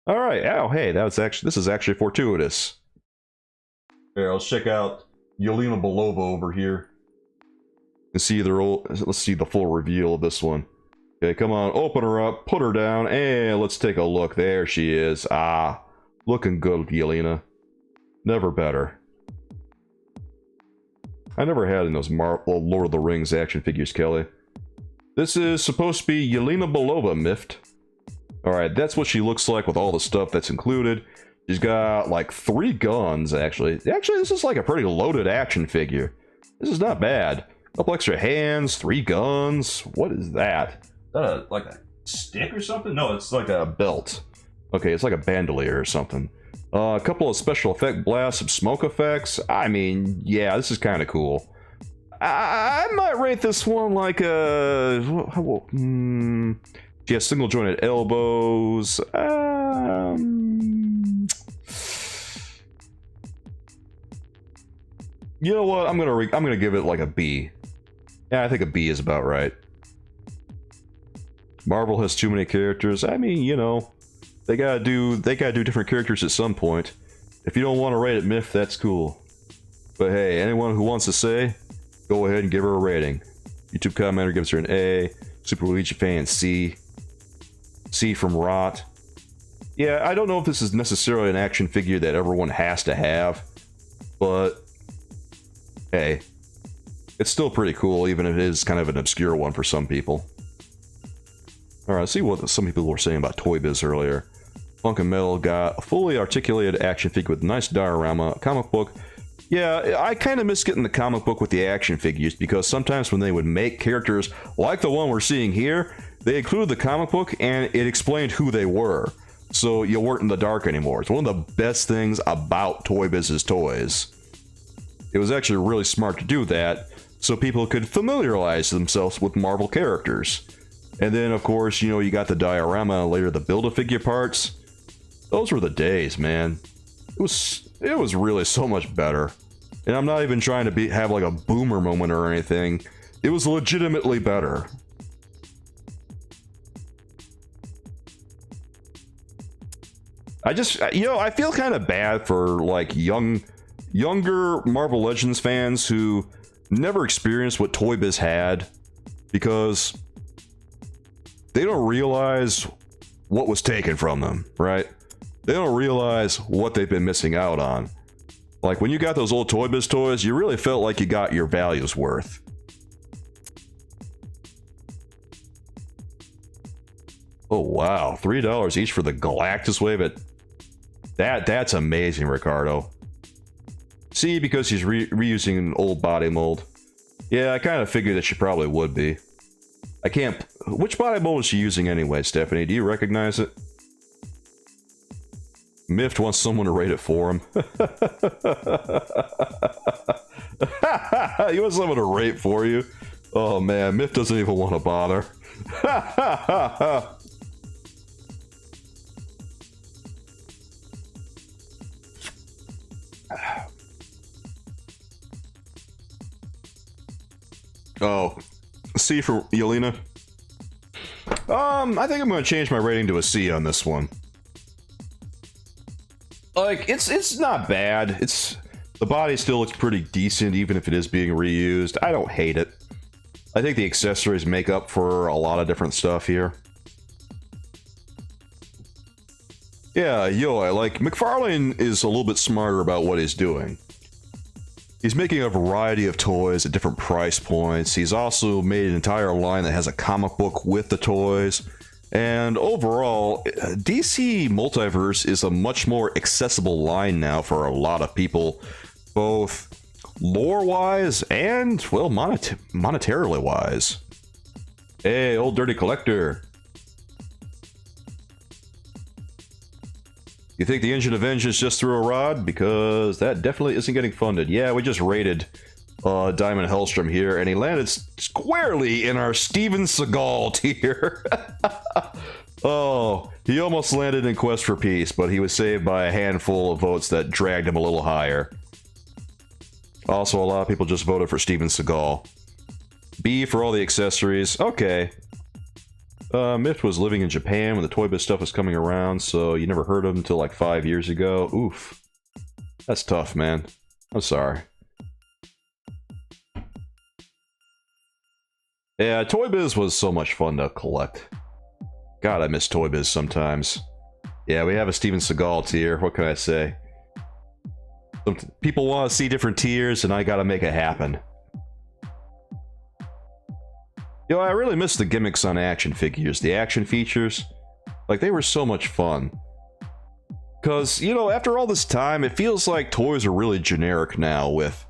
Alright, oh hey, this is actually fortuitous. Here, let's check out Yelena Belova over here. Let's see the full reveal of this one. Okay, come on, open her up, put her down, and let's take a look. There she is. Ah, looking good, Yelena. Never better. I never had in those Lord of the Rings action figures, Kelly. This is supposed to be Yelena Belova miffed. Alright, that's what she looks like with all the stuff that's included. She's got like 3 guns, actually. Actually, this is like a pretty loaded action figure. This is not bad. Couple extra hands, 3 guns. What is that? Is that like a stick or something? No, it's like a belt. Okay, it's like a bandolier or something. A couple of special effect blasts, some smoke effects. I mean, yeah, this is kind of cool. I might rate this one like a... she has single jointed elbows. You know what? I'm gonna give it like a B. Yeah, I think a B is about right. Marvel has too many characters. I mean, you know, they gotta do different characters at some point. If you don't want to rate it Myth, that's cool. But hey, anyone who wants to say, go ahead and give her a rating. YouTube commenter gives her an A. Super Luigi fan C. C from Rot. Yeah, I don't know if this is necessarily an action figure that everyone has to have, but hey, it's still pretty cool, even if it is kind of an obscure one for some people. Alright, let's see what some people were saying about Toy Biz earlier. Funk and Metal got a fully articulated action figure with a nice diorama, comic book. Yeah, I kind of miss getting the comic book with the action figures, because sometimes when they would make characters like the one we're seeing here, they included the comic book and it explained who they were. So you weren't in the dark anymore. It's one of the best things about Toy Biz's toys. It was actually really smart to do that, so people could familiarize themselves with Marvel characters. And then, of course, you know, you got the diorama and later the Build-A-Figure parts. Those were the days, man. It was really so much better. And I'm not even trying to have like a boomer moment or anything. It was legitimately better. I just, you know, I feel kind of bad for like younger Marvel Legends fans who never experienced what Toy Biz had, because they don't realize what was taken from them, right? They don't realize what they've been missing out on. Like, when you got those old Toy Biz toys, you really felt like you got your value's worth. Oh, wow. $3 each for the Galactus Wave. That's amazing, Ricardo. See, because he's reusing an old body mold. Yeah, I kind of figured that she probably would be. I can't... Which body mold is she using anyway, Stephanie? Do you recognize it? Mift wants someone to rate it for him. He wants someone to rate for you? Oh man, Mift doesn't even want to bother. Oh, C for Yelena. I think I'm gonna change my rating to a C on this one. Like, it's not bad. The body still looks pretty decent, even if it is being reused. I don't hate it. I think the accessories make up for a lot of different stuff here. Yeah, like, McFarlane is a little bit smarter about what he's doing. He's making a variety of toys at different price points. He's also made an entire line that has a comic book with the toys. And overall, DC Multiverse is a much more accessible line now for a lot of people, both lore-wise and, well, monetarily-wise. Hey, old dirty collector. You think the Engine of Vengeance just threw a rod? Because that definitely isn't getting funded. Yeah, we just raided Diamond Hellstrom here, and he landed squarely in our Steven Seagal tier. Oh, he almost landed in Quest for Peace, but he was saved by a handful of votes that dragged him a little higher. Also, a lot of people just voted for Steven Seagal. B for all the accessories. Okay. Mift was living in Japan when the Toy Biz stuff was coming around, so you never heard of him until like 5 years ago. Oof. That's tough, man. I'm sorry. Yeah, Toy Biz was so much fun to collect. God, I miss Toy Biz sometimes. Yeah, we have a Steven Seagal tier. What can I say? People want to see different tiers, and I gotta make it happen. You know, I really miss the gimmicks on action figures. The action features. Like, they were so much fun. Because, you know, after all this time, it feels like toys are really generic now with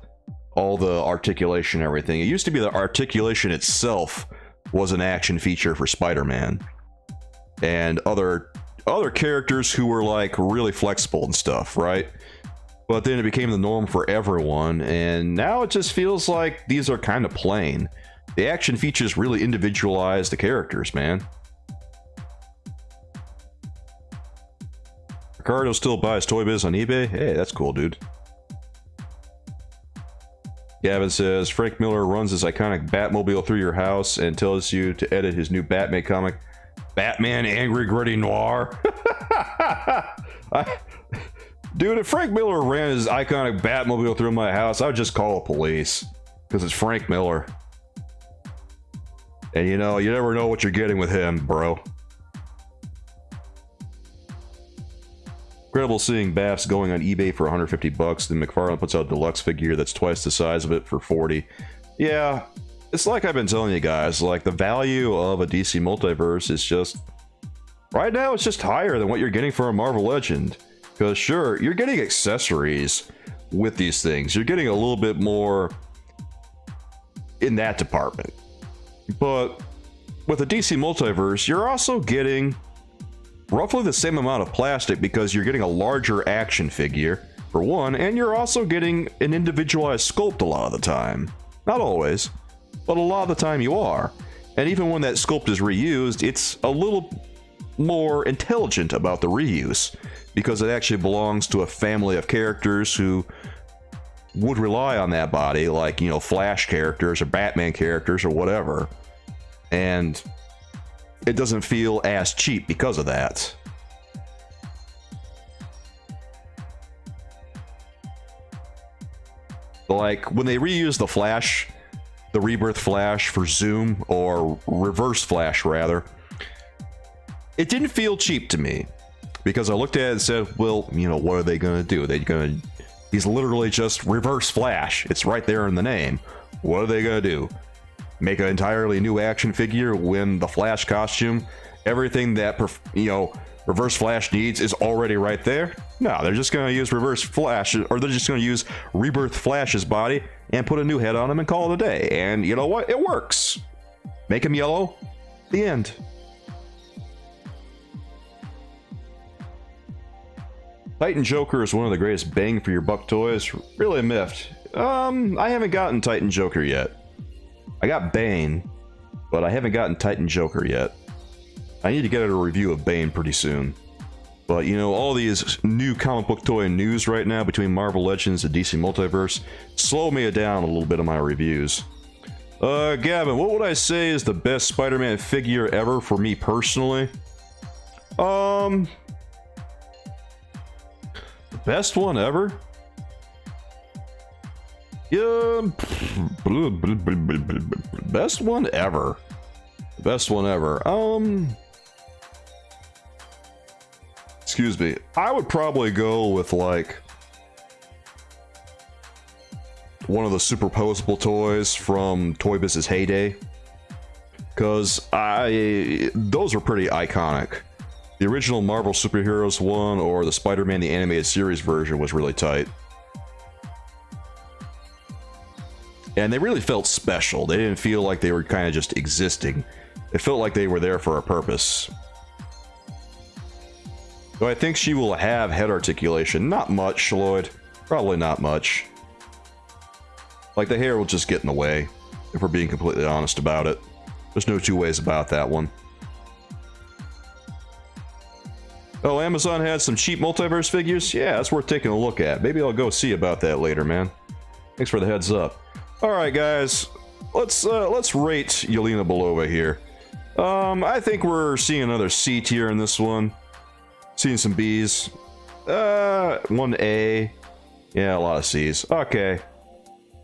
all the articulation and everything. It used to be the articulation itself was an action feature for Spider-Man. And other characters who were, like, really flexible and stuff, right? But then it became the norm for everyone, and now it just feels like these are kind of plain. The action features really individualize the characters, man. Ricardo still buys Toy Biz on eBay? Hey, that's cool, dude. Gavin says, Frank Miller runs his iconic Batmobile through your house and tells you to edit his new Batman comic, Batman Angry Gritty Noir. Dude, if Frank Miller ran his iconic Batmobile through my house, I would just call the police. Because it's Frank Miller. And you know, you never know what you're getting with him, bro. Incredible seeing Baffs going on eBay for 150 bucks, then McFarlane puts out a deluxe figure that's twice the size of it for 40. Yeah, it's like I've been telling you guys, like the value of a DC Multiverse is just... Right now, it's just higher than what you're getting for a Marvel Legend. Because sure, you're getting accessories with these things. You're getting a little bit more in that department. But with a DC Multiverse, you're also getting roughly the same amount of plastic because you're getting a larger action figure, for one, and you're also getting an individualized sculpt a lot of the time. Not always, but a lot of the time you are. And even when that sculpt is reused, it's a little more intelligent about the reuse, because it actually belongs to a family of characters who would rely on that body, like, you know, Flash characters or Batman characters or whatever. And it doesn't feel as cheap because of that. Like, when they reuse the Flash, the Rebirth Flash for Zoom, or Reverse Flash rather, it didn't feel cheap to me, because I looked at it and said, well, you know, what are they gonna do? He's literally just Reverse Flash. It's right there in the name. What are they gonna do? Make an entirely new action figure when the Flash costume, everything that, you know, Reverse Flash needs is already right there? No, they're just gonna use Reverse Flash, or they're just gonna use Rebirth Flash's body and put a new head on him and call it a day. And you know what? It works. Make him yellow. The end. Titan Joker is one of the greatest bang for your buck toys. Really miffed. I haven't gotten Titan Joker yet. I got Bane, but I haven't gotten Titan Joker yet. I need to get a review of Bane pretty soon. But you know, all these new comic book toy news right now between Marvel Legends and DC Multiverse slow me down a little bit on my reviews. Gavin, what would I say is the best Spider-Man figure ever for me personally? The best one ever? Yeah, best one ever. Best one ever. Excuse me. I would probably go with like one of the superposable toys from Toy Biz's heyday, because those are pretty iconic. The original Marvel Superheroes one, or the Spider-Man the Animated Series version, was really tight. And they really felt special. They didn't feel like they were kind of just existing. It felt like they were there for a purpose. So I think she will have head articulation. Not much, Lloyd. Probably not much. Like, the hair will just get in the way, if we're being completely honest about it. There's no two ways about that one. Oh, Amazon had some cheap multiverse figures? Yeah, that's worth taking a look at. Maybe I'll go see about that later, man. Thanks for the heads up. Alright, guys. Let's rate Yelena Belova here. I think we're seeing another C tier in this one. Seeing some B's. 1A. Yeah, a lot of C's. Okay.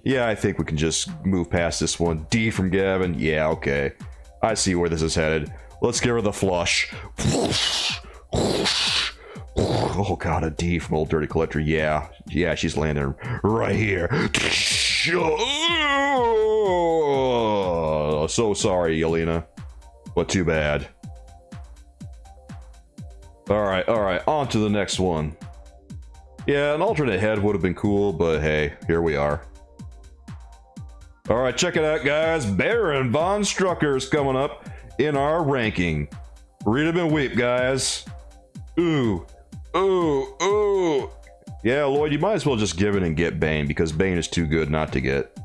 Yeah, I think we can just move past this one. D from Gavin. Yeah, okay. I see where this is headed. Let's give her the flush. Oh god, a D from Old Dirty Collector. Yeah, she's landing right here. Oh, so sorry, Yelena, but too bad. Alright, on to the next one. Yeah, an alternate head would have been cool, but hey, here we are. Alright, check it out, guys. Baron Von Strucker's coming up in our ranking. Read 'em and weep, guys. Ooh. Yeah, Lloyd, you might as well just give it and get Bane, because Bane is too good not to get.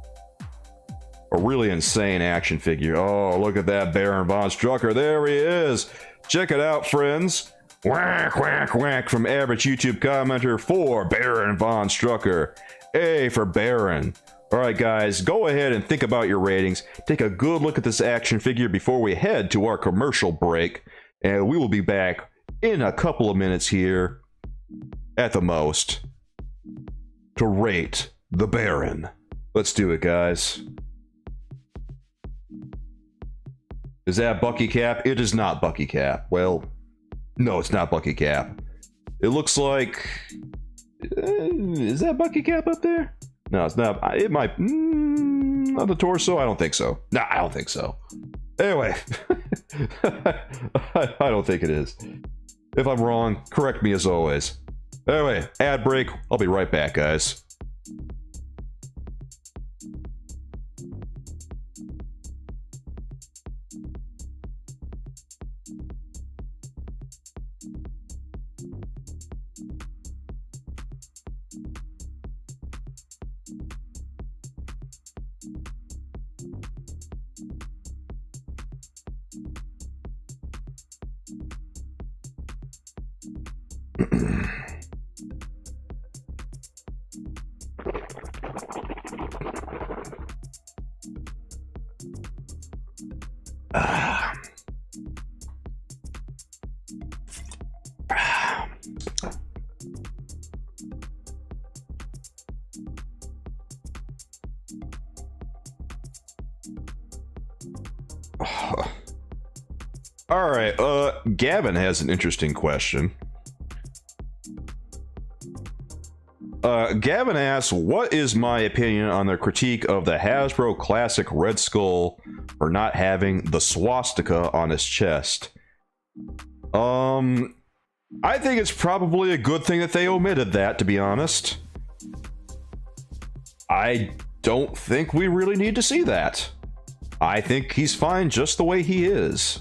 A really insane action figure. Oh, look at that Baron Von Strucker. There he is. Check it out, friends. Whack, whack, whack from average YouTube commenter for Baron Von Strucker. A for Baron. Alright, guys, go ahead and think about your ratings. Take a good look at this action figure before we head to our commercial break. And we will be back in a couple of minutes here, at the most, to rate the Baron. Let's do it, guys. Is that Bucky Cap? It is not Bucky Cap. Well, no, it's not Bucky Cap. It looks like... is that Bucky Cap up there? No, it's not. It might... not the torso? I don't think so. No, I don't think so. Anyway. I don't think it is. If I'm wrong, correct me as always. Anyway, ad break. I'll be right back, guys. All right, Gavin has an interesting question. Gavin asks, what is my opinion on the critique of the Hasbro Classic Red Skull for not having the swastika on his chest? I think it's probably a good thing that they omitted that, to be honest. I don't think we really need to see that. I think he's fine just the way he is.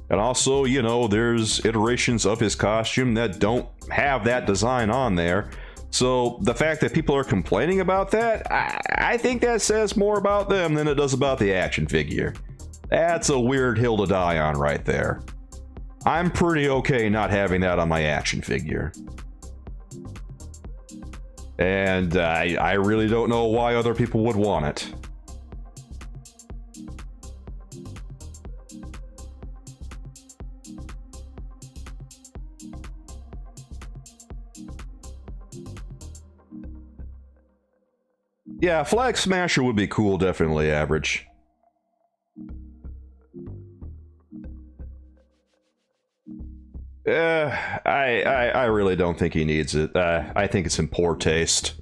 And also, you know, there's iterations of his costume that don't have that design on there. So the fact that people are complaining about that, I think that says more about them than it does about the action figure. That's a weird hill to die on right there. I'm pretty okay not having that on my action figure. And I really don't know why other people would want it. Yeah, Flag Smasher would be cool, definitely, Average. I really don't think he needs it. I think it's in poor taste.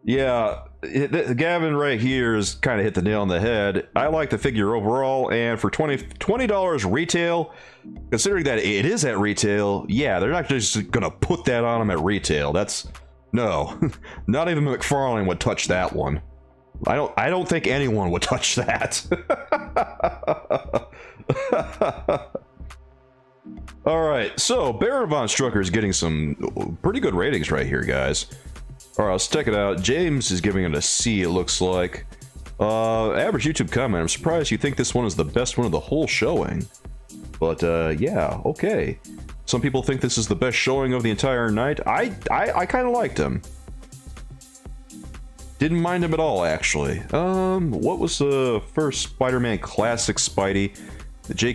Yeah, Gavin right here has kind of hit the nail on the head. I like the figure overall, and for $20 retail, considering that it is at retail, yeah, they're not just gonna put that on him at retail. That's no, not even McFarlane would touch that one. I don't think anyone would touch that. All right, so Baron von Strucker is getting some pretty good ratings right here, guys. All right, let's check it out. James is giving it a C, it looks like. Average YouTube comment, I'm surprised you think this one is the best one of the whole showing. But, yeah, okay. Some people think this is the best showing of the entire night. I kind of liked him. Didn't mind him at all, actually. What was the first Spider-Man Classic Spidey? J.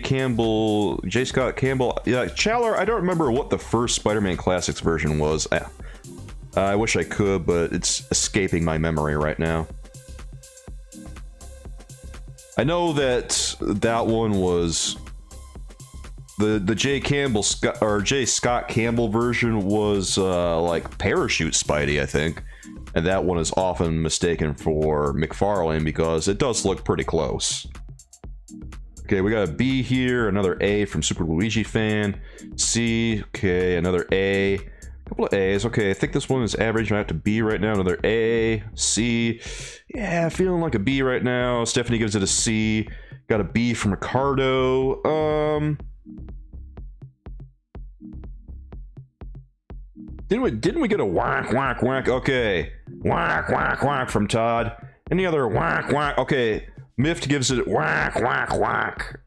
Scott Campbell. Yeah, Challer, I don't remember what the first Spider-Man Classics version was. I wish I could, but it's escaping my memory right now. I know that that one was the J. Scott Campbell version was like Parachute Spidey, I think, and that one is often mistaken for McFarlane because it does look pretty close. Okay, we got a B here, another A from Super Luigi Fan, C, okay, another A. Couple of A's. Okay, I think this one is average. I have to B right now. Another A, C. Yeah, feeling like a B right now. Stephanie gives it a C. Got a B from Ricardo. Didn't we get a whack, whack, whack? Okay, whack, whack, whack from Todd. Any other whack, whack? Okay, Mift gives it whack, whack, whack.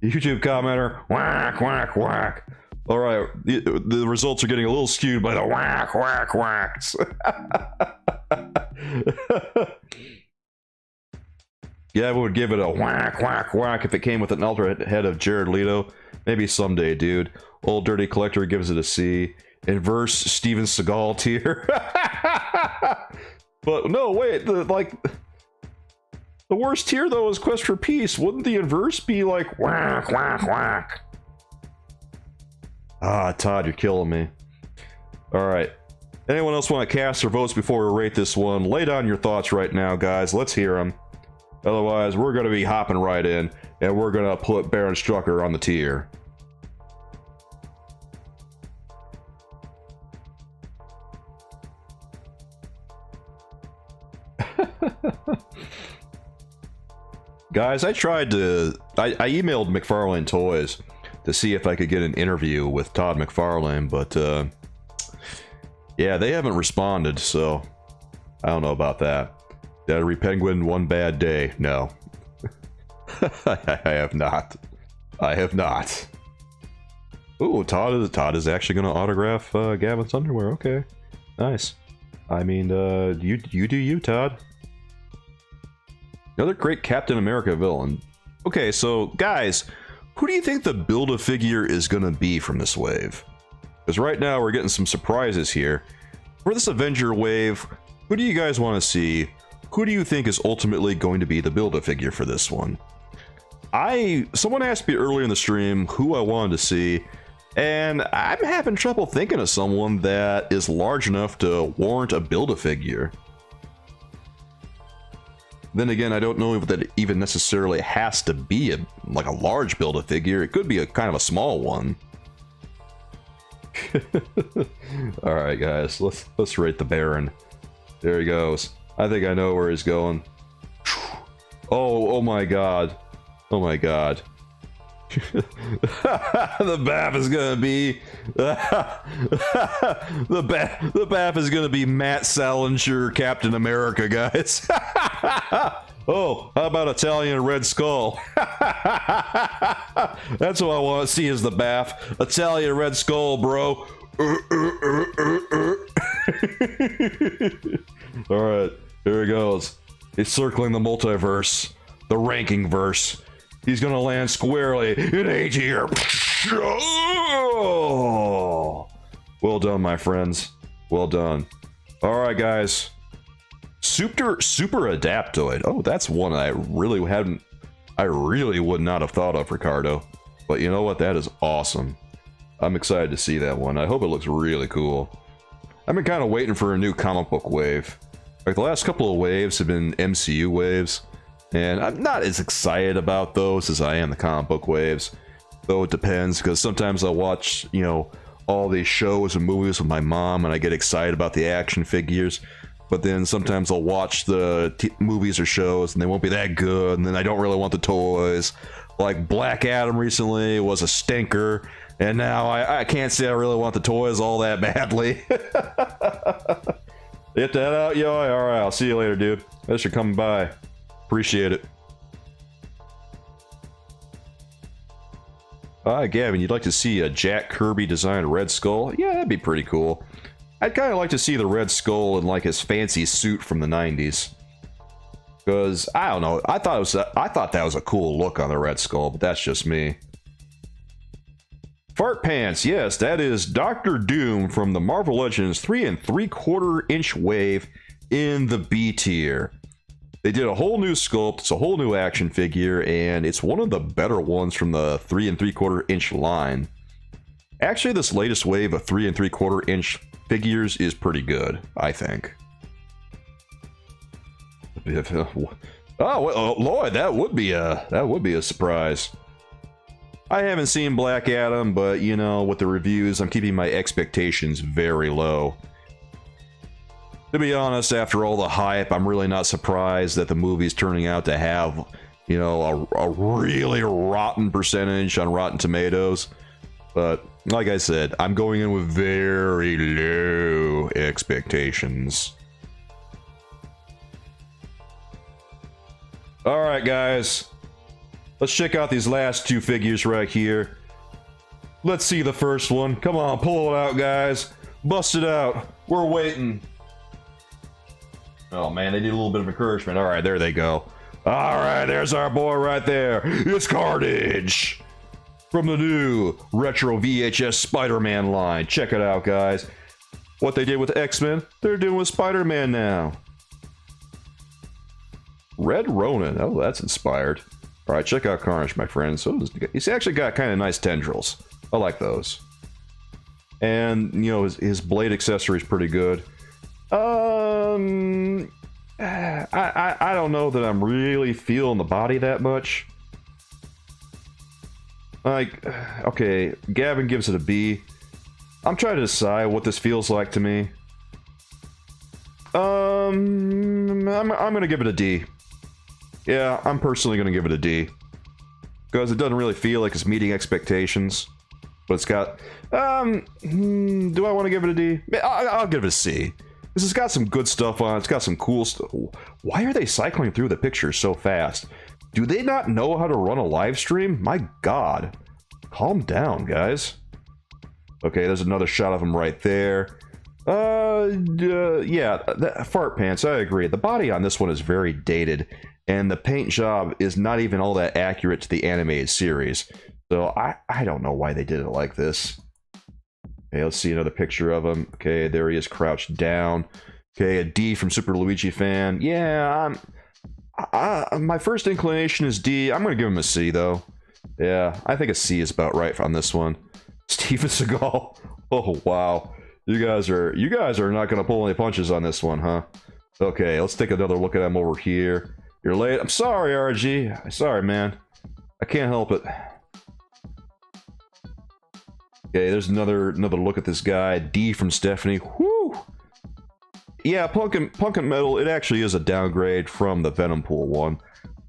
YouTube commenter, whack, whack, whack. All right, the results are getting a little skewed by the whack, whack, whacks. Yeah, I would give it a whack, whack, whack if it came with an alternate head of Jared Leto. Maybe someday, dude. Old Dirty Collector gives it a C. Inverse Steven Seagal tier. But no, wait, the worst tier though is Quest for Peace. Wouldn't the inverse be like whack, whack, whack? Ah, Todd, you're killing me. All right. Anyone else want to cast their votes before we rate this one? Lay down your thoughts right now, guys. Let's hear them. Otherwise, we're going to be hopping right in, and we're going to put Baron Strucker on the tier. Guys, I emailed McFarlane Toys to see if I could get an interview with Todd McFarlane, but yeah, they haven't responded, so I don't know about that. Did I repenguin one bad day? No. I have not. I have not. Ooh, Todd is actually going to autograph Gavin's underwear. Okay, nice. I mean, you do you, Todd. Another great Captain America villain. Okay, so guys, who do you think the Build-A-Figure is going to be from this wave? Because right now we're getting some surprises here. For this Avenger wave, who do you guys want to see? Who do you think is ultimately going to be the Build-A-Figure for this one? Someone asked me earlier in the stream who I wanted to see, and I'm having trouble thinking of someone that is large enough to warrant a Build-A-Figure. Then again, I don't know if that even necessarily has to be like a large Build-A-Figure. It could be a kind of a small one. All right, guys, let's rate the Baron. There he goes. I think I know where he's going. Oh my god. Oh my god. The BAF is gonna be the BAF is gonna be Matt Salinger, Captain America, guys. Oh, how about Italian Red Skull? That's what I want to see is the BAF. Italian Red Skull, bro. Alright, here he goes. He's circling the multiverse. The ranking verse. He's gonna land squarely in A tier. Oh! Well done, my friends. Well done. Alright, guys. Super Adaptoid. Oh, that's one I really would not have thought of, Ricardo. But you know what? That is awesome. I'm excited to see that one. I hope it looks really cool. I've been kind of waiting for a new comic book wave. Like, the last couple of waves have been MCU waves, and I'm not as excited about those as I am the comic book waves. Though it depends, because sometimes I'll watch, you know, all these shows and movies with my mom, and I get excited about the action figures. But then sometimes I'll watch the movies or shows, and they won't be that good, and then I don't really want the toys. Like Black Adam recently was a stinker, and now I can't say I really want the toys all that badly. Get that out, yo. Alright, I'll see you later, dude. Thanks for coming by. Appreciate it. Gavin, you'd like to see a Jack Kirby designed Red Skull? Yeah, that'd be pretty cool. I'd kind of like to see the Red Skull in like his fancy suit from the 90s. Because, I don't know, I thought that was a cool look on the Red Skull, but that's just me. Fart Pants, yes, that is Dr. Doom from the Marvel Legends 3 3/4 inch wave in the B tier. They did a whole new sculpt, it's a whole new action figure, and it's one of the better ones from the 3 3/4 inch line. Actually, this latest wave of 3 3/4 inch figures is pretty good, I think. Oh, Lloyd, that would be a surprise. I haven't seen Black Adam, but you know, with the reviews, I'm keeping my expectations very low. To be honest, after all the hype, I'm really not surprised that the movie's turning out to have, you know, a really rotten percentage on Rotten Tomatoes. But like I said, I'm going in with very low expectations. Alright, guys. Let's check out these last two figures right here. Let's see the first one. Come on, pull it out, guys. Bust it out. We're waiting. Oh man, they need a little bit of encouragement. Alright, there they go. Alright, there's our boy right there. It's Carnage! From the new retro VHS Spider-Man line. Check it out, guys. What they did with X-Men, they're doing with Spider-Man now. Red Ronin. Oh, that's inspired. Alright, check out Carnage, my friends. So he's actually got kind of nice tendrils. I like those. And, you know, his blade accessory is pretty good. I don't know that I'm really feeling the body that much. Like, okay, Gavin gives it a B. I'm trying to decide what this feels like to me. I'm gonna give it a D. Yeah, I'm personally gonna give it a D. Because it doesn't really feel like it's meeting expectations. But it's got, do I want to give it a D? I'll give it a C. This has got some good stuff on it. It's got some cool stuff. Why are they cycling through the pictures so fast? Do they not know how to run a live stream? My god. Calm down, guys. Okay, there's another shot of him right there. Yeah, fart pants, I agree. The body on this one is very dated, and the paint job is not even all that accurate to the animated series. So I don't know why they did it like this. Okay, let's see another picture of him. Okay, there he is crouched down. Okay, a D from Super Luigi fan. Yeah, my first inclination is D. I'm gonna give him a C though. Yeah, I think a C is about right on this one. Steven Seagal. Oh wow, you guys are not gonna pull any punches on this one, huh? Okay, let's take another look at him over here. You're late. I'm sorry, RG. Sorry, man. I can't help it. Okay, there's another look at this guy. D from Stephanie. Whoo! Yeah, Punk and Metal, it actually is a downgrade from the Venom Pool one.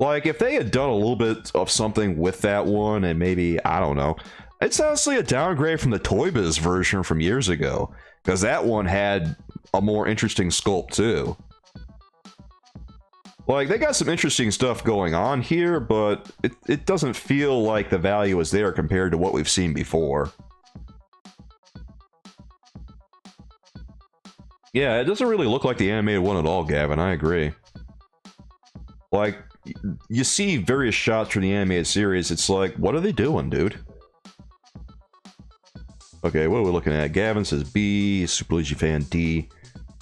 Like, if they had done a little bit of something with that one, and maybe, I don't know, it's honestly a downgrade from the Toy Biz version from years ago, because that one had a more interesting sculpt, too. Like, they got some interesting stuff going on here, but it doesn't feel like the value is there compared to what we've seen before. Yeah, it doesn't really look like the animated one at all, Gavin. I agree. Like, you see various shots from the animated series, it's like, what are they doing, dude? Okay, what are we looking at? Gavin says B, Super Luigi fan D.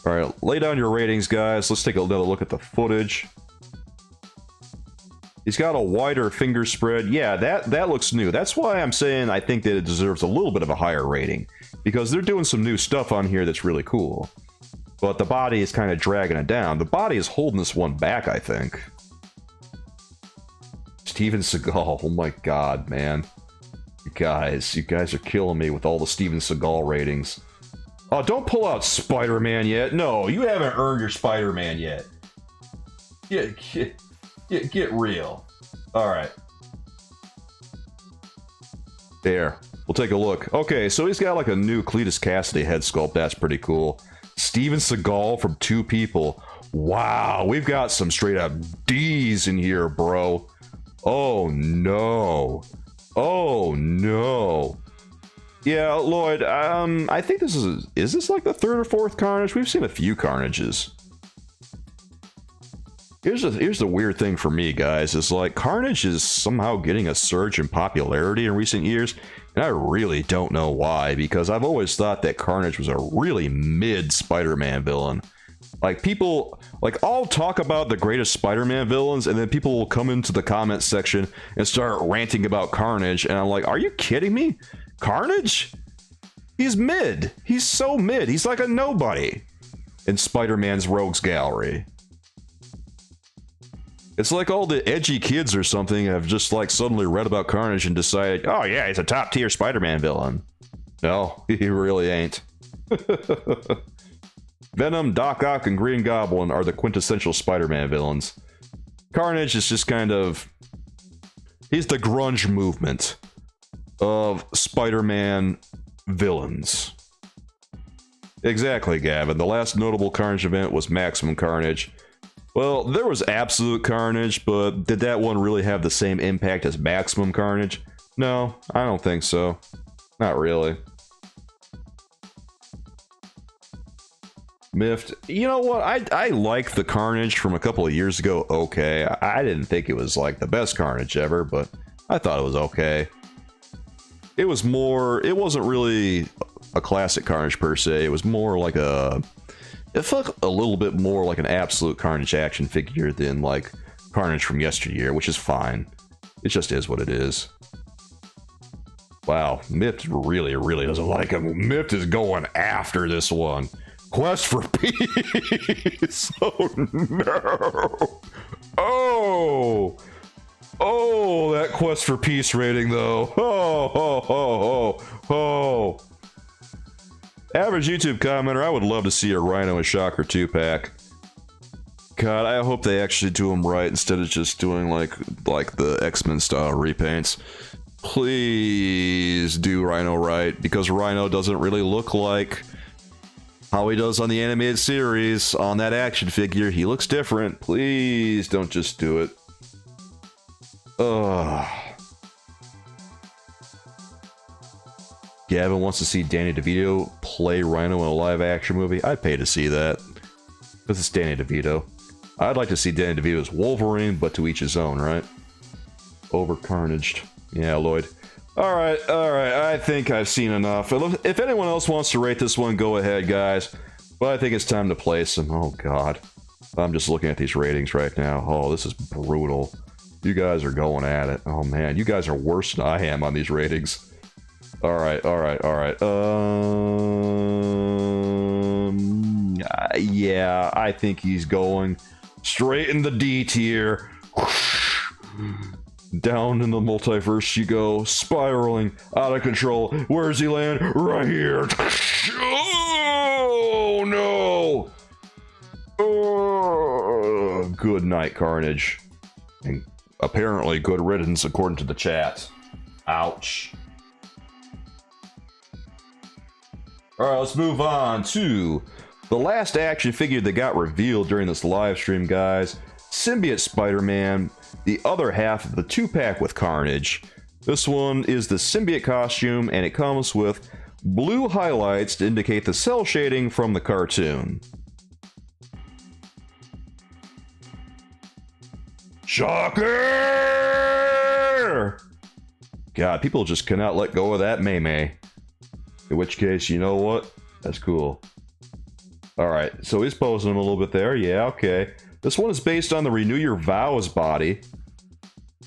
Alright, lay down your ratings, guys. Let's take another look at the footage. He's got a wider finger spread. Yeah, that looks new. That's why I'm saying I think that it deserves a little bit of a higher rating. Because they're doing some new stuff on here that's really cool. But the body is kind of dragging it down. The body is holding this one back, I think. Steven Seagal. Oh my god, man. You guys are killing me with all the Steven Seagal ratings. Oh, don't pull out Spider-Man yet. No, you haven't earned your Spider-Man yet. Get real. Alright. There. We'll take a look. Okay, so he's got like a new Cletus Kasady head sculpt. That's pretty cool. Steven Seagal from Two People. Wow, we've got some straight up D's in here, bro. Oh no. Oh no. Yeah, Lloyd, I think this is this like the third or fourth Carnage? We've seen a few Carnages. Here's the weird thing for me, guys, is like Carnage is somehow getting a surge in popularity in recent years, and I really don't know why, because I've always thought that Carnage was a really mid Spider-Man villain. Like, people, like, I'll talk about the greatest Spider-Man villains, and then people will come into the comments section and start ranting about Carnage, and I'm like, are you kidding me? Carnage? He's mid. He's so mid. He's like a nobody in Spider-Man's Rogues Gallery. It's like all the edgy kids or something have just like suddenly read about Carnage and decided, oh yeah, he's a top tier Spider-Man villain. No, he really ain't. Venom, Doc Ock, and Green Goblin are the quintessential Spider-Man villains. Carnage is just kind of... he's the grunge movement of Spider-Man villains. Exactly, Gavin. The last notable Carnage event was Maximum Carnage. Well, there was Absolute Carnage, but did that one really have the same impact as Maximum Carnage? No, I don't think so. Not really. Miffed. You know what? I like the Carnage from a couple of years ago. Okay. I didn't think it was like the best Carnage ever, but I thought it was okay. It was more... it wasn't really a classic Carnage per se. It was more like a... it felt a little bit more like an Absolute Carnage action figure than like Carnage from yesteryear, which is fine. It just is what it is. Wow, Miffed really doesn't like him. Miffed is going after this one. Quest for peace. Oh no. Oh. Oh, that Quest for Peace rating though. Oh. Average YouTube commenter, I would love to see a Rhino and Shocker 2-pack. God, I hope they actually do them right instead of just doing like the X-Men style repaints. Please do Rhino right, because Rhino doesn't really look like how he does on the animated series on that action figure. He looks different. Please don't just do it. Gavin wants to see Danny DeVito play Rhino in a live-action movie. I'd pay to see that. Because it's Danny DeVito. I'd like to see Danny DeVito as Wolverine, but to each his own, right? Over Carnaged. Yeah, Lloyd. Alright, I think I've seen enough. If anyone else wants to rate this one, go ahead, guys. But I think it's time to place them. Oh, God. I'm just looking at these ratings right now. Oh, this is brutal. You guys are going at it. Oh, man. You guys are worse than I am on these ratings. Alright. Yeah, I think he's going straight in the D tier. Down in the multiverse you go, spiraling out of control. Where does he land? Right here. Oh no! Oh, good night, Carnage. And apparently good riddance according to the chat. Ouch. Alright, let's move on to the last action figure that got revealed during this live stream, guys. Symbiote Spider-Man, the other half of the 2-pack with Carnage. This one is the symbiote costume, and it comes with blue highlights to indicate the cell shading from the cartoon. Shocker! God, people just cannot let go of that May. In which case, you know what? That's cool. Alright, so he's posing him a little bit there. Yeah, okay. This one is based on the Renew Your Vows body.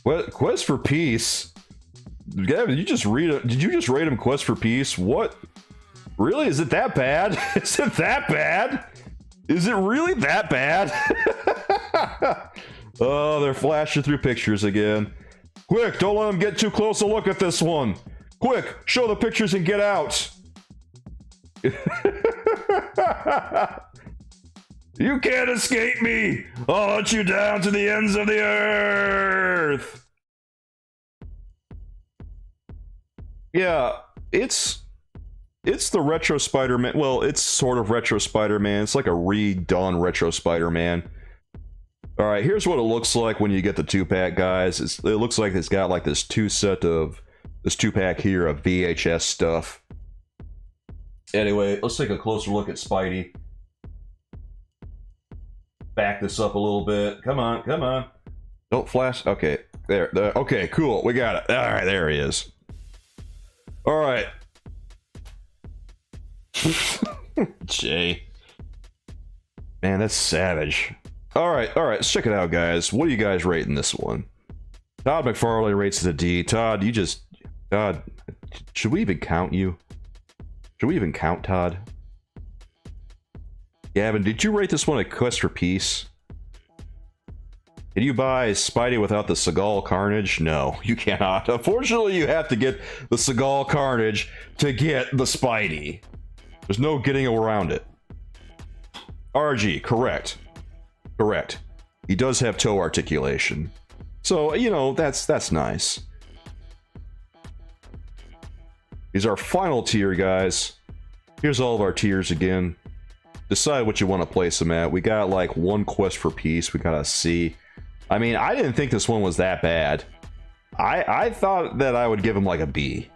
What? Quest for Peace? Gavin, did you just rate him Quest for Peace? What? Really? Is it that bad? Is it that bad? Is it really that bad? Oh, they're flashing through pictures again. Quick, don't let them get too close a look at this one. Quick, show the pictures and get out. You can't escape me! I'll hunt you down to the ends of the earth! Yeah, it's the retro Spider-Man. Well, it's sort of retro Spider-Man. It's like a redone retro Spider-Man. Alright, here's what it looks like when you get the 2-pack, guys. It looks like it's got like this 2-pack here of VHS stuff. Anyway, let's take a closer look at Spidey. Back this up a little bit. Come on. Don't flash. Okay, there. Okay, cool. We got it. All right, there he is. All right. Jay. Man, that's savage. All right. Let's check it out, guys. What are you guys rating this one? Todd McFarlane rates it a D. Todd, Todd, should we even count you? Should we even count Todd? Gavin, did you rate this one a Quest for Peace? Can you buy Spidey without the Seagal Carnage? No, you cannot. Unfortunately, you have to get the Seagal Carnage to get the Spidey. There's no getting around it. RG, correct. Correct. He does have toe articulation. So, you know, that's nice. Here's our final tier, guys. Here's all of our tiers again. Decide what you want to place them at. We got like one Quest for Peace. We got a C. I mean, I didn't think this one was that bad. I thought that I would give him like a B.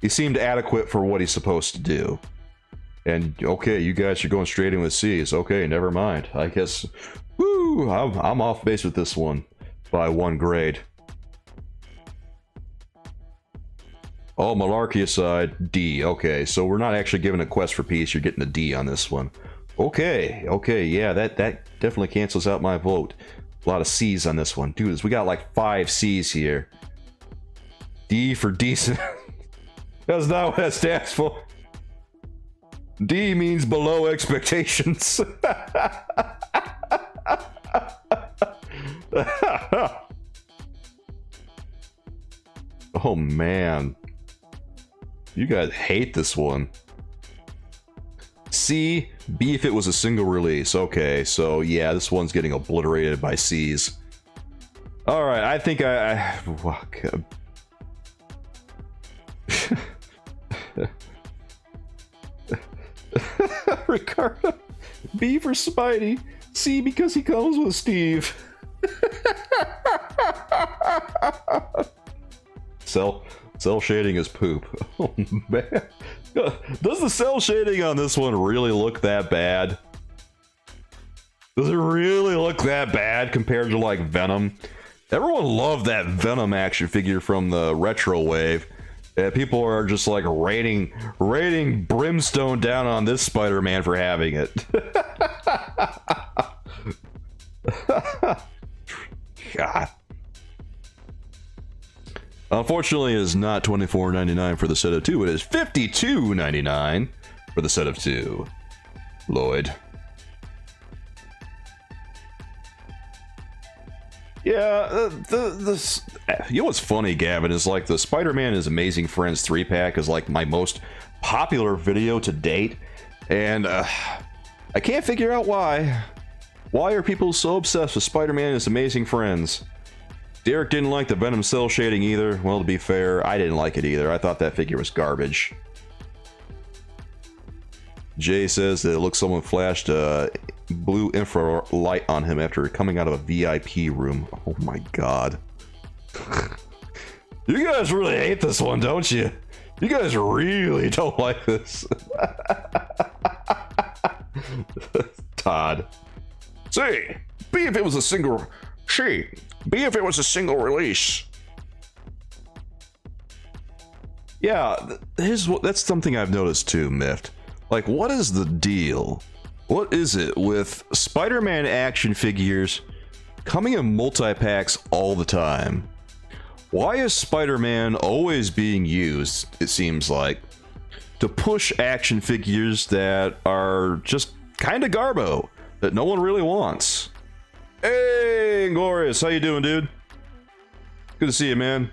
He seemed adequate for what he's supposed to do. And okay, you guys are going straight in with C's. Okay, never mind. I guess, woo, I'm off base with this one by 1 grade. Oh, malarkey aside, D. Okay, so we're not actually giving a Quest for Peace. You're getting a D on this one. Okay, yeah, that definitely cancels out my vote. A lot of C's on this one. Dude, we got like 5 C's here. D for decent. That's not what that stands for. D means below expectations. Oh, man. You guys hate this one. C, B if it was a single release. Okay, so yeah, this one's getting obliterated by C's. Alright, I think Ricardo. B for Spidey. C because he comes with Steve. cell shading is poop. Oh man, does the cell shading on this one really look that bad? Does it really look that bad compared to like Venom? Everyone loved that Venom action figure from the retro wave. And people are just like raining brimstone down on this Spider-Man for having it. God. Unfortunately, it is not $24.99 for the set of 2. It is $52.99 for the set of 2. Lloyd. Yeah, you know what's funny, Gavin, is like the Spider-Man is Amazing Friends 3-pack is like my most popular video to date, and I can't figure out why. Why are people so obsessed with Spider-Man is Amazing Friends? Derek didn't like the Venom cell shading either. Well, to be fair, I didn't like it either. I thought that figure was garbage. Jay says that it looks someone flashed blue infra light on him after coming out of a VIP room. Oh my god. You guys really hate this one, don't you? You guys really don't like this. Todd. Say, be if it was a single... be if it was a single release. Yeah, that's something I've noticed too, Miffed. Like, what is the deal? What is it with Spider-Man action figures coming in multi-packs all the time? Why is Spider-Man always being used, it seems like, to push action figures that are just kind of garbo, that no one really wants? Hey, Glorious, how you doing, dude? Good to see you, man.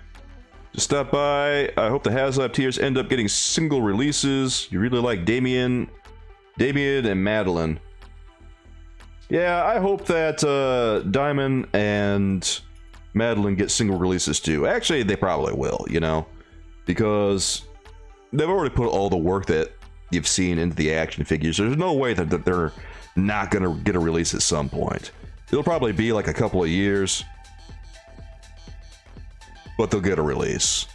Just stop by. I hope the HasLab tiers end up getting single releases. You really like Damien and Madeline. Yeah, I hope that Diamond and Madeline get single releases too. Actually, they probably will, you know, because they've already put all the work that you've seen into the action figures. There's no way that they're not gonna get a release at some point. It'll probably be like a couple of years, but they'll get a release.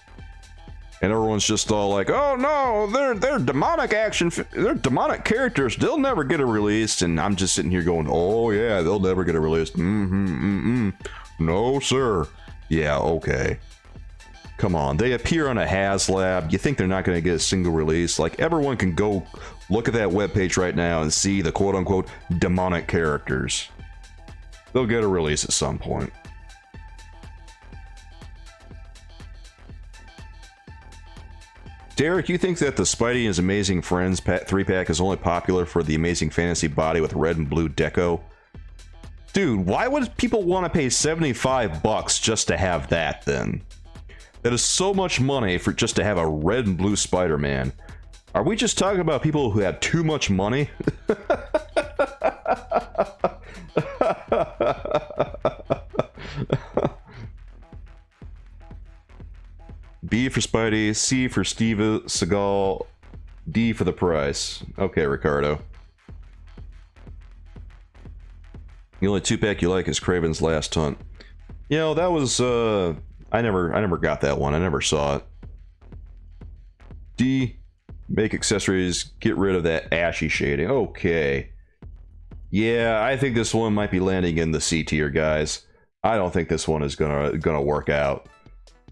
And everyone's just all like, oh no, they're demonic they're demonic characters, they'll never get a release. And I'm just sitting here going, oh yeah, they'll never get a release. No sir. Yeah, okay. Come on, they appear on a HasLab. You think they're not going to get a single release? Like, everyone can go look at that webpage right now and see the quote-unquote demonic characters. They'll get a release at some point. Derek, you think that the Spidey and His Amazing Friends 3-pack is only popular for the Amazing Fantasy body with red and blue deco? Dude, why would people want to pay $75 just to have that then? That is so much money for just to have a red and blue Spider-Man. Are we just talking about people who have too much money? B for Spidey, C for Steve Seagal, D for the price. Okay, Ricardo. The only 2-pack you like is Kraven's Last Hunt. You know, that was I never got that one. I never saw it. D, make accessories, get rid of that ashy shading. Okay. Yeah, I think this one might be landing in the C tier, guys. I don't think this one is gonna work out.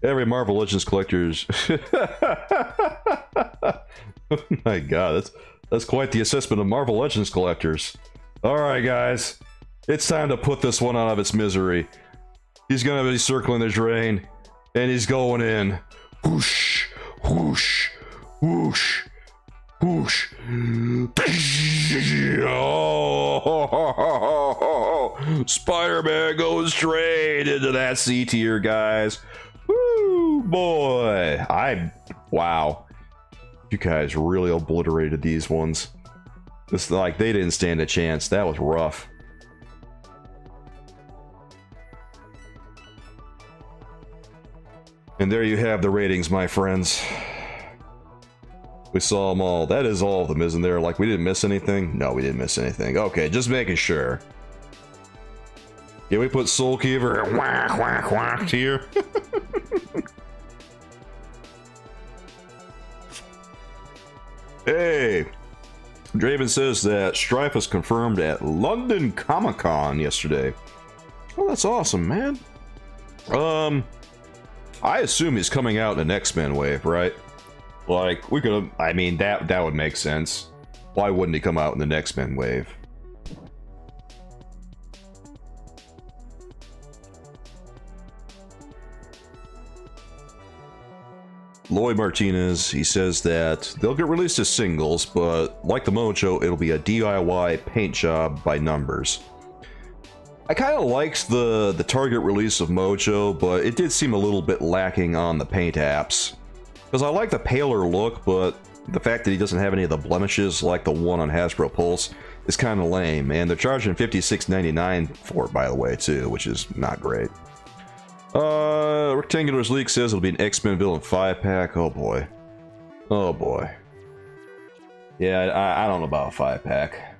Every Marvel Legends collector's oh my god, that's quite the assessment of Marvel Legends collectors. Alright guys, it's time to put this one out of its misery. He's gonna be circling the drain, and he's going in. Whoosh, whoosh, whoosh, whoosh. Oh, Spider-Man goes straight into that C tier, guys. Woo, boy. Wow. You guys really obliterated these ones. It's like they didn't stand a chance. That was rough. And there you have the ratings, my friends. We saw them all. That is all of them, isn't there? Like, we didn't miss anything? No, we didn't miss anything. Okay, just making sure. Yeah, we put Soul Keeper at whack, whack, whack tier. Hey, Draven says that Strife was confirmed at London Comic-Con yesterday. Oh, that's awesome, man. I assume he's coming out in an X-Men wave, right? Like, we could, I mean, that would make sense. Why wouldn't he come out in the X-Men wave? Lloyd Martinez, he says that they'll get released as singles, but like the Mojo, it'll be a DIY paint job by numbers. I kind of liked the Target release of Mojo, but it did seem a little bit lacking on the paint apps. Because I like the paler look, but the fact that he doesn't have any of the blemishes like the one on Hasbro Pulse is kind of lame. And they're charging $56.99 for it, by the way, too, which is not great. Rectangular's Leak says it'll be an X-Men villain 5-pack. Oh boy. Oh boy. Yeah, I don't know about a 5-pack.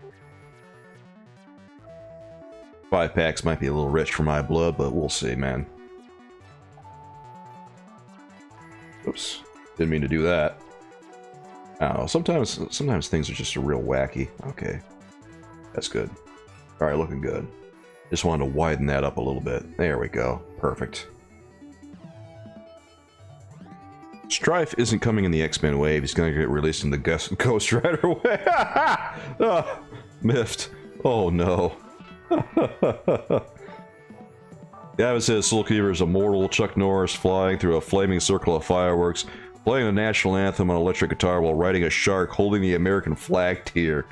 5-packs might be a little rich for my blood, but we'll see, man. Oops. Didn't mean to do that. I don't know. Sometimes things are just real wacky. Okay. That's good. Alright, looking good. Just wanted to widen that up a little bit. There we go. Perfect. Strife isn't coming in the X-Men wave. He's going to get released in the Ghost Rider wave. Oh, miffed. Oh no. Gavin says Soulkeeper is immortal. Chuck Norris flying through a flaming circle of fireworks, playing the national anthem on electric guitar while riding a shark, holding the American flag tier.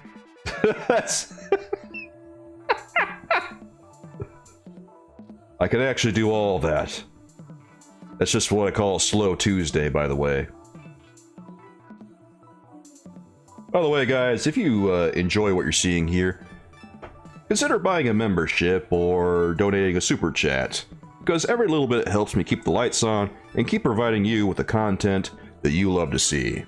That's... I could actually do all that. That's just what I call a slow Tuesday, by the way. By the way, guys, if you enjoy what you're seeing here, consider buying a membership or donating a super chat, because every little bit helps me keep the lights on and keep providing you with the content that you love to see.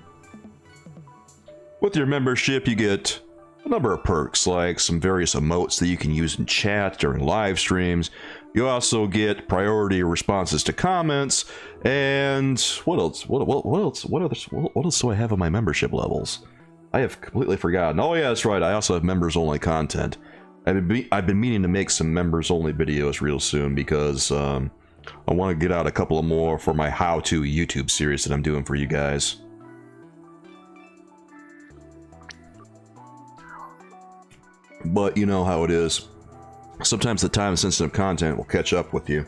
With your membership, you get a number of perks, like some various emotes that you can use in chat during live streams. You also get priority responses to comments, and what else? What else do I have on my membership levels? I have completely forgotten. Oh yeah, that's right. I also have members-only content. I've been meaning to make some members-only videos real soon because I want to get out a couple of more for my how-to YouTube series that I'm doing for you guys. But you know how it is. Sometimes the time-sensitive content will catch up with you.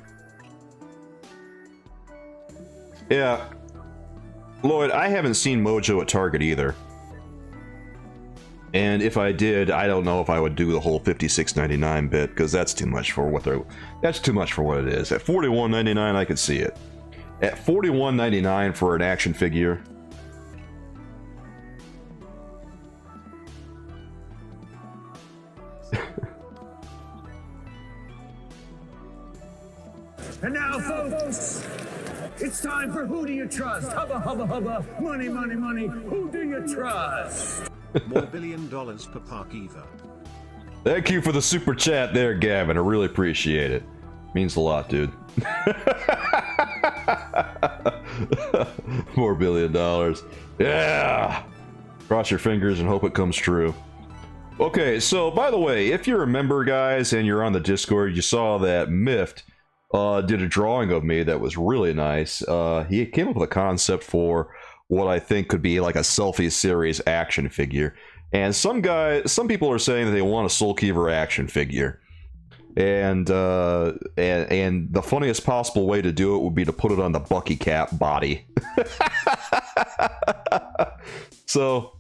Yeah. Lloyd, I haven't seen Mojo at Target either. And if I did, I don't know if I would do the whole $56.99 bit, because that's too much for what they're... That's too much for what it is. At $41.99, I could see it. At $41.99 for an action figure... And now, folks, it's time for Who Do You Trust? Hubba, hubba, hubba, money, money, money, who do you trust? More $1 billion per Park Eva. Thank you for the super chat there, Gavin. I really appreciate it. Means a lot, dude. More $1 billion. Yeah! Cross your fingers and hope it comes true. Okay, so by the way, if you're a member, guys, and you're on the Discord, you saw that Miffed did a drawing of me that was really nice. He came up with a concept for what I think could be like a selfie series action figure. And some people are saying that they want a Soulkeeper action figure. And the funniest possible way to do it would be to put it on the Bucky Cap body. So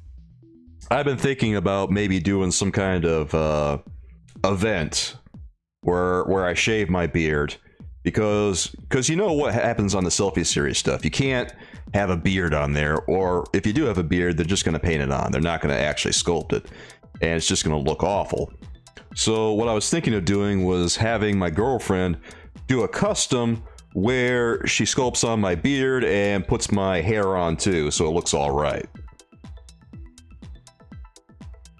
I've been thinking about maybe doing some kind of event where I shave my beard. Because you know what happens on the selfie series stuff. You can't have a beard on there, or if you do have a beard, they're just going to paint it on. They're not going to actually sculpt it, and it's just going to look awful. So what I was thinking of doing was having my girlfriend do a custom where she sculpts on my beard and puts my hair on too, so it looks all right.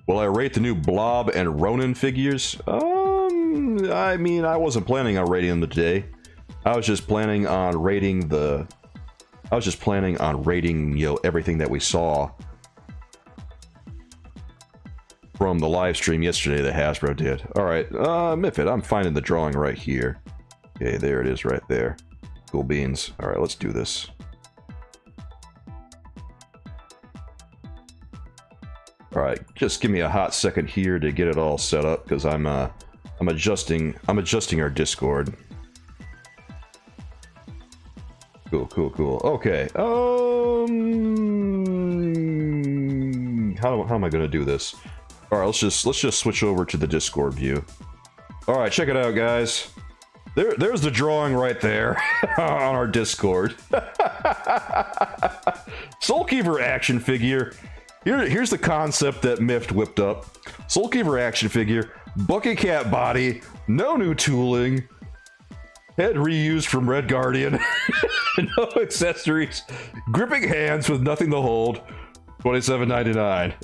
Will I rate the new Blob and Ronin figures? I mean, I wasn't planning on rating them today. I was just planning on rating you know, everything that we saw from the live stream yesterday that Hasbro did. Alright, Miffit, I'm finding the drawing right here. Okay, there it is right there. Cool beans. Alright, let's do this. Alright, just give me a hot second here to get it all set up, because I'm adjusting our Discord. Cool, cool, cool. Okay, how am I gonna do this? Alright, let's just switch over to the Discord view. Alright, check it out, guys. There's the drawing right there on our Discord. Soulkeeper action figure. Here's the concept that Miffed whipped up. Soulkeeper action figure, bucket cat body, no new tooling, head reused from Red Guardian, no accessories, gripping hands with nothing to hold, $27.99.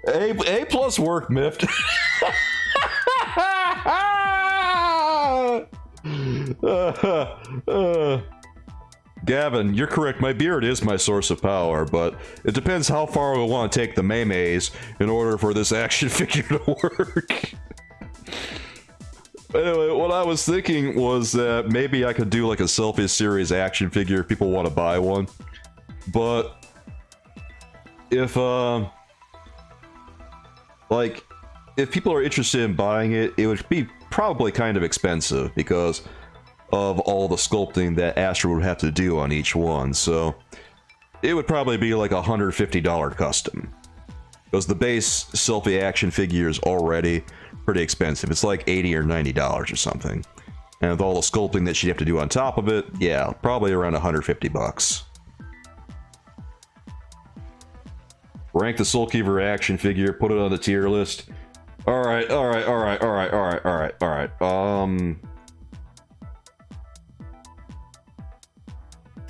A plus work, Miffed. Gavin, you're correct. My beard is my source of power, but it depends how far we want to take the maymays in order for this action figure to work. Anyway, what I was thinking was that maybe I could do like a selfie series action figure if people want to buy one. But if if people are interested in buying it, it would be probably kind of expensive because of all the sculpting that Astro would have to do on each one. So it would probably be like $150 custom, because the base selfie action figure is already pretty expensive. It's like $80 or $90 or something, and with all the sculpting that she'd have to do on top of it, yeah, probably around 150 bucks. Rank the Soulkeeper action figure, put it on the tier list. Alright.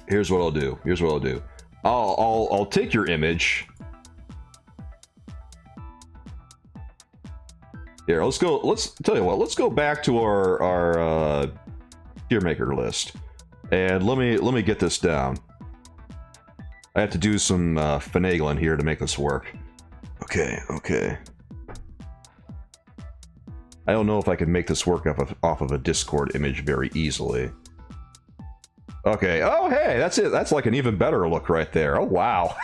Here's what I'll do. I'll take your image. Here, let's tell you what, let's go back to our tier maker list. And let me get this down. I have to do some finagling here to make this work. Okay. I don't know if I can make this work off of a Discord image very easily. Okay, oh hey, that's it. That's like an even better look right there. Oh wow.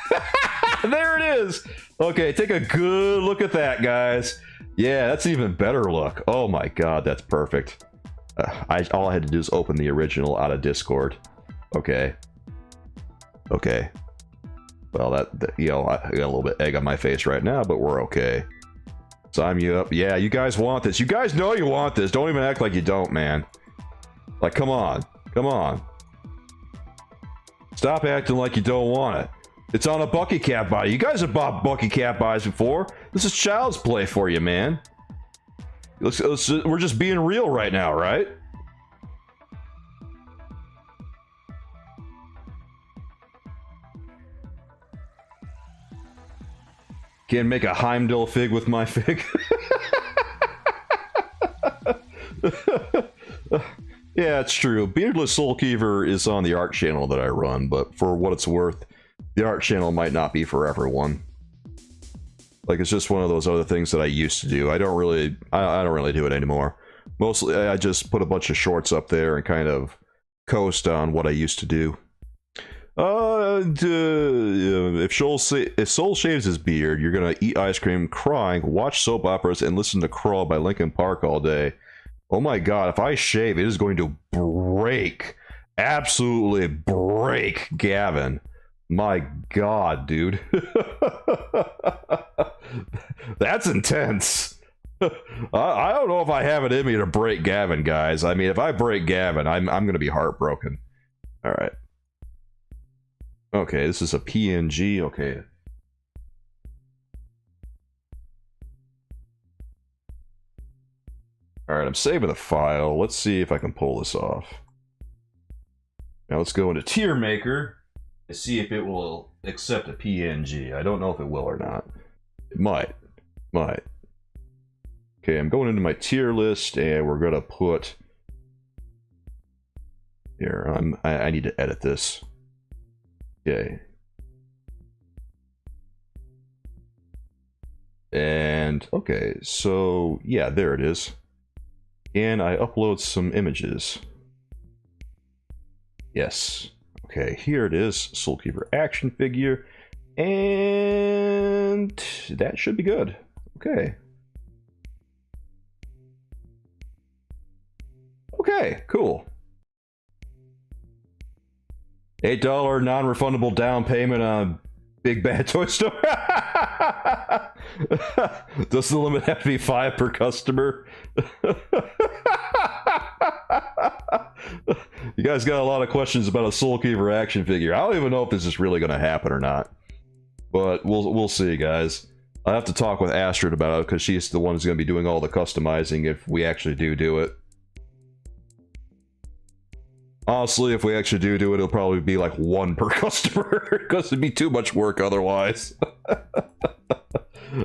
There it is. Okay, take a good look at that, guys. Yeah, that's an even better look. Oh my god, that's perfect. All I had to do is open the original out of Discord. Okay. Well, that you know, I got a little bit egg on my face right now, but we're okay. Sign you up. Yeah, you guys want this. You guys know you want this. Don't even act like you don't, man. Like, come on. Stop acting like you don't want it. It's on a bucket cat body. You guys have bought bucket cat bodies before. This is child's play for you, man. We're just being real right now, right? Can't make a Heimdall fig with my fig. Yeah, it's true. Beardless Soulkeeper is on the art channel that I run, but for what it's worth, the art channel might not be for everyone. Like, it's just one of those other things that I used to do. I don't really do it anymore. Mostly, I just put a bunch of shorts up there and kind of coast on what I used to do. If Soul shaves his beard, you're gonna eat ice cream, crying, watch soap operas, and listen to Crawl by Linkin Park all day. Oh my god, if I shave, it is going to break. Absolutely break Gavin. My god, dude. That's intense. I don't know if I have it in me to break Gavin, guys. I mean, if I break Gavin, I'm gonna be heartbroken. Alright. Okay, this is a PNG. Okay. Alright, I'm saving the file. Let's see if I can pull this off. Now let's go into Tier Maker and see if it will accept a PNG. I don't know if it will or not. It might. Okay, I'm going into my tier list and we're gonna put Here, I need to edit this. Okay. And, okay, so, yeah, there it is. And I upload some images. Yes. Okay, here it is, Soulkeeper action figure. And that should be good. Okay. Okay, cool. $8 non-refundable down payment on Big Bad Toy Store. Does the limit have to be 5 per customer? You guys got a lot of questions about a Soulkeeper action figure. I don't even know if this is really going to happen or not. But we'll see, guys. I have to talk with Astrid about it because she's the one who's going to be doing all the customizing if we actually do it. Honestly, if we actually do it, it'll probably be like 1 per customer because it'd be too much work otherwise.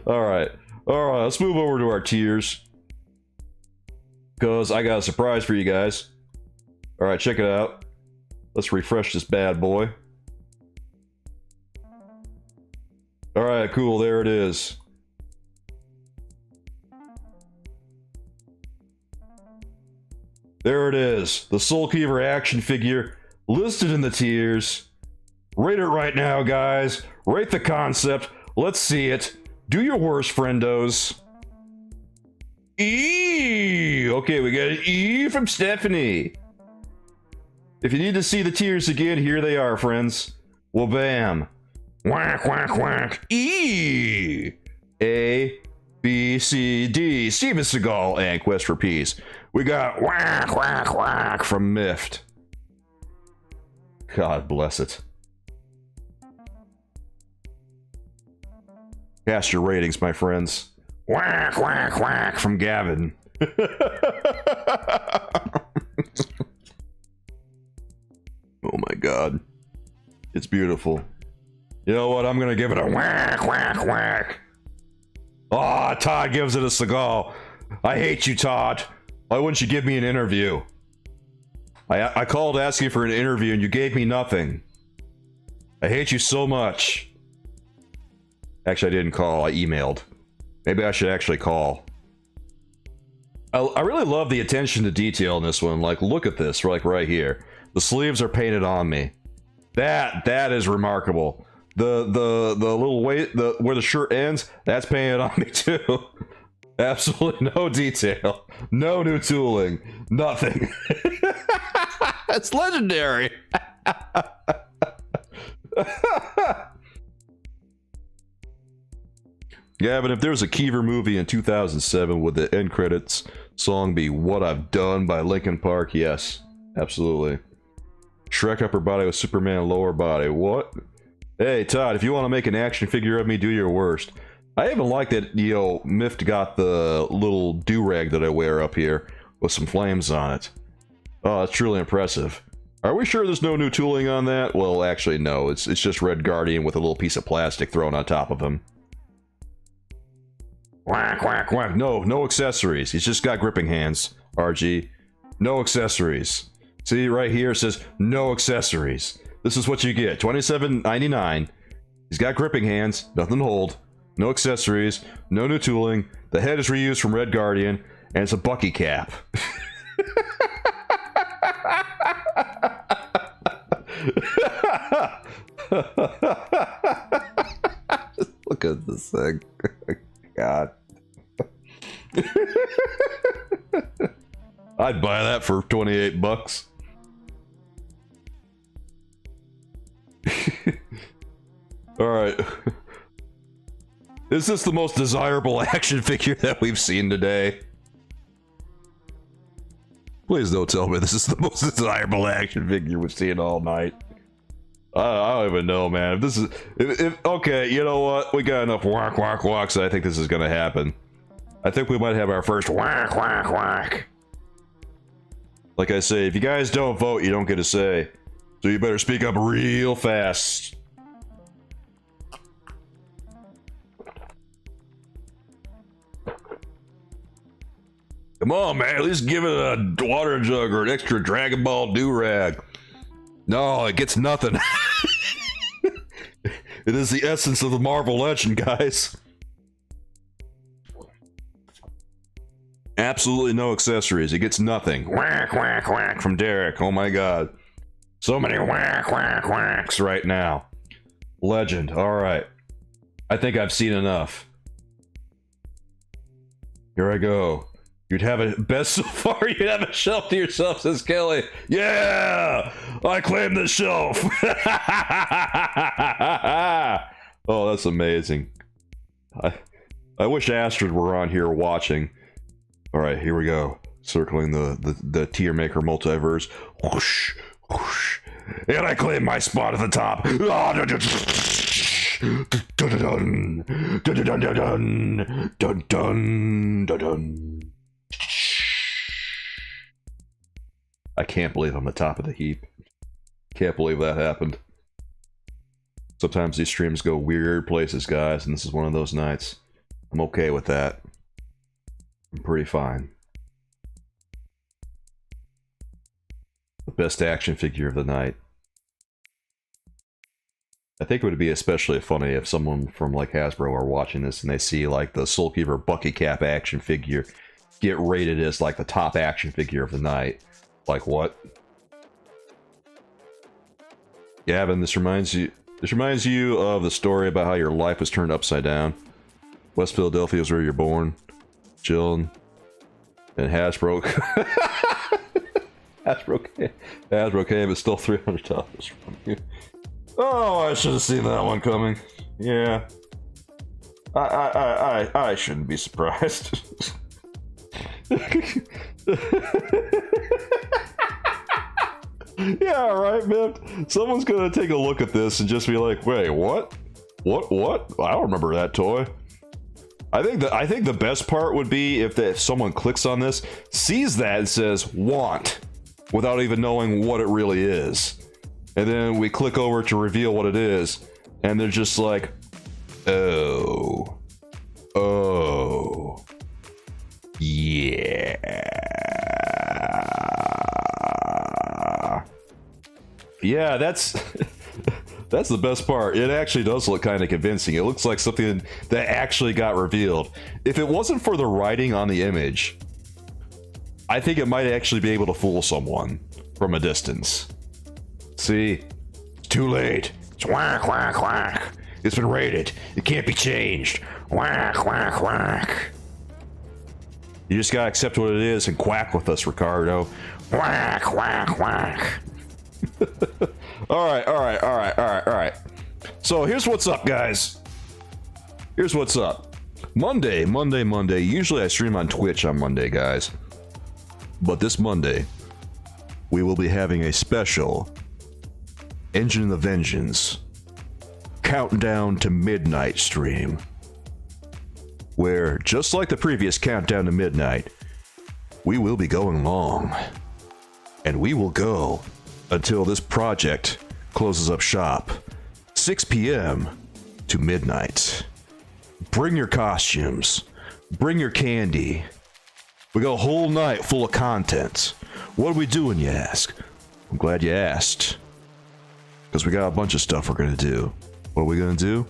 Alright, let's move over to our tiers. Because I got a surprise for you guys. Alright, check it out. Let's refresh this bad boy. Alright, cool, there it is. There it is, the Soulkeeper action figure, listed in the tiers. Rate it right now, guys. Rate the concept. Let's see it. Do your worst, friendos. E. Okay, we got an E from Stephanie. If you need to see the tiers again, here they are, friends. Well, bam. Whack, whack, whack. E. A, B, C, D. Steven Seagal and Quest for Peace. We got whack, whack, whack from Miffed. God bless it. Cast your ratings, my friends. Whack, whack, whack from Gavin. Oh my god. It's beautiful. You know what? I'm gonna give it a whack, whack, whack. Ah, oh, Todd gives it a Seagal. I hate you, Todd. Why wouldn't you give me an interview? I called asking for an interview and you gave me nothing. I hate you so much. Actually, I didn't call. I emailed. Maybe I should actually call. I really love the attention to detail in this one. Like, look at this, like right here. The sleeves are painted on me. That is remarkable. The little where the shirt ends, that's painted on me too. Absolutely no detail, no new tooling, nothing. It's legendary. Gavin, if there was a Kiever movie in 2007, would the end credits song be What I've Done by Linkin Park? Yes, absolutely. Shrek upper body with Superman lower body. What? Hey, Todd, if you want to make an action figure of me, do your worst. I even like that, you know, Miffed got the little do-rag that I wear up here with some flames on it. Oh, that's truly impressive. Are we sure there's no new tooling on that? Well, actually, no. It's just Red Guardian with a little piece of plastic thrown on top of him. Whack, whack, whack. No accessories. He's just got gripping hands, RG. No accessories. See, right here it says, no accessories. This is what you get. $27.99. He's got gripping hands, nothing to hold. No accessories, no new tooling. The head is reused from Red Guardian, and it's a Bucky cap. Look at this thing. God. I'd buy that for 28 bucks. Alright. Is this the most desirable action figure that we've seen today? Please don't tell me this is the most desirable action figure we've seen all night. I don't even know, man. If this is... okay, you know what? We got enough whack, whack, whacks. I think this is gonna happen. I think we might have our first whack, whack, whack. Like I say, if you guys don't vote, you don't get a say. So you better speak up real fast. Come on, man, at least give it a water jug or an extra Dragon Ball do-rag. No, it gets nothing. It is the essence of the Marvel Legend, guys. Absolutely no accessories. It gets nothing. Whack, whack, whack from Derek. Oh my god. So many whack, whack, whacks right now. Legend. Alright. I think I've seen enough. Here I go. You'd have a best so far, you'd have a shelf to yourself, says Kelly. Yeah! I claim the shelf! Oh, that's amazing. I wish Astrid were on here watching. Alright, here we go. Circling the tier maker multiverse. Whoosh, whoosh. And I claim my spot at the top. Dun dun dun dun dun dun dun dun. I can't believe I'm the top of the heap. Can't believe that happened. Sometimes these streams go weird places, guys, and this is one of those nights. I'm okay with that. I'm pretty fine. The best action figure of the night. I think it would be especially funny if someone from like Hasbro are watching this and they see like the Soulkeeper Bucky Cap action figure get rated as like the top action figure of the night. Like what? Gavin, this reminds you of the story about how your life was turned upside down. West Philadelphia is where you're born. Chillin'. And Hasbro Hasbro came and stole $300 from you. Oh, I should have seen that one coming. Yeah. I shouldn't be surprised. Yeah, right, man. Someone's gonna take a look at this and just be like, wait, what? What? I don't remember that toy. I think the best part would be if someone clicks on this, sees that and says want, without even knowing what it really is. And then we click over to reveal what it is, and they're just like, oh, yeah. Yeah, that's that's the best part. It actually does look kind of convincing. It looks like something that actually got revealed. If it wasn't for the writing on the image, I think it might actually be able to fool someone from a distance. See? It's too late. It's whack, whack, whack. It's been rated. It can't be changed. Whack, whack, whack. You just gotta accept what it is and quack with us, Ricardo. Whack, whack, whack. Alright. So here's what's up, guys. Here's what's up. Monday. Usually I stream on Twitch on Monday, guys. But this Monday, we will be having a special Engine of Vengeance Countdown to Midnight stream. Where, just like the previous Countdown to Midnight, we will be going long. And we will go until this project closes up shop. 6 p.m. to midnight. Bring your costumes. Bring your candy. We got a whole night full of content. What are we doing, you ask? I'm glad you asked. Because we got a bunch of stuff we're going to do. What are we going to do?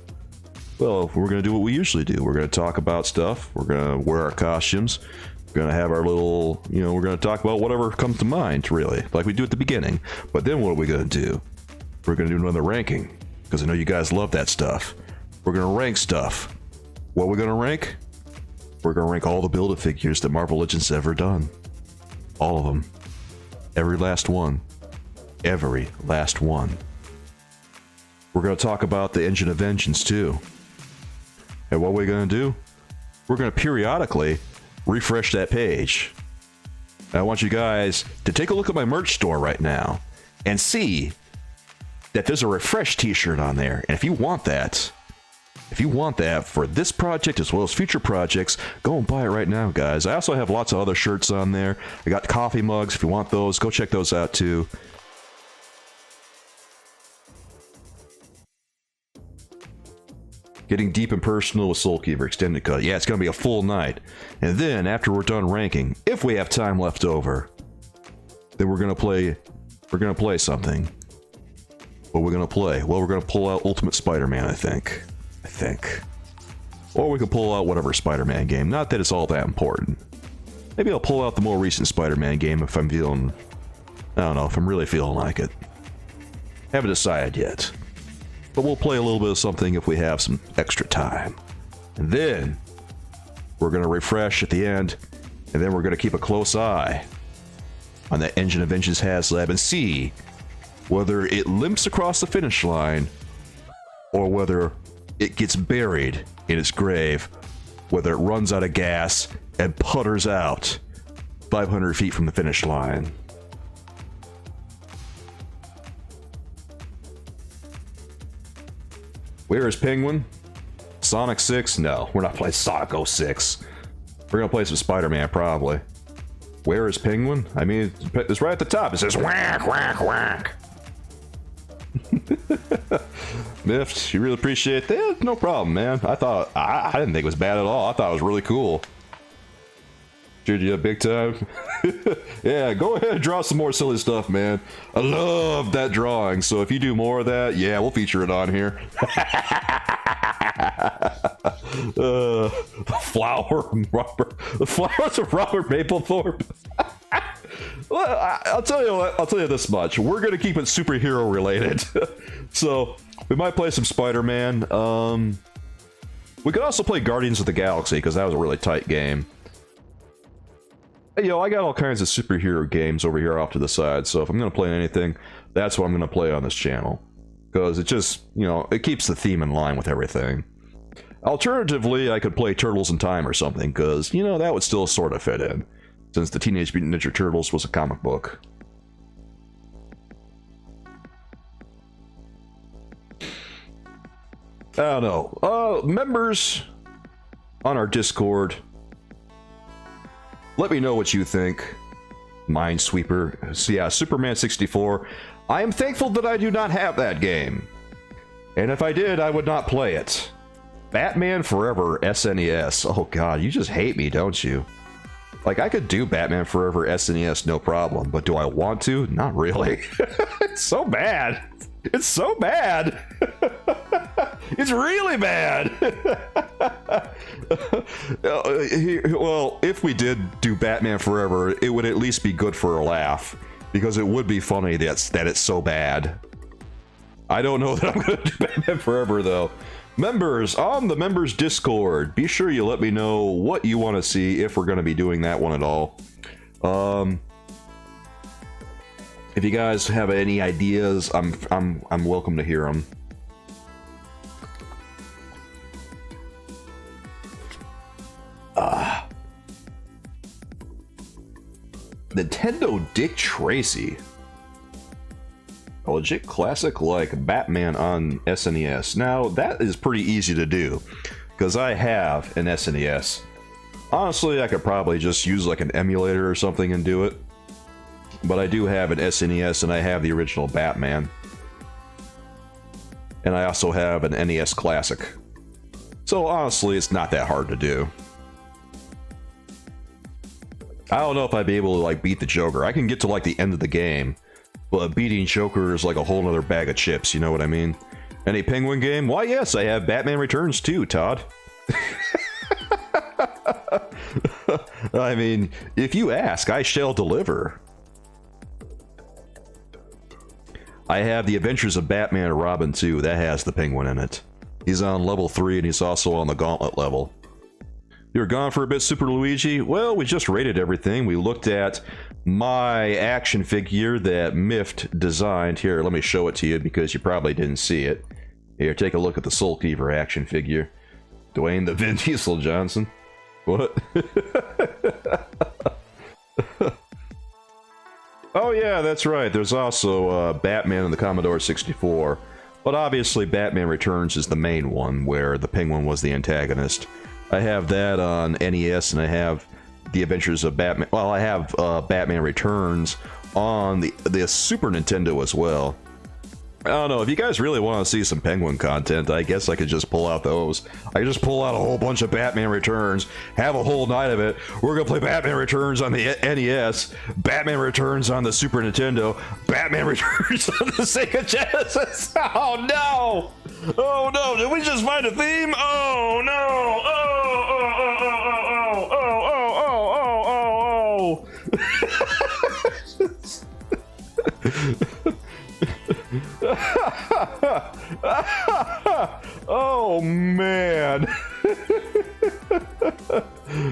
Well, we're going to do what we usually do. We're going to talk about stuff. We're going to wear our costumes. We're going to have our little, we're going to talk about whatever comes to mind, really, like we do at the beginning. But then what are we going to do? We're going to do another ranking, because I know you guys love that stuff. We're going to rank stuff. What are we going to rank? We're going to rank all the Build-A-Figures that Marvel Legends ever done. All of them. Every last one. Every last one. We're going to talk about the Engine of Vengeance, too. And what are we going to do? We're going to periodically refresh that page. I want you guys to take a look at my merch store right now and see that there's a refresh t-shirt on there. And if you want that for this project as well as future projects, go and buy it right now, guys. I also have lots of other shirts on there. I got coffee mugs. If you want those, go check those out too. Getting deep and personal with Soulkeeper Extended Cut. Yeah, it's going to be a full night. And then, after we're done ranking, if we have time left over, then we're going to play something. What we're going to play? Well, we're going to pull out Ultimate Spider-Man, I think. Or we could pull out whatever Spider-Man game. Not that it's all that important. Maybe I'll pull out the more recent Spider-Man game if I'm feeling... I don't know, if I'm really feeling like it. Haven't decided yet. But we'll play a little bit of something if we have some extra time. And then, we're going to refresh at the end, and then we're going to keep a close eye on that Engine of Vengeance HasLab and see whether it limps across the finish line or whether it gets buried in its grave, whether it runs out of gas and putters out 500 feet from the finish line. Where is Penguin? Sonic 6? No, we're not playing Sonic 06. We're gonna play some Spider-Man, probably. Where is Penguin? I mean, it's right at the top. It says whack, whack, whack. Miffed, you really appreciate that? No problem, man. I didn't think it was bad at all. I thought it was really cool. Cheered you up big time. Yeah, go ahead and draw some more silly stuff, man. I love that drawing. So if you do more of that, yeah, we'll feature it on here. The flowers of Robert Mapplethorpe. Well, I'll tell you this much. We're gonna keep it superhero related. So we might play some Spider-Man. We could also play Guardians of the Galaxy because that was a really tight game. Hey, I got all kinds of superhero games over here off to the side, so if I'm going to play anything, that's what I'm going to play on this channel. Because it just, it keeps the theme in line with everything. Alternatively, I could play Turtles in Time or something, because, that would still sort of fit in, since the Teenage Mutant Ninja Turtles was a comic book. I don't know. Members on our Discord... let me know what you think. Minesweeper. So yeah, Superman 64. I am thankful that I do not have that game. And if I did, I would not play it. Batman Forever SNES. Oh god, you just hate me, don't you? Like, I could do Batman Forever SNES no problem, but do I want to? Not really. It's so bad. It's so bad. It's really bad. Well, if we did do Batman Forever, it would at least be good for a laugh, because it would be funny that it's so bad. I don't know that I'm going to do Batman Forever, though. Members, on the members Discord, be sure you let me know what you want to see, if we're going to be doing that one at all. If you guys have any ideas, I'm welcome to hear them. Nintendo Dick Tracy. A legit classic like Batman on SNES. Now, that is pretty easy to do, because I have an SNES. Honestly, I could probably just use like an emulator or something and do it. But I do have an SNES, and I have the original Batman. And I also have an NES Classic. So honestly, it's not that hard to do. I don't know if I'd be able to like beat the Joker. I can get to like the end of the game, but beating Joker is like a whole nother bag of chips, you know what I mean? Any Penguin game? Why yes, I have Batman Returns too, Todd. I mean, if you ask, I shall deliver. I have The Adventures of Batman and Robin too. That has the Penguin in it. He's on level 3 and he's also on the Gauntlet level. You're gone for a bit, Super Luigi? Well, we just rated everything. We looked at my action figure that Miffed designed. Here, let me show it to you because you probably didn't see it. Here, take a look at the Soulkeeper action figure. Dwayne the Vin Diesel Johnson. What? Oh yeah, that's right. There's also Batman and the Commodore 64. But obviously Batman Returns is the main one, where the Penguin was the antagonist. I have that on NES, and I have The Adventures of Batman. Well, I have Batman Returns on the Super Nintendo as well. I don't know, if you guys really want to see some Penguin content, I guess I could just pull out those. I could just pull out a whole bunch of Batman Returns, have a whole night of it. We're gonna play Batman Returns on the NES, Batman Returns on the Super Nintendo, Batman Returns on the Sega Genesis. Oh no! Oh no, did we just find a theme? Oh no! Oh, oh, oh, oh, oh, oh, oh, oh, oh, oh. Oh man.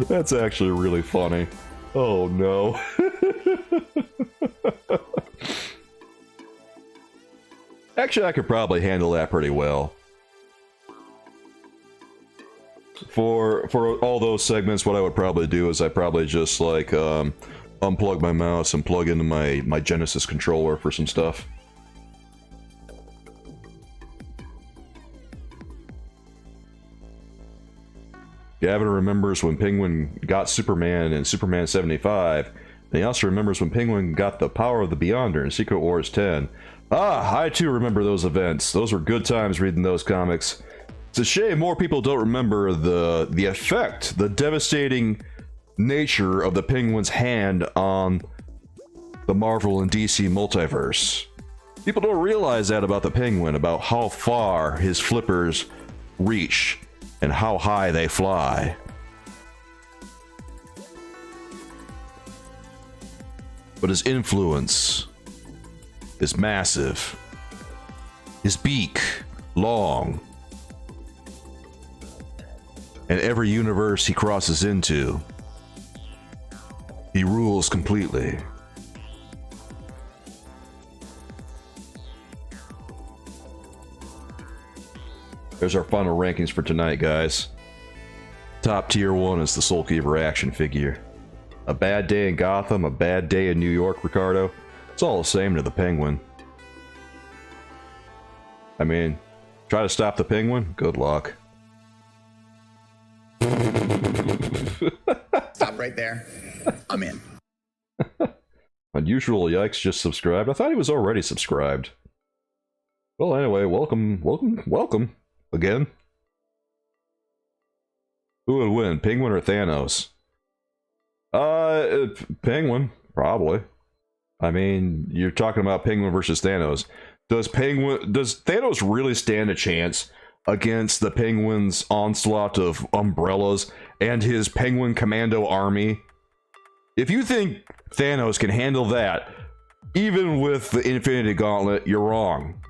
That's actually really funny. Oh no. Actually, I could probably handle that pretty well. For all those segments, what I would probably do is I'd probably just like unplug my mouse and plug into my Genesis controller for some stuff. Gavin remembers when Penguin got Superman in Superman 75, and he also remembers when Penguin got the power of the Beyonder in Secret Wars 10. Ah, I too remember those events. Those were good times reading those comics. It's a shame more people don't remember the effect, the devastating nature of the Penguin's hand on the Marvel and DC multiverse. People don't realize that about the Penguin, about how far his flippers reach and how high they fly. But his influence is massive. His beak, long. And every universe he crosses into, he rules completely. There's our final rankings for tonight, guys. Top tier 1 is the Soulkeeper action figure. A bad day in Gotham, a bad day in New York, Ricardo. It's all the same to the Penguin. I mean, try to stop the Penguin? Good luck. Stop right there. I'm in. Unusual Yikes just subscribed. I thought he was already subscribed. Well, anyway, welcome again. Who would win, Penguin or Thanos? Penguin, probably. I mean, you're talking about Penguin versus Thanos. Does Thanos really stand a chance against the Penguin's onslaught of umbrellas and his Penguin Commando army? If you think Thanos can handle that, even with the Infinity Gauntlet, you're wrong.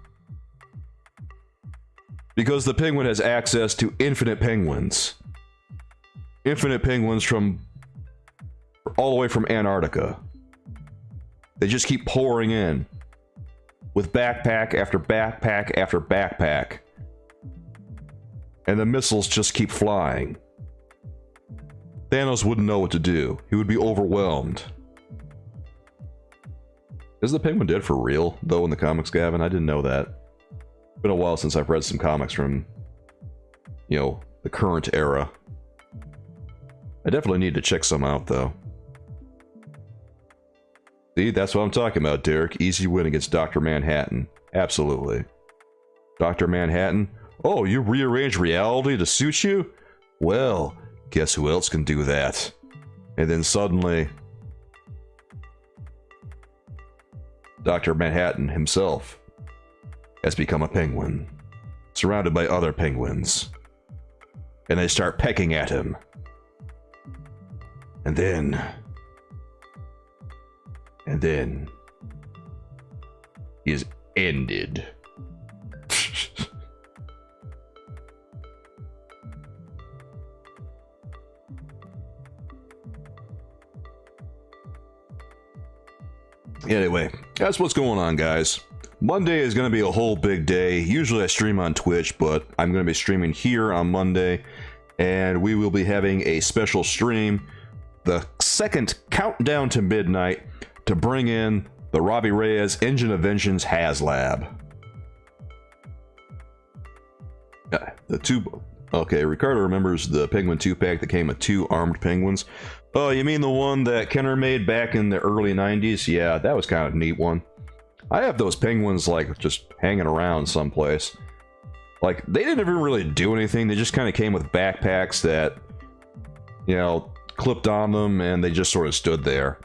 Because the Penguin has access to infinite penguins. Infinite penguins from all the way from Antarctica. They just keep pouring in with backpack after backpack after backpack. And the missiles just keep flying. Thanos wouldn't know what to do. He would be overwhelmed. Is the Penguin dead for real, though, in the comics, Gavin? I didn't know that. It's been a while since I've read some comics from, you know, the current era. I definitely need to check some out, though. See, that's what I'm talking about, Derek. Easy win against Dr. Manhattan. Absolutely. Dr. Manhattan? Oh, you rearrange reality to suit you? Well, guess who else can do that? And then suddenly, Dr. Manhattan himself has become a penguin, surrounded by other penguins. And they start pecking at him. And then he is ended. Anyway, that's what's going on, guys. Monday is going to be a whole big day. Usually I stream on Twitch, but I'm going to be streaming here on Monday, and we will be having a special stream, the second countdown to midnight, to bring in the Robbie Reyes Engine of Vengeance HasLab. The two... Okay, Ricardo remembers the Penguin 2-pack that came with 2 armed penguins. Oh, you mean the one that Kenner made back in the early 90s? Yeah, that was kind of a neat one. I have those penguins, like, just hanging around someplace. Like, they didn't even really do anything. They just kind of came with backpacks that, you know, clipped on them, and they just sort of stood there.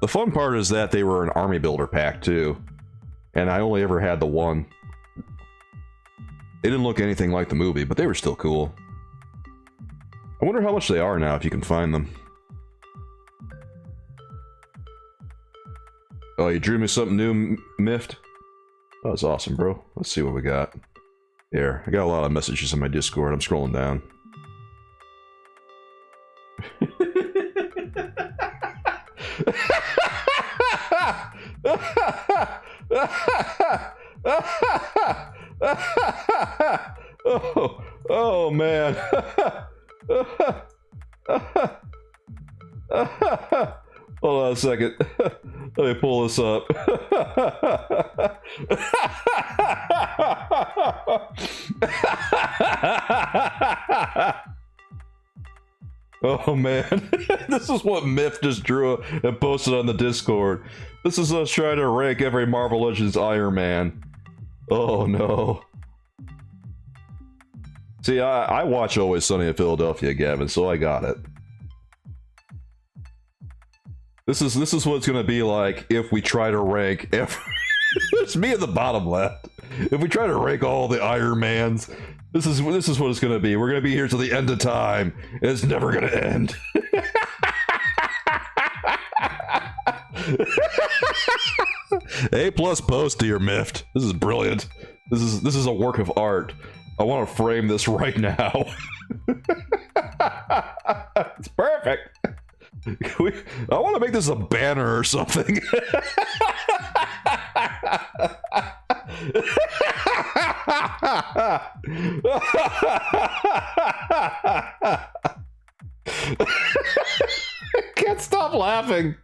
The fun part is that they were an army builder pack, too. And I only ever had the one. They didn't look anything like the movie, but they were still cool. I wonder how much they are now, if you can find them. Oh, you drew me something new, Miffed? Oh, that's awesome, bro. Let's see what we got. Here, I got a lot of messages in my Discord. I'm scrolling down. Oh man. Hold on a second. Let me pull this up. Oh man. This is what Myth just drew and posted on the Discord. This is us trying to rank every Marvel Legends Iron Man. Oh no. See, I watch Always Sunny in Philadelphia, Gavin, so I got it. This is what it's gonna be like if we try to rank every... It's me at the bottom left. If we try to rank all the Iron Mans, this is what it's gonna be. We're gonna be here till the end of time, and it's never gonna end. A+ post to your Miffed. This is brilliant. This is a work of art. I want to frame this right now. It's perfect. I want to make this a banner or something. I can't stop laughing.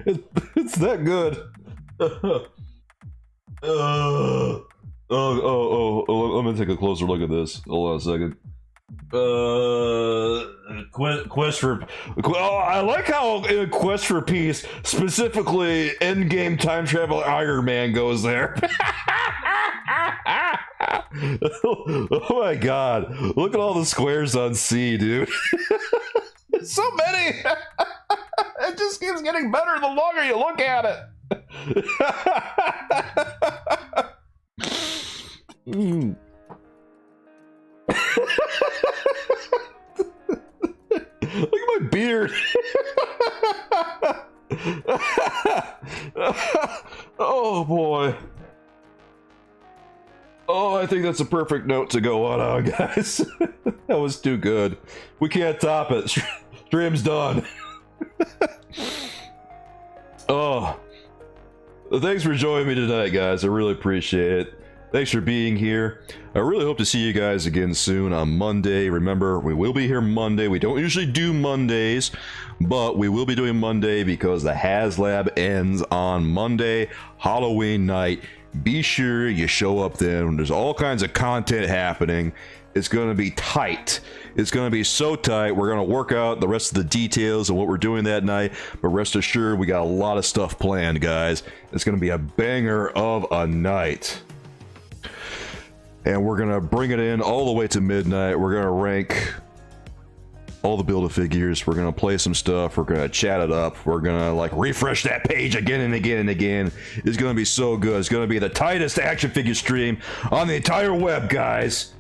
It's that good. Let me take a closer look at this. Hold on a second. Quest for... Oh, I like how Quest for Peace, specifically Endgame Time Travel Iron Man goes there. Oh my god. Look at all the squares on C, dude. So many! It just keeps getting better the longer you look at it. Mm. Look at my beard. Oh boy. Oh, I think that's a perfect note to go out on, guys. That was too good. We can't top it. Stream's done. Oh. Thanks for joining me tonight, guys. I really appreciate it. Thanks for being here. I really hope to see you guys again soon on Monday. Remember, we will be here Monday. We don't usually do Mondays, but we will be doing Monday because the HasLab ends on Monday, Halloween night. Be sure you show up then. There's all kinds of content happening. It's going to be tight. It's going to be so tight. We're going to work out the rest of the details of what we're doing that night, but rest assured we got a lot of stuff planned, guys. It's going to be a banger of a night. And we're gonna bring it in all the way to midnight. We're gonna rank all the Build-A-Figures. We're gonna play some stuff. We're gonna chat it up. We're gonna like refresh that page again and again and again. It's gonna be so good. It's gonna be the tightest action figure stream on the entire web, guys.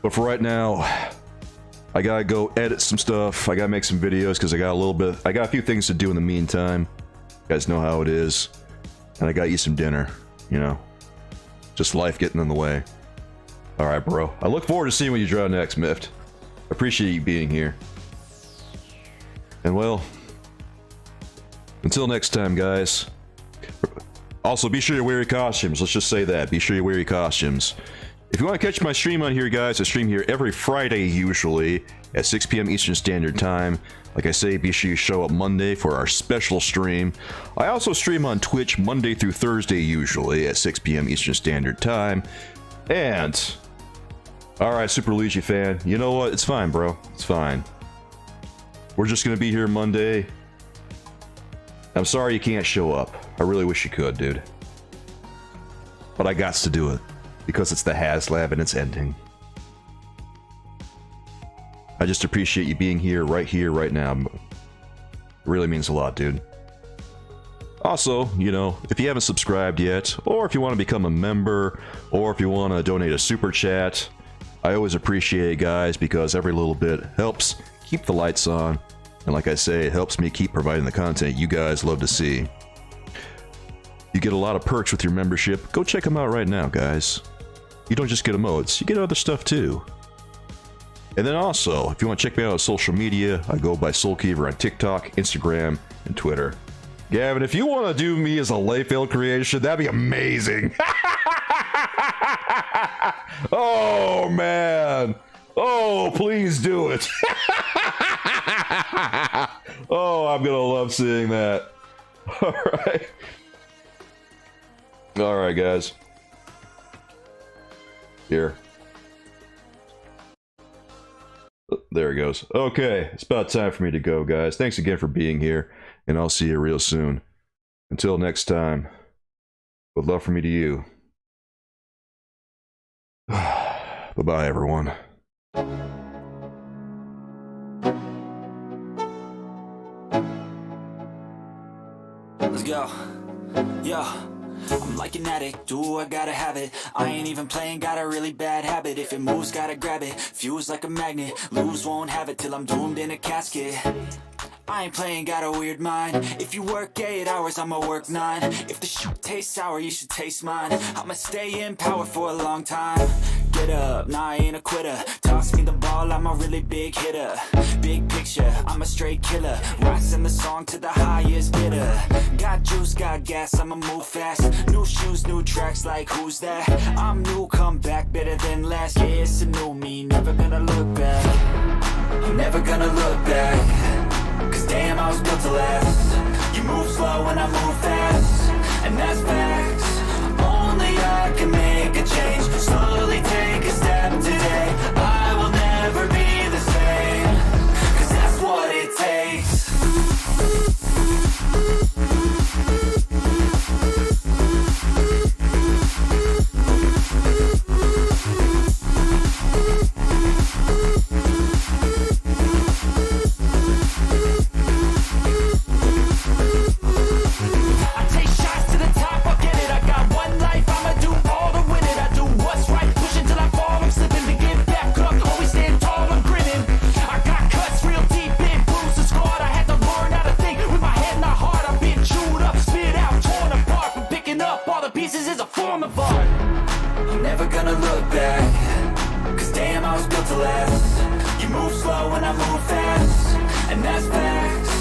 But for right now, I gotta go edit some stuff. I gotta make some videos because I got a few things to do in the meantime. You guys know how it is. And I gotta eat some dinner, you know. Just life getting in the way. Alright, bro. I look forward to seeing what you draw next, Miffed. Appreciate you being here. And well, until next time, guys. Also, be sure you wear your costumes. Let's just say that. Be sure you wear your costumes. If you want to catch my stream on here, guys, I stream here every Friday, usually, at 6 p.m. Eastern Standard Time. Like I say, be sure you show up Monday for our special stream. I also stream on Twitch Monday through Thursday, usually, at 6 p.m. Eastern Standard Time. And... Alright, Super Luigi fan, you know what? It's fine, bro. It's fine. We're just gonna be here Monday. I'm sorry you can't show up. I really wish you could, dude. But I gots to do it. Because it's the HasLab and it's ending. I just appreciate you being here, right now. It really means a lot, dude. Also, you know, if you haven't subscribed yet, or if you want to become a member, or if you want to donate a super chat, I always appreciate it, guys, because every little bit helps keep the lights on. And like I say, it helps me keep providing the content you guys love to see. You get a lot of perks with your membership. Go check them out right now, guys. You don't just get emotes, you get other stuff too. And then also, if you want to check me out on social media, I go by Soulkeeper on TikTok, Instagram, and Twitter. Gavin, if you want to do me as a Layfield creation, that'd be amazing. Oh, man. Oh, please do it. Oh, I'm going to love seeing that. All right. All right, guys. Here. There it goes. Okay, it's about time for me to go, guys. Thanks again for being here, and I'll see you real soon. Until next time, with love from me to you. Bye-bye, everyone. Let's go. Yeah. I'm like an addict, do I gotta have it. I ain't even playing, got a really bad habit. If it moves, gotta grab it, fuse like a magnet. Lose, won't have it till I'm doomed in a casket. I ain't playing, got a weird mind. If you work 8 hours, I'ma work 9. If the shoot tastes sour, you should taste mine. I'ma stay in power for a long time. Get up, nah, I ain't a quitter. Toss me the ball, I'm a really big hitter. Big picture, I'm a straight killer. Rising the song to the highest bidder. Got juice, got gas, I'ma move fast. New shoes, new tracks, like who's that? I'm new, come back, better than last. Yeah, it's a new me, never gonna look back. I'm never gonna look back. Cause damn, I was built to last. You move slow and I move fast, and that's facts. Only I can make a change. Slowly take a step today. I will never be the same. Cause that's what it takes. Look back, cause damn, I was built to last. You move slow and I move fast, and that's facts.